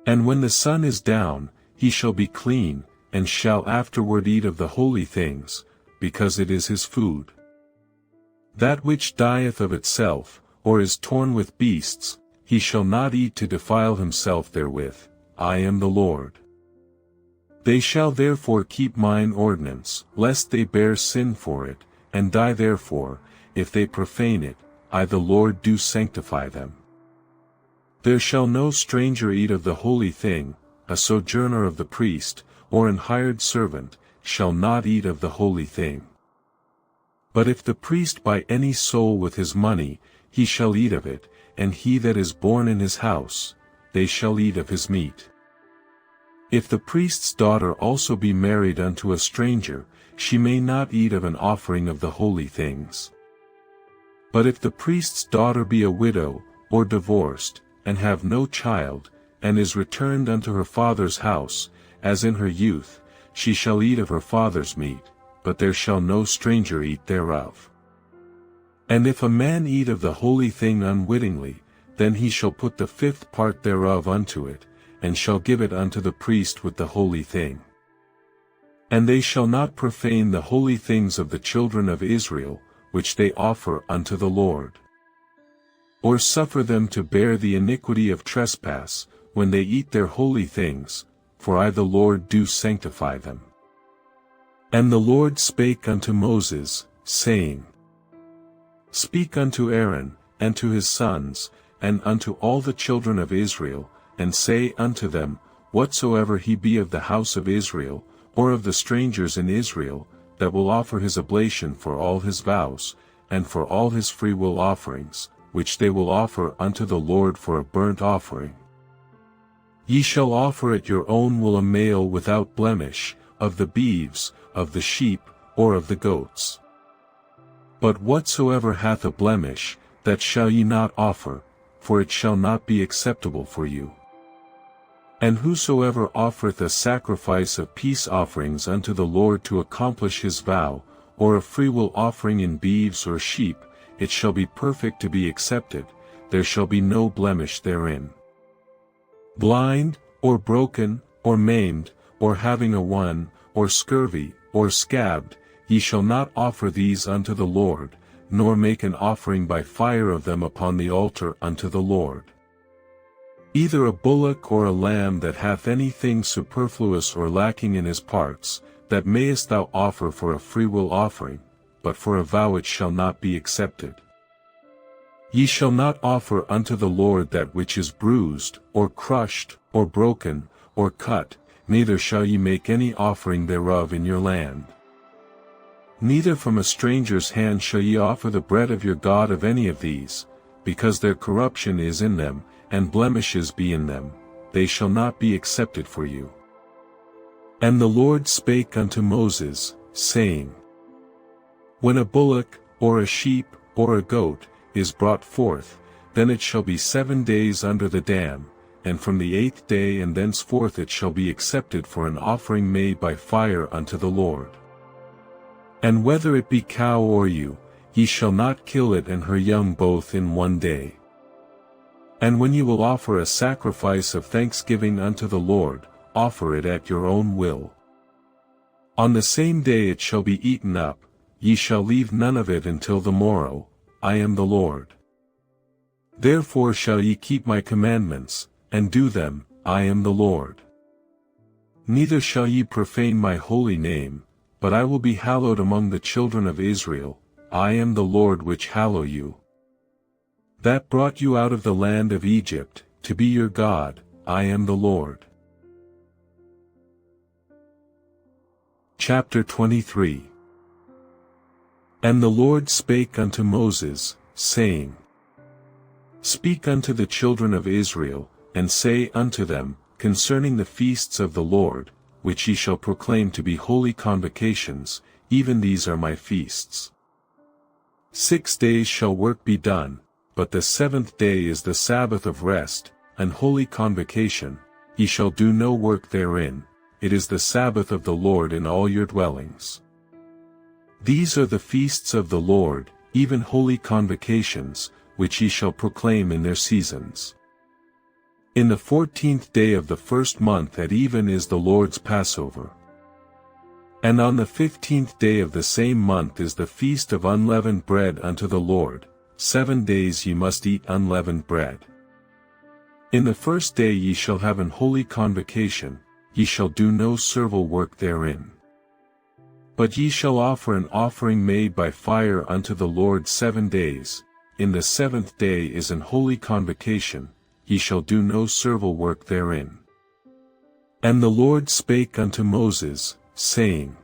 And when the sun is down, he shall be clean, and shall afterward eat of the holy things, because it is his food. That which dieth of itself, or is torn with beasts, he shall not eat to defile himself therewith, I am the Lord. They shall therefore keep mine ordinance, lest they bear sin for it, and die therefore, if they profane it, I the Lord do sanctify them. There shall no stranger eat of the holy thing, a sojourner of the priest, or an hired servant, shall not eat of the holy thing. But if the priest buy any soul with his money, he shall eat of it, and he that is born in his house, they shall eat of his meat. If the priest's daughter also be married unto a stranger, she may not eat of an offering of the holy things. But if the priest's daughter be a widow, or divorced, and have no child, and is returned unto her father's house, as in her youth, she shall eat of her father's meat, but there shall no stranger eat thereof. And if a man eat of the holy thing unwittingly, then he shall put the 5th part thereof unto it, and shall give it unto the priest with the holy thing. And they shall not profane the holy things of the children of Israel, which they offer unto the Lord. Or suffer them to bear the iniquity of trespass, when they eat their holy things, for I the Lord do sanctify them. And the Lord spake unto Moses, saying, Speak unto Aaron, and to his sons, and unto all the children of Israel, and say unto them, Whatsoever he be of the house of Israel, or of the strangers in Israel, that will offer his oblation for all his vows, and for all his freewill offerings, which they will offer unto the Lord for a burnt offering. Ye shall offer at your own will a male without blemish, of the beeves, of the sheep, or of the goats. But whatsoever hath a blemish, that shall ye not offer, for it shall not be acceptable for you. And whosoever offereth a sacrifice of peace offerings unto the Lord to accomplish his vow, or a freewill offering in beeves or sheep, it shall be perfect to be accepted, there shall be no blemish therein. Blind, or broken, or maimed, or having a one, or scurvy, or scabbed, ye shall not offer these unto the Lord, nor make an offering by fire of them upon the altar unto the Lord. Either a bullock or a lamb that hath anything superfluous or lacking in his parts, that mayest thou offer for a freewill offering, but for a vow it shall not be accepted. Ye shall not offer unto the Lord that which is bruised, or crushed, or broken, or cut, neither shall ye make any offering thereof in your land. Neither from a stranger's hand shall ye offer the bread of your God of any of these, because their corruption is in them, and blemishes be in them, they shall not be accepted for you. And the Lord spake unto Moses, saying, When a bullock, or a sheep, or a goat, is brought forth, then it shall be 7 days under the dam, and from the 8th day and thenceforth it shall be accepted for an offering made by fire unto the Lord. And whether it be cow or ewe, ye shall not kill it and her young both in 1 day. And when ye will offer a sacrifice of thanksgiving unto the Lord, offer it at your own will. On the same day it shall be eaten up, ye shall leave none of it until the morrow, I am the Lord. Therefore shall ye keep my commandments, and do them, I am the Lord. Neither shall ye profane my holy name, but I will be hallowed among the children of Israel, I am the Lord which hallow you. That brought you out of the land of Egypt, to be your God, I am the Lord. Chapter 23. And the Lord spake unto Moses, saying, Speak unto the children of Israel, and say unto them, concerning the feasts of the Lord, which ye shall proclaim to be holy convocations, even these are my feasts. 6 days shall work be done, but the 7th day is the Sabbath of rest, an holy convocation, ye shall do no work therein, it is the Sabbath of the Lord in all your dwellings. These are the feasts of the Lord, even holy convocations, which ye shall proclaim in their seasons. In the 14th day of the 1st month at even is the Lord's Passover. And on the 15th day of the same month is the feast of unleavened bread unto the Lord, 7 days ye must eat unleavened bread. In the 1st day ye shall have an holy convocation, ye shall do no servile work therein. But ye shall offer an offering made by fire unto the Lord 7 days, in the 7th day is an holy convocation, ye shall do no servile work therein. And the Lord spake unto Moses, saying,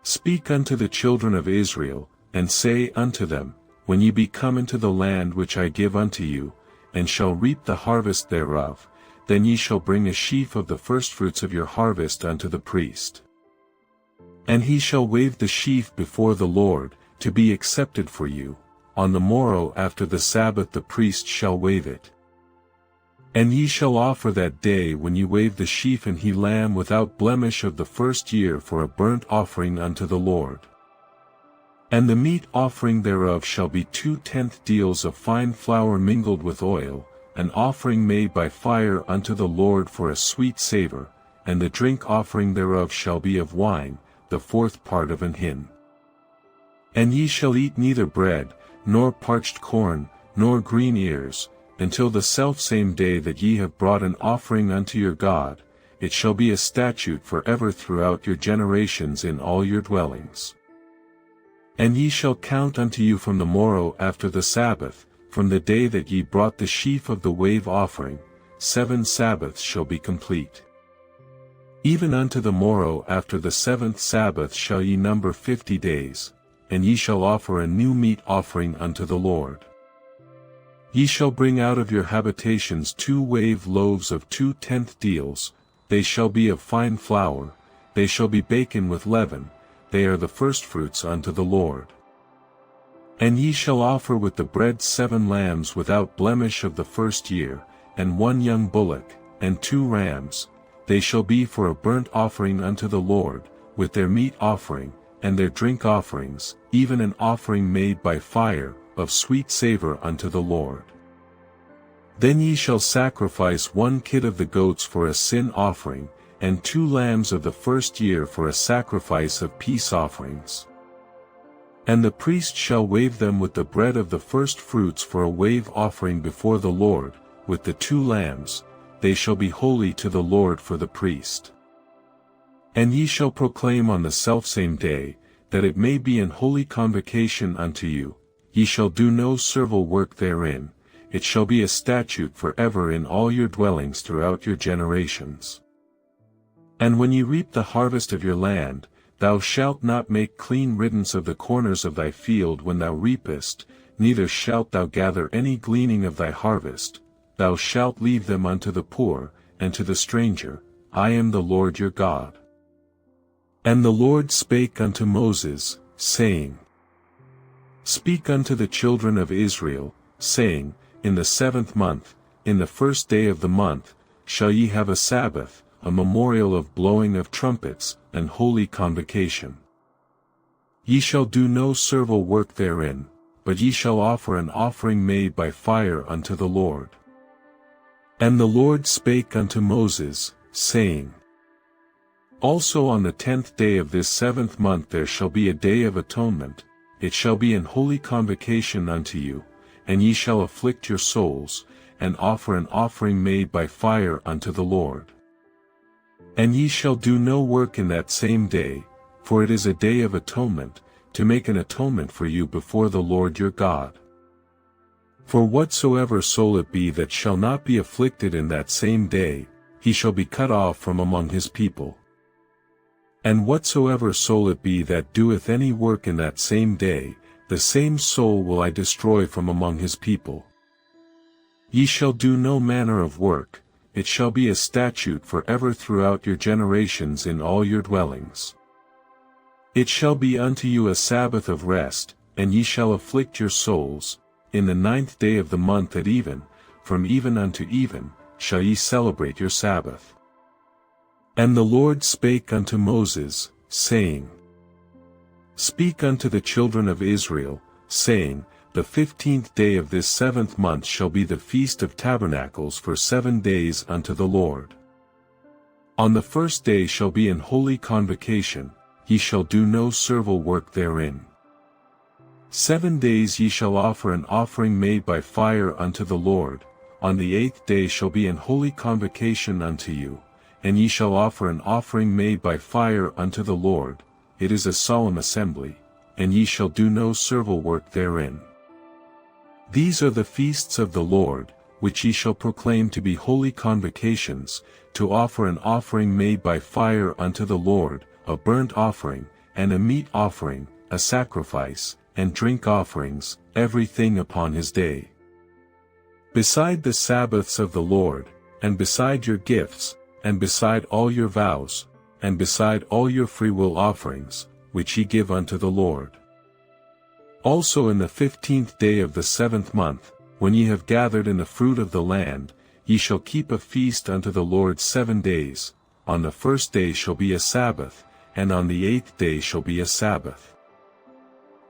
Speak unto the children of Israel, and say unto them, When ye be come into the land which I give unto you, and shall reap the harvest thereof, then ye shall bring a sheaf of the firstfruits of your harvest unto the priest. And he shall wave the sheaf before the Lord, to be accepted for you, on the morrow after the Sabbath the priest shall wave it. And ye shall offer that day when ye wave the sheaf an he lamb without blemish of the 1st year for a burnt offering unto the Lord. And the meat offering thereof shall be 2/10 deals of fine flour mingled with oil, an offering made by fire unto the Lord for a sweet savor, and the drink offering thereof shall be of wine, the fourth part of an hin. And ye shall eat neither bread, nor parched corn, nor green ears, until the selfsame day that ye have brought an offering unto your God. It shall be a statute forever throughout your generations in all your dwellings. And ye shall count unto you from the morrow after the Sabbath, from the day that ye brought the sheaf of the wave offering, 7 Sabbaths shall be complete. Even unto the morrow after the 7th Sabbath shall ye number 50 days, and ye shall offer a new meat offering unto the Lord. Ye shall bring out of your habitations 2 wave loaves of 2 tenth deals, they shall be of fine flour, they shall be baken with leaven, they are the firstfruits unto the Lord. And ye shall offer with the bread 7 lambs without blemish of the first year, and 1 young bullock, and 2 rams, they shall be for a burnt offering unto the Lord, with their meat offering, and their drink offerings, even an offering made by fire, of sweet savor unto the Lord. Then ye shall sacrifice 1 kid of the goats for a sin offering, and 2 lambs of the first year for a sacrifice of peace offerings. And the priest shall wave them with the bread of the first fruits for a wave offering before the Lord, with the 2 lambs, they shall be holy to the Lord for the priest. And ye shall proclaim on the selfsame day, that it may be an holy convocation unto you, ye shall do no servile work therein, it shall be a statute forever in all your dwellings throughout your generations. And when ye reap the harvest of your land, thou shalt not make clean riddance of the corners of thy field when thou reapest, neither shalt thou gather any gleaning of thy harvest, thou shalt leave them unto the poor, and to the stranger, I am the Lord your God. And the Lord spake unto Moses, saying, Speak unto the children of Israel, saying, In the 7th month, in the 1st day of the month, shall ye have a Sabbath, a memorial of blowing of trumpets, and holy convocation. Ye shall do no servile work therein, but ye shall offer an offering made by fire unto the Lord. And the Lord spake unto Moses, saying, Also on the 10th day of this 7th month there shall be a day of atonement, it shall be an holy convocation unto you, and ye shall afflict your souls, and offer an offering made by fire unto the Lord. And ye shall do no work in that same day, for it is a day of atonement, to make an atonement for you before the Lord your God. For whatsoever soul it be that shall not be afflicted in that same day, he shall be cut off from among his people. And whatsoever soul it be that doeth any work in that same day, the same soul will I destroy from among his people. Ye shall do no manner of work, it shall be a statute forever throughout your generations in all your dwellings. It shall be unto you a Sabbath of rest, and ye shall afflict your souls, in the 9th day of the month at even, from even unto even, shall ye celebrate your Sabbath. And the Lord spake unto Moses, saying, Speak unto the children of Israel, saying, The 15th day of this 7th month shall be the Feast of Tabernacles for 7 days unto the Lord. On the 1st day shall be an holy convocation, ye shall do no servile work therein. 7 days ye shall offer an offering made by fire unto the Lord, on the 8th day shall be an holy convocation unto you, and ye shall offer an offering made by fire unto the Lord, it is a solemn assembly, and ye shall do no servile work therein. These are the feasts of the Lord, which ye shall proclaim to be holy convocations, to offer an offering made by fire unto the Lord, a burnt offering, and a meat offering, a sacrifice, and drink offerings, everything upon his day. Beside the Sabbaths of the Lord, and beside your gifts, and beside all your vows, and beside all your freewill offerings, which ye give unto the Lord. Also in the 15th day of the 7th month, when ye have gathered in the fruit of the land, ye shall keep a feast unto the Lord 7 days, on the 1st day shall be a Sabbath, and on the 8th day shall be a Sabbath.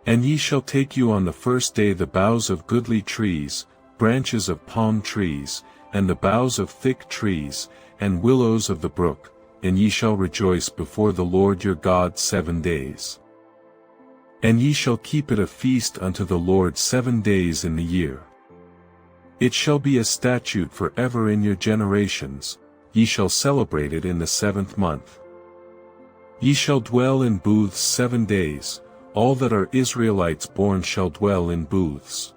And ye shall take you on the 1st day the boughs of goodly trees, branches of palm trees, and the boughs of thick trees, and willows of the brook, and ye shall rejoice before the Lord your God 7 days. And ye shall keep it a feast unto the Lord 7 days in the year. It shall be a statute forever in your generations, ye shall celebrate it in the 7th month. Ye shall dwell in booths 7 days, all that are Israelites born shall dwell in booths.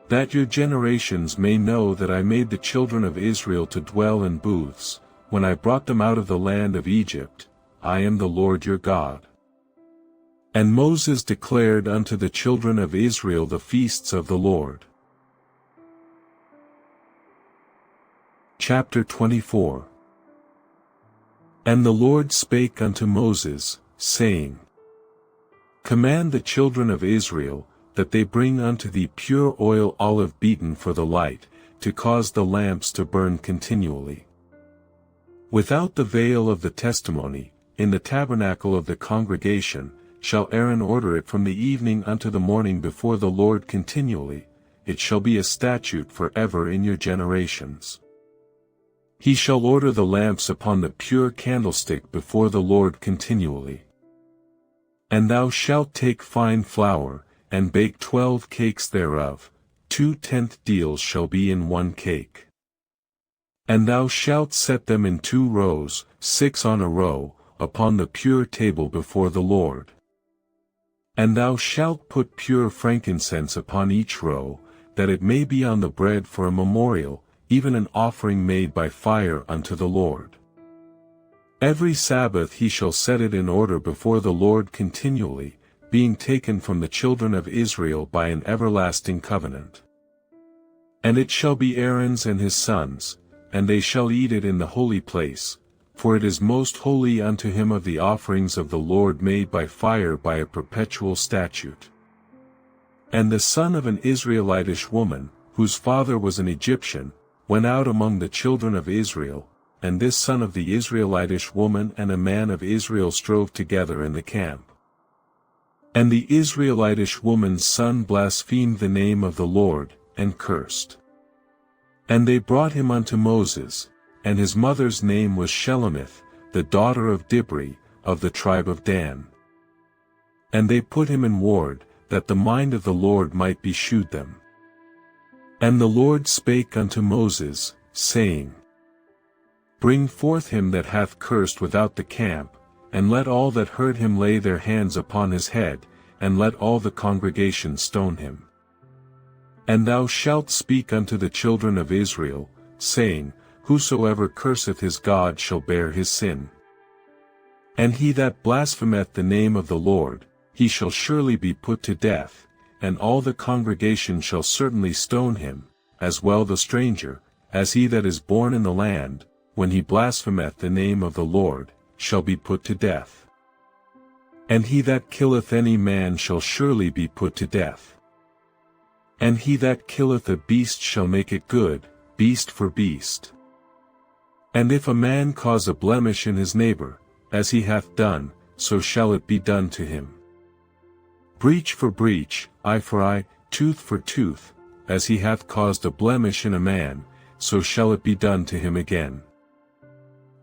That your generations may know that I made the children of Israel to dwell in booths, when I brought them out of the land of Egypt, I am the Lord your God. And Moses declared unto the children of Israel the feasts of the Lord. Chapter 24. And the Lord spake unto Moses, saying, Command the children of Israel, that they bring unto thee pure oil olive beaten for the light, to cause the lamps to burn continually. Without the veil of the testimony, in the tabernacle of the congregation, shall Aaron order it from the evening unto the morning before the Lord continually, it shall be a statute forever in your generations. He shall order the lamps upon the pure candlestick before the Lord continually. And thou shalt take fine flour, and bake 12 cakes thereof, 2/10 deals shall be in 1 cake. And thou shalt set them in 2 rows, 6 on a row, upon the pure table before the Lord. And thou shalt put pure frankincense upon each row, that it may be on the bread for a memorial, even an offering made by fire unto the Lord. Every Sabbath he shall set it in order before the Lord continually, being taken from the children of Israel by an everlasting covenant. And it shall be Aaron's and his sons, and they shall eat it in the holy place, for it is most holy unto him of the offerings of the Lord made by fire by a perpetual statute. And the son of an Israelitish woman, whose father was an Egyptian, went out among the children of Israel, and this son of the Israelitish woman and a man of Israel strove together in the camp. And the Israelitish woman's son blasphemed the name of the Lord, and cursed. And they brought him unto Moses, and his mother's name was Shelemith, the daughter of Dibri, of the tribe of Dan. And they put him in ward, that the mind of the Lord might be shewed them. And the Lord spake unto Moses, saying, Bring forth him that hath cursed without the camp, and let all that heard him lay their hands upon his head, and let all the congregation stone him. And thou shalt speak unto the children of Israel, saying, Whosoever curseth his God shall bear his sin. And he that blasphemeth the name of the Lord, he shall surely be put to death, and all the congregation shall certainly stone him, as well the stranger, as he that is born in the land, when he blasphemeth the name of the Lord, shall be put to death. And he that killeth any man shall surely be put to death. And he that killeth a beast shall make it good, beast for beast. And if a man cause a blemish in his neighbor, as he hath done, so shall it be done to him. Breach for breach, eye for eye, tooth for tooth, as he hath caused a blemish in a man, so shall it be done to him again.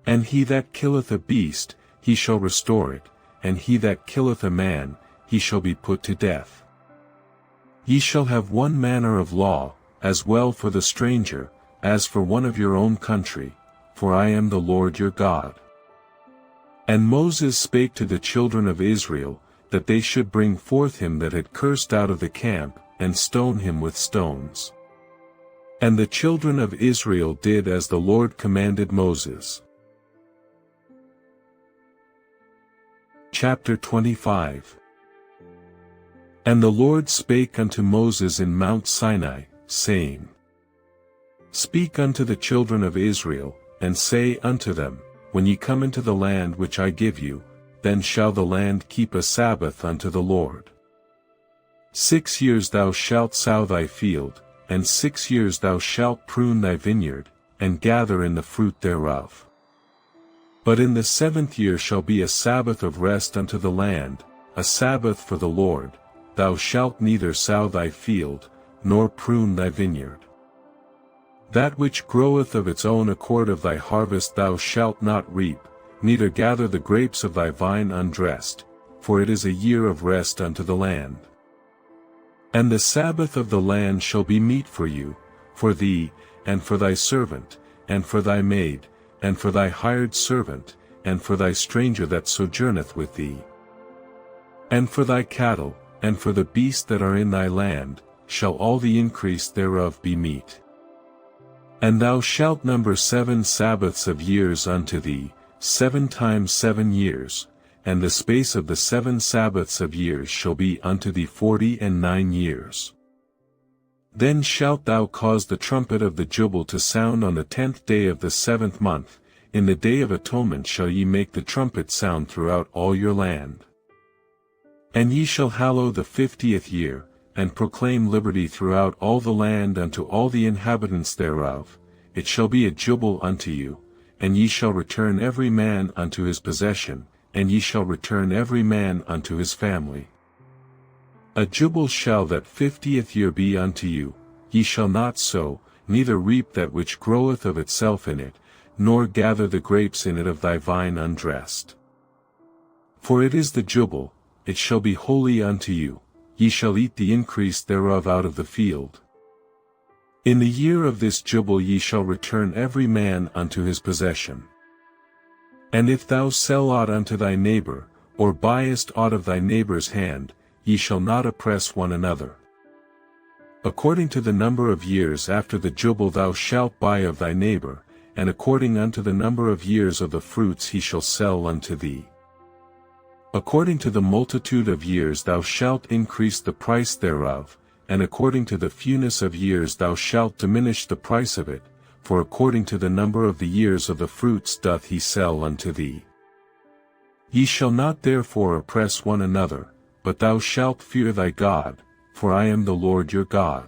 And he that killeth a beast, he shall restore it, and he that killeth a man, he shall be put to death. Ye shall have one manner of law, as well for the stranger, as for one of your own country, for I am the Lord your God. And Moses spake to the children of Israel, that they should bring forth him that had cursed out of the camp, and stone him with stones. And the children of Israel did as the Lord commanded Moses. Chapter 25. And the Lord spake unto Moses in Mount Sinai, saying, Speak unto the children of Israel, and say unto them, When ye come into the land which I give you, then shall the land keep a Sabbath unto the Lord. 6 years thou shalt sow thy field, and 6 years thou shalt prune thy vineyard, and gather in the fruit thereof. But in the 7th year shall be a Sabbath of rest unto the land, a Sabbath for the Lord. Thou shalt neither sow thy field, nor prune thy vineyard. That which groweth of its own accord of thy harvest thou shalt not reap, neither gather the grapes of thy vine undressed, for it is a year of rest unto the land. And the Sabbath of the land shall be meat for you, for thee, and for thy servant, and for thy maid, and for thy hired servant, and for thy stranger that sojourneth with thee. And for thy cattle, and for the beasts that are in thy land, shall all the increase thereof be meat. And thou shalt number 7 Sabbaths of years unto thee, 7 times 7 years, and the space of the 7 Sabbaths of years shall be unto thee 49 years. Then shalt thou cause the trumpet of the jubile to sound on the 10th day of the 7th month, in the day of atonement shall ye make the trumpet sound throughout all your land. And ye shall hallow the 50th year, and proclaim liberty throughout all the land unto all the inhabitants thereof. It shall be a jubile unto you, and ye shall return every man unto his possession, and ye shall return every man unto his family. A jubile shall that 50th year be unto you, ye shall not sow, neither reap that which groweth of itself in it, nor gather the grapes in it of thy vine undressed. For it is the jubile, it shall be holy unto you, ye shall eat the increase thereof out of the field. In the year of this jubile ye shall return every man unto his possession. And if thou sell aught unto thy neighbor, or buyest aught of thy neighbor's hand, ye shall not oppress one another. According to the number of years after the jubile thou shalt buy of thy neighbor, and according unto the number of years of the fruits he shall sell unto thee. According to the multitude of years thou shalt increase the price thereof, and according to the fewness of years thou shalt diminish the price of it, for according to the number of the years of the fruits doth he sell unto thee. Ye shall not therefore oppress one another, but thou shalt fear thy God, for I am the Lord your God.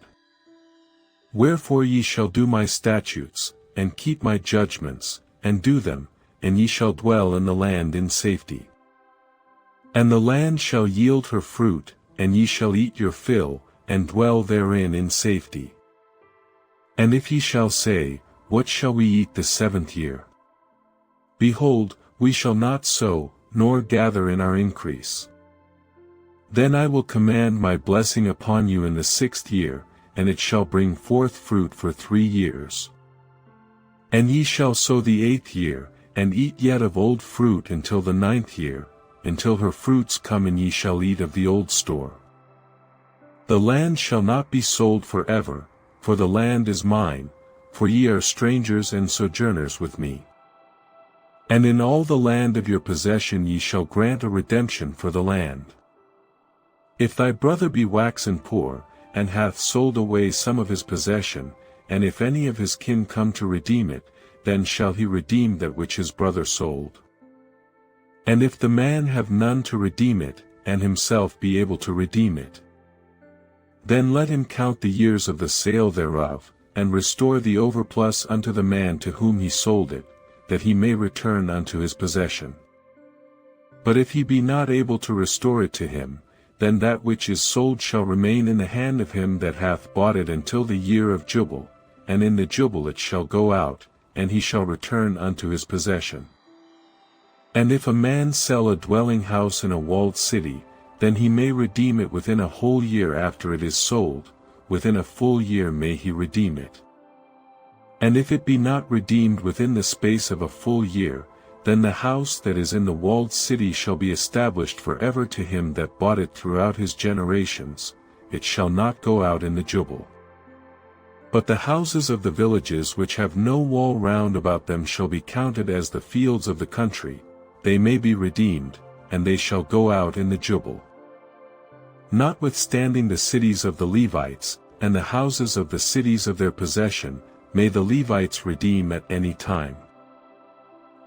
Wherefore ye shall do my statutes, and keep my judgments, and do them, and ye shall dwell in the land in safety. And the land shall yield her fruit, and ye shall eat your fill, and dwell therein in safety. And if ye shall say, What shall we eat the 7th year? Behold, we shall not sow, nor gather in our increase. Then I will command my blessing upon you in the 6th year, and it shall bring forth fruit for 3 years. And ye shall sow the 8th year, and eat yet of old fruit until the 9th year, until her fruits come, and ye shall eat of the old store. The land shall not be sold forever, for the land is mine, for ye are strangers and sojourners with me. And in all the land of your possession ye shall grant a redemption for the land. If thy brother be waxen poor, and hath sold away some of his possession, and if any of his kin come to redeem it, then shall he redeem that which his brother sold. And if the man have none to redeem it, and himself be able to redeem it, then let him count the years of the sale thereof, and restore the overplus unto the man to whom he sold it, that he may return unto his possession. But if he be not able to restore it to him, then that which is sold shall remain in the hand of him that hath bought it until the year of jubile, and in the jubile it shall go out, and he shall return unto his possession. And if a man sell a dwelling house in a walled city, then he may redeem it within a whole year after it is sold, within a full year may he redeem it. And if it be not redeemed within the space of a full year, then the house that is in the walled city shall be established forever to him that bought it throughout his generations, it shall not go out in the jubile. But the houses of the villages which have no wall round about them shall be counted as the fields of the country, they may be redeemed, and they shall go out in the jubile. Notwithstanding the cities of the Levites, and the houses of the cities of their possession, may the Levites redeem at any time.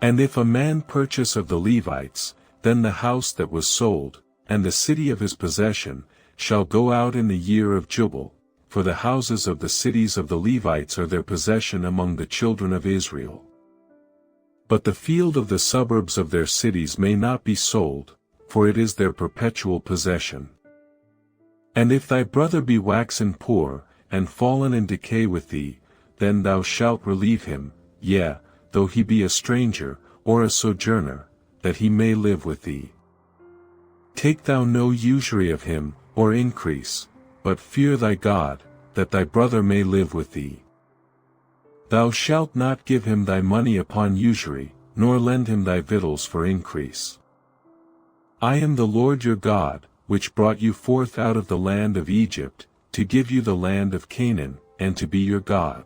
And if a man purchase of the Levites, then the house that was sold, and the city of his possession, shall go out in the year of jubile, for the houses of the cities of the Levites are their possession among the children of Israel. But the field of the suburbs of their cities may not be sold, for it is their perpetual possession. And if thy brother be waxen poor, and fallen in decay with thee, then thou shalt relieve him, yea, though he be a stranger, or a sojourner, that he may live with thee. Take thou no usury of him, or increase, but fear thy God, that thy brother may live with thee. Thou shalt not give him thy money upon usury, nor lend him thy victuals for increase. I am the Lord your God, which brought you forth out of the land of Egypt, to give you the land of Canaan, and to be your God.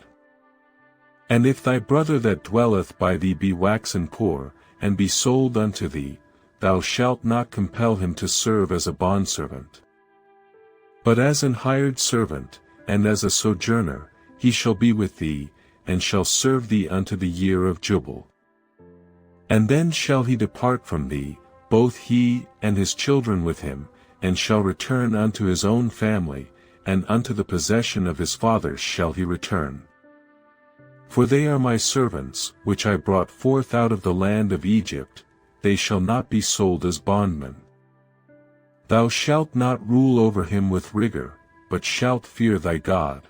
And if thy brother that dwelleth by thee be waxen poor, and be sold unto thee, thou shalt not compel him to serve as a bondservant. But as an hired servant, and as a sojourner, he shall be with thee, and shall serve thee unto the year of Jubile. And then shall he depart from thee, both he and his children with him, and shall return unto his own family, and unto the possession of his fathers shall he return. For they are my servants, which I brought forth out of the land of Egypt, they shall not be sold as bondmen. Thou shalt not rule over him with rigor, but shalt fear thy God.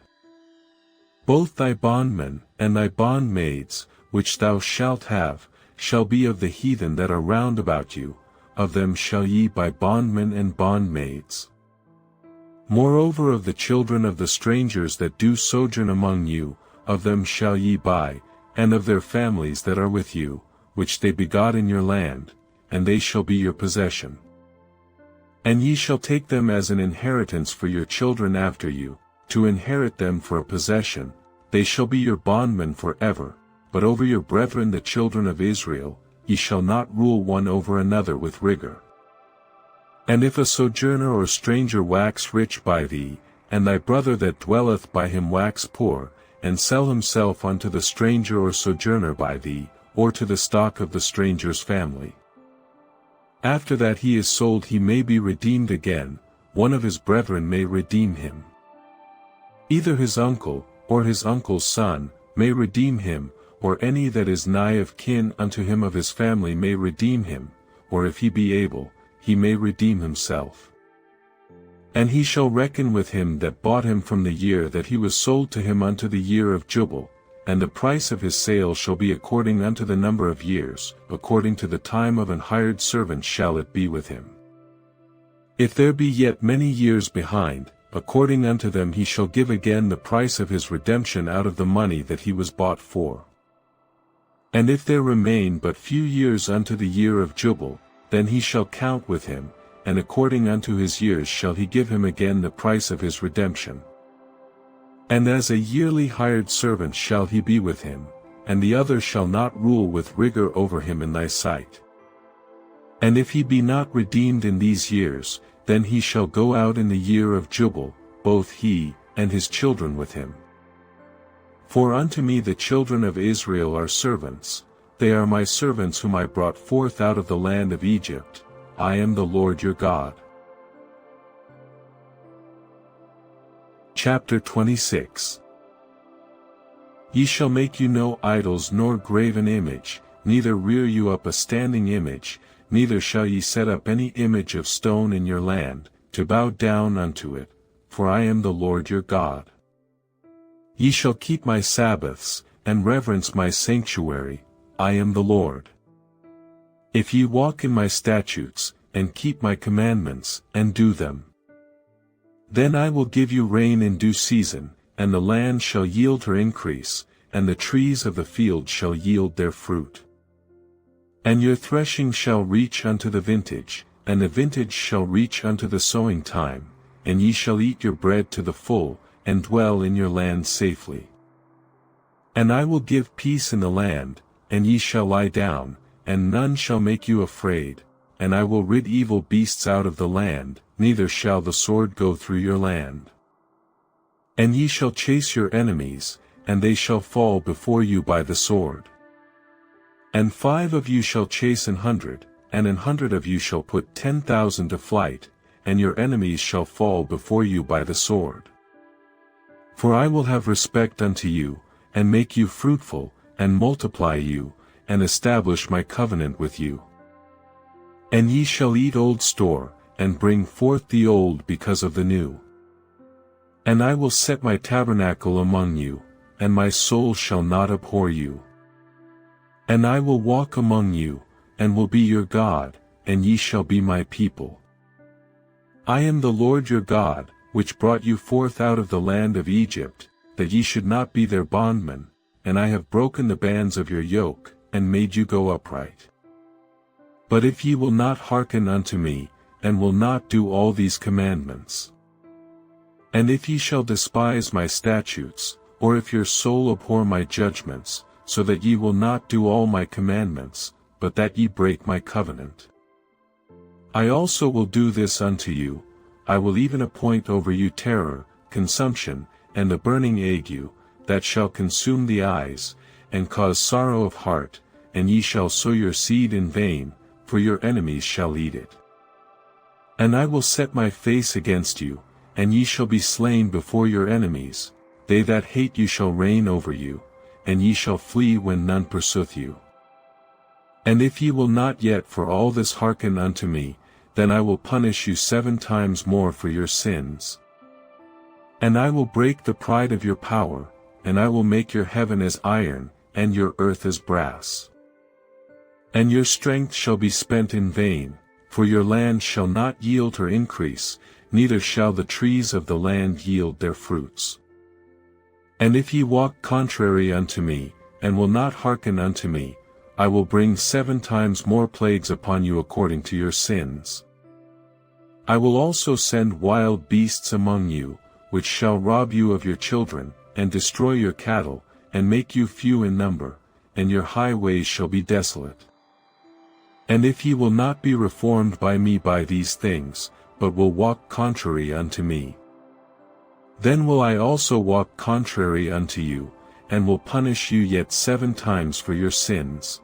Both thy bondmen, and thy bondmaids, which thou shalt have, shall be of the heathen that are round about you, of them shall ye buy bondmen and bondmaids. Moreover of the children of the strangers that do sojourn among you, of them shall ye buy, and of their families that are with you, which they begot in your land, and they shall be your possession. And ye shall take them as an inheritance for your children after you, to inherit them for a possession, they shall be your bondmen for ever, but over your brethren the children of Israel, ye shall not rule one over another with rigor. And if a sojourner or stranger wax rich by thee, and thy brother that dwelleth by him wax poor, and sell himself unto the stranger or sojourner by thee, or to the stock of the stranger's family. After that he is sold he may be redeemed again, one of his brethren may redeem him. Either his uncle, or his uncle's son, may redeem him, or any that is nigh of kin unto him of his family may redeem him, or if he be able, he may redeem himself. And he shall reckon with him that bought him from the year that he was sold to him unto the year of Jubile, and the price of his sale shall be according unto the number of years, according to the time of an hired servant shall it be with him. If there be yet many years behind, according unto them he shall give again the price of his redemption out of the money that he was bought for. And if there remain but few years unto the year of Jubile, then he shall count with him, and according unto his years shall he give him again the price of his redemption. And as a yearly hired servant shall he be with him, and the other shall not rule with rigor over him in thy sight. And if he be not redeemed in these years, then he shall go out in the year of Jubile, both he, and his children with him. For unto me the children of Israel are servants, they are my servants whom I brought forth out of the land of Egypt, I am the Lord your God. Chapter 26. Ye shall make you no idols nor graven image, neither rear you up a standing image, neither shall ye set up any image of stone in your land, to bow down unto it, for I am the Lord your God. Ye shall keep my Sabbaths, and reverence my sanctuary, I am the Lord. If ye walk in my statutes, and keep my commandments, and do them, then I will give you rain in due season, and the land shall yield her increase, and the trees of the field shall yield their fruit. And your threshing shall reach unto the vintage, and the vintage shall reach unto the sowing time, and ye shall eat your bread to the full, and dwell in your land safely. And I will give peace in the land, and ye shall lie down, and none shall make you afraid, and I will rid evil beasts out of the land, neither shall the sword go through your land. And ye shall chase your enemies, and they shall fall before you by the sword. And 5 of you shall chase 100, and 100 of you shall put 10,000 to flight, and your enemies shall fall before you by the sword. For I will have respect unto you, and make you fruitful, and multiply you, and establish my covenant with you. And ye shall eat old store, and bring forth the old because of the new. And I will set my tabernacle among you, and my soul shall not abhor you. And I will walk among you, and will be your God, and ye shall be my people. I am the Lord your God, which brought you forth out of the land of Egypt, that ye should not be their bondmen, and I have broken the bands of your yoke, and made you go upright. But if ye will not hearken unto me, and will not do all these commandments, and if ye shall despise my statutes, or if your soul abhor my judgments, so that ye will not do all my commandments, but that ye break my covenant, I also will do this unto you, I will even appoint over you terror, consumption, and a burning ague, that shall consume the eyes, and cause sorrow of heart, and ye shall sow your seed in vain, for your enemies shall eat it. And I will set my face against you, and ye shall be slain before your enemies, they that hate you shall reign over you, and ye shall flee when none pursueth you. And if ye will not yet for all this hearken unto me, then I will punish you 7 times more for your sins. And I will break the pride of your power, and I will make your heaven as iron, and your earth as brass. And your strength shall be spent in vain, for your land shall not yield her increase, neither shall the trees of the land yield their fruits. And if ye walk contrary unto me, and will not hearken unto me, I will bring 7 times more plagues upon you according to your sins. I will also send wild beasts among you, which shall rob you of your children, and destroy your cattle, and make you few in number, and your highways shall be desolate. And if ye will not be reformed by me by these things, but will walk contrary unto me, then will I also walk contrary unto you, and will punish you yet 7 times for your sins.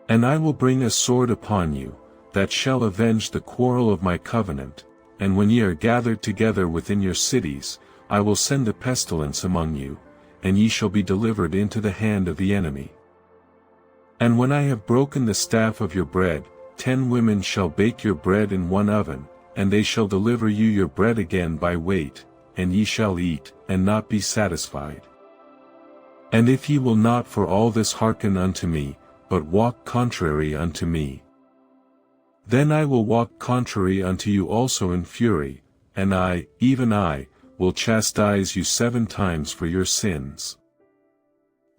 And I will bring a sword upon you, that shall avenge the quarrel of my covenant, and when ye are gathered together within your cities, I will send a pestilence among you, and ye shall be delivered into the hand of the enemy. And when I have broken the staff of your bread, 10 women shall bake your bread in one oven, and they shall deliver you your bread again by weight, and ye shall eat, and not be satisfied. And if ye will not for all this hearken unto me, but walk contrary unto me, then I will walk contrary unto you also in fury, and I, even I, will chastise you 7 times for your sins.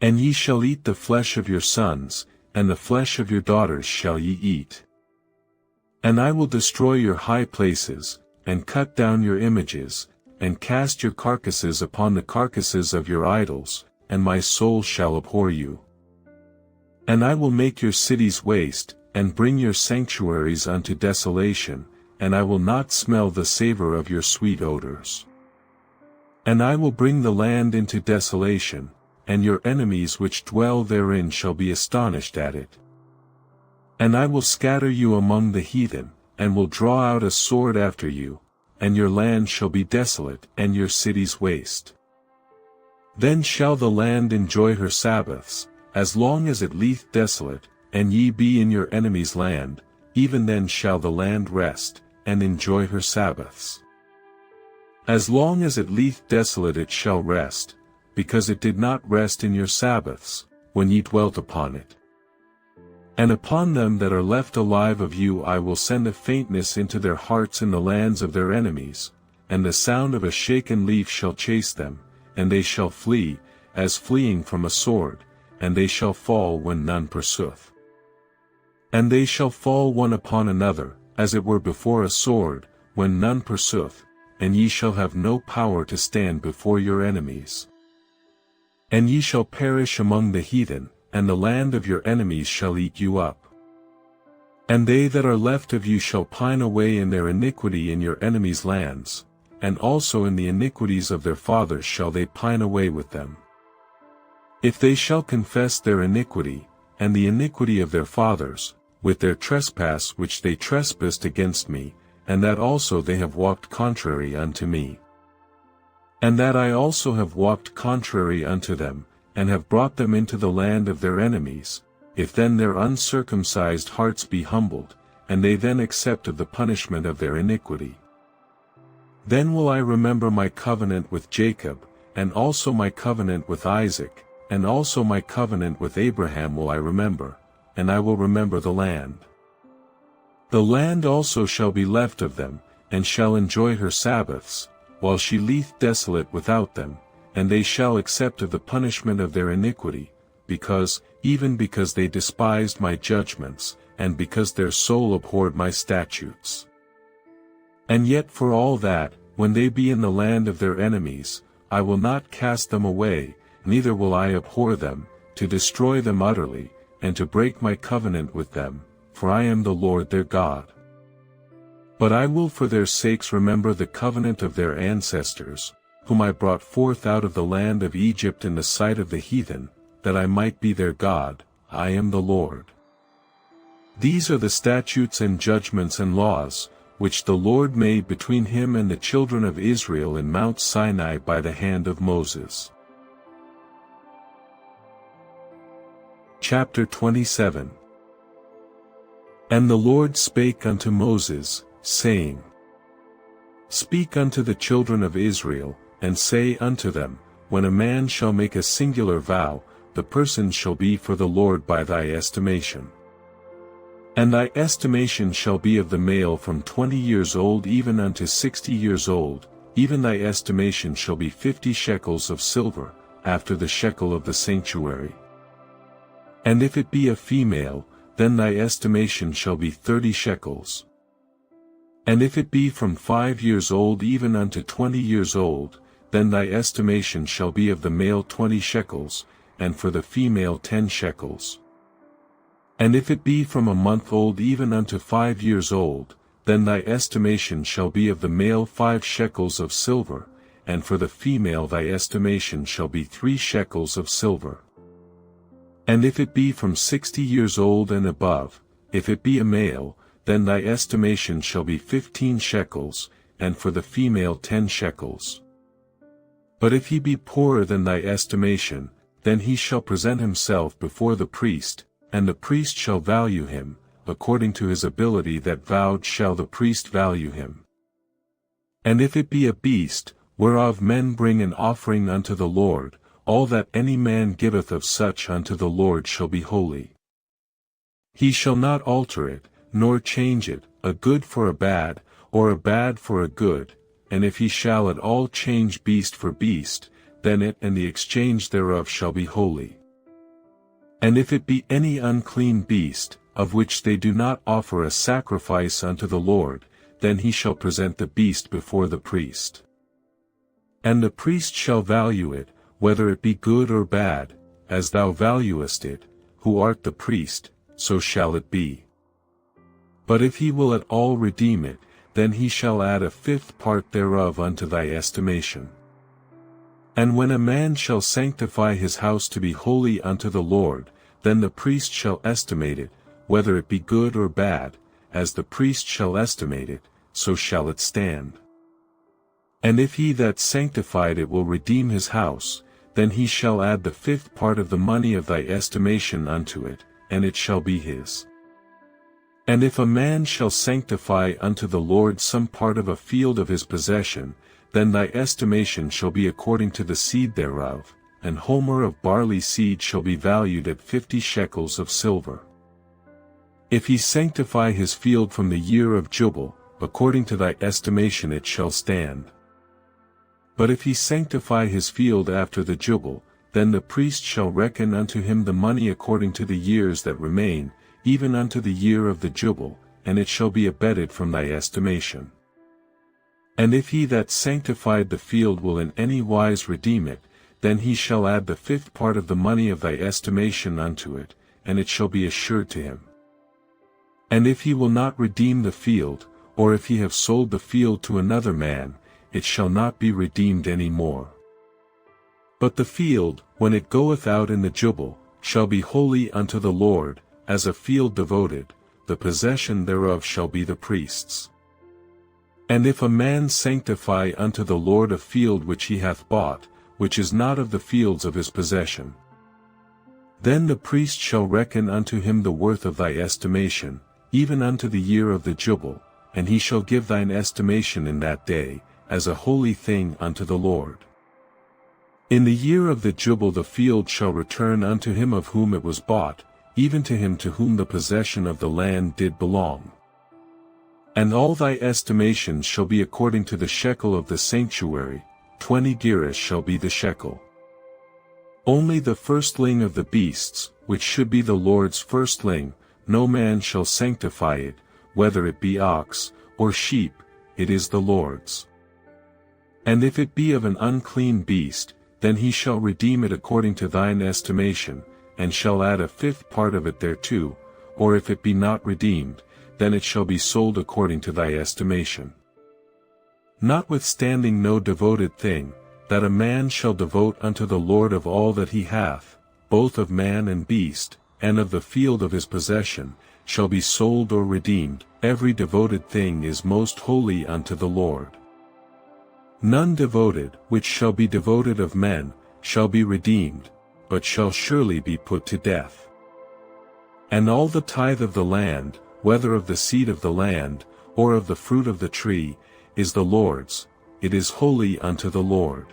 And ye shall eat the flesh of your sons, and the flesh of your daughters shall ye eat. And I will destroy your high places, and cut down your images, and cast your carcasses upon the carcasses of your idols, and my soul shall abhor you. And I will make your cities waste, and bring your sanctuaries unto desolation, and I will not smell the savor of your sweet odors. And I will bring the land into desolation, and your enemies which dwell therein shall be astonished at it. And I will scatter you among the heathen, and will draw out a sword after you, and your land shall be desolate, and your cities waste. Then shall the land enjoy her Sabbaths, as long as it lieth desolate, and ye be in your enemy's land, even then shall the land rest, and enjoy her Sabbaths. As long as it lieth desolate it shall rest, because it did not rest in your Sabbaths, when ye dwelt upon it. And upon them that are left alive of you I will send a faintness into their hearts in the lands of their enemies, and the sound of a shaken leaf shall chase them, and they shall flee, as fleeing from a sword, and they shall fall when none pursueth. And they shall fall one upon another, as it were before a sword, when none pursueth, and ye shall have no power to stand before your enemies. And ye shall perish among the heathen, and the land of your enemies shall eat you up. And they that are left of you shall pine away in their iniquity in your enemies' lands, and also in the iniquities of their fathers shall they pine away with them. If they shall confess their iniquity, and the iniquity of their fathers, with their trespass which they trespassed against me, and that also they have walked contrary unto me, and that I also have walked contrary unto them, and have brought them into the land of their enemies, if then their uncircumcised hearts be humbled, and they then accept of the punishment of their iniquity, then will I remember my covenant with Jacob, and also my covenant with Isaac, and also my covenant with Abraham will I remember, and I will remember the land. The land also shall be left of them, and shall enjoy her Sabbaths, while she lieth desolate without them, and they shall accept of the punishment of their iniquity, even because they despised my judgments, and because their soul abhorred my statutes. And yet for all that, when they be in the land of their enemies, I will not cast them away, neither will I abhor them, to destroy them utterly, and to break my covenant with them, for I am the Lord their God. But I will for their sakes remember the covenant of their ancestors, whom I brought forth out of the land of Egypt in the sight of the heathen, that I might be their God. I am the Lord. These are the statutes and judgments and laws, which the Lord made between him and the children of Israel in Mount Sinai by the hand of Moses. Chapter 27. And the Lord spake unto Moses, saying, Speak unto the children of Israel, and say unto them, When a man shall make a singular vow, the person shall be for the Lord by thy estimation. And thy estimation shall be of the male from 20 years old even unto 60 years old, even thy estimation shall be 50 shekels of silver, after the shekel of the sanctuary. And if it be a female, then thy estimation shall be 30 shekels. And if it be from 5 years old even unto 20 years old, then thy estimation shall be of the male 20 shekels, and for the female 10 shekels. And if it be from a month old even unto 5 years old, then thy estimation shall be of the male 5 shekels of silver, and for the female thy estimation shall be 3 shekels of silver. And if it be from 60 years old and above, if it be a male, then thy estimation shall be 15 shekels, and for the female 10 shekels. But if he be poorer than thy estimation, then he shall present himself before the priest, and the priest shall value him, according to his ability that vowed shall the priest value him. And if it be a beast, whereof men bring an offering unto the Lord, all that any man giveth of such unto the Lord shall be holy. He shall not alter it, nor change it, a good for a bad, or a bad for a good, and if he shall at all change beast for beast, then it and the exchange thereof shall be holy. And if it be any unclean beast, of which they do not offer a sacrifice unto the Lord, then he shall present the beast before the priest. And the priest shall value it, whether it be good or bad, as thou valuest it, who art the priest, so shall it be. But if he will at all redeem it, then he shall add a 5th part thereof unto thy estimation. And when a man shall sanctify his house to be holy unto the Lord, then the priest shall estimate it, whether it be good or bad, as the priest shall estimate it, so shall it stand. And if he that sanctified it will redeem his house, then he shall add the 5th part of the money of thy estimation unto it, and it shall be his. And if a man shall sanctify unto the Lord some part of a field of his possession, then thy estimation shall be according to the seed thereof, an homer of barley seed shall be valued at 50 shekels of silver. If he sanctify his field from the year of Jubile, according to thy estimation it shall stand. But if he sanctify his field after the Jubile, then the priest shall reckon unto him the money according to the years that remain, even unto the year of the Jubile, and it shall be abated from thy estimation. And if he that sanctified the field will in any wise redeem it, then he shall add the 5th part of the money of thy estimation unto it, and it shall be assured to him. And if he will not redeem the field, or if he have sold the field to another man, it shall not be redeemed any more. But the field, when it goeth out in the Jubile, shall be holy unto the Lord, as a field devoted, the possession thereof shall be the priest's. And if a man sanctify unto the Lord a field which he hath bought, which is not of the fields of his possession, then the priest shall reckon unto him the worth of thy estimation, even unto the year of the Jubile, and he shall give thine estimation in that day, as a holy thing unto the Lord. In the year of the jubile the field shall return unto him of whom it was bought, even to him to whom the possession of the land did belong. And all thy estimations shall be according to the shekel of the sanctuary, 20 gerahs shall be the shekel. Only the firstling of the beasts, which should be the Lord's firstling, no man shall sanctify it, whether it be ox, or sheep, it is the Lord's. And if it be of an unclean beast, then he shall redeem it according to thine estimation, and shall add a fifth part of it thereto, or if it be not redeemed, then it shall be sold according to thy estimation. Notwithstanding no devoted thing, that a man shall devote unto the Lord of all that he hath, both of man and beast, and of the field of his possession, shall be sold or redeemed, every devoted thing is most holy unto the Lord. None devoted, which shall be devoted of men, shall be redeemed, but shall surely be put to death. And all the tithe of the land, whether of the seed of the land, or of the fruit of the tree, is the Lord's, it is holy unto the Lord.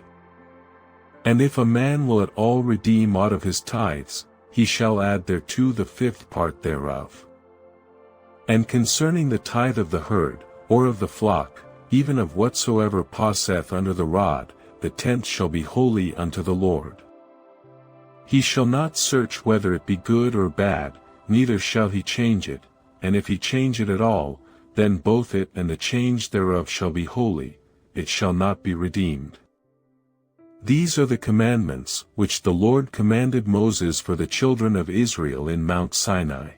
And if a man will at all redeem aught of his tithes, he shall add thereto the fifth part thereof. And concerning the tithe of the herd, or of the flock, even of whatsoever passeth under the rod, the tenth shall be holy unto the Lord. He shall not search whether it be good or bad, neither shall he change it, and if he change it at all, then both it and the change thereof shall be holy, it shall not be redeemed. These are the commandments, which the Lord commanded Moses for the children of Israel in Mount Sinai.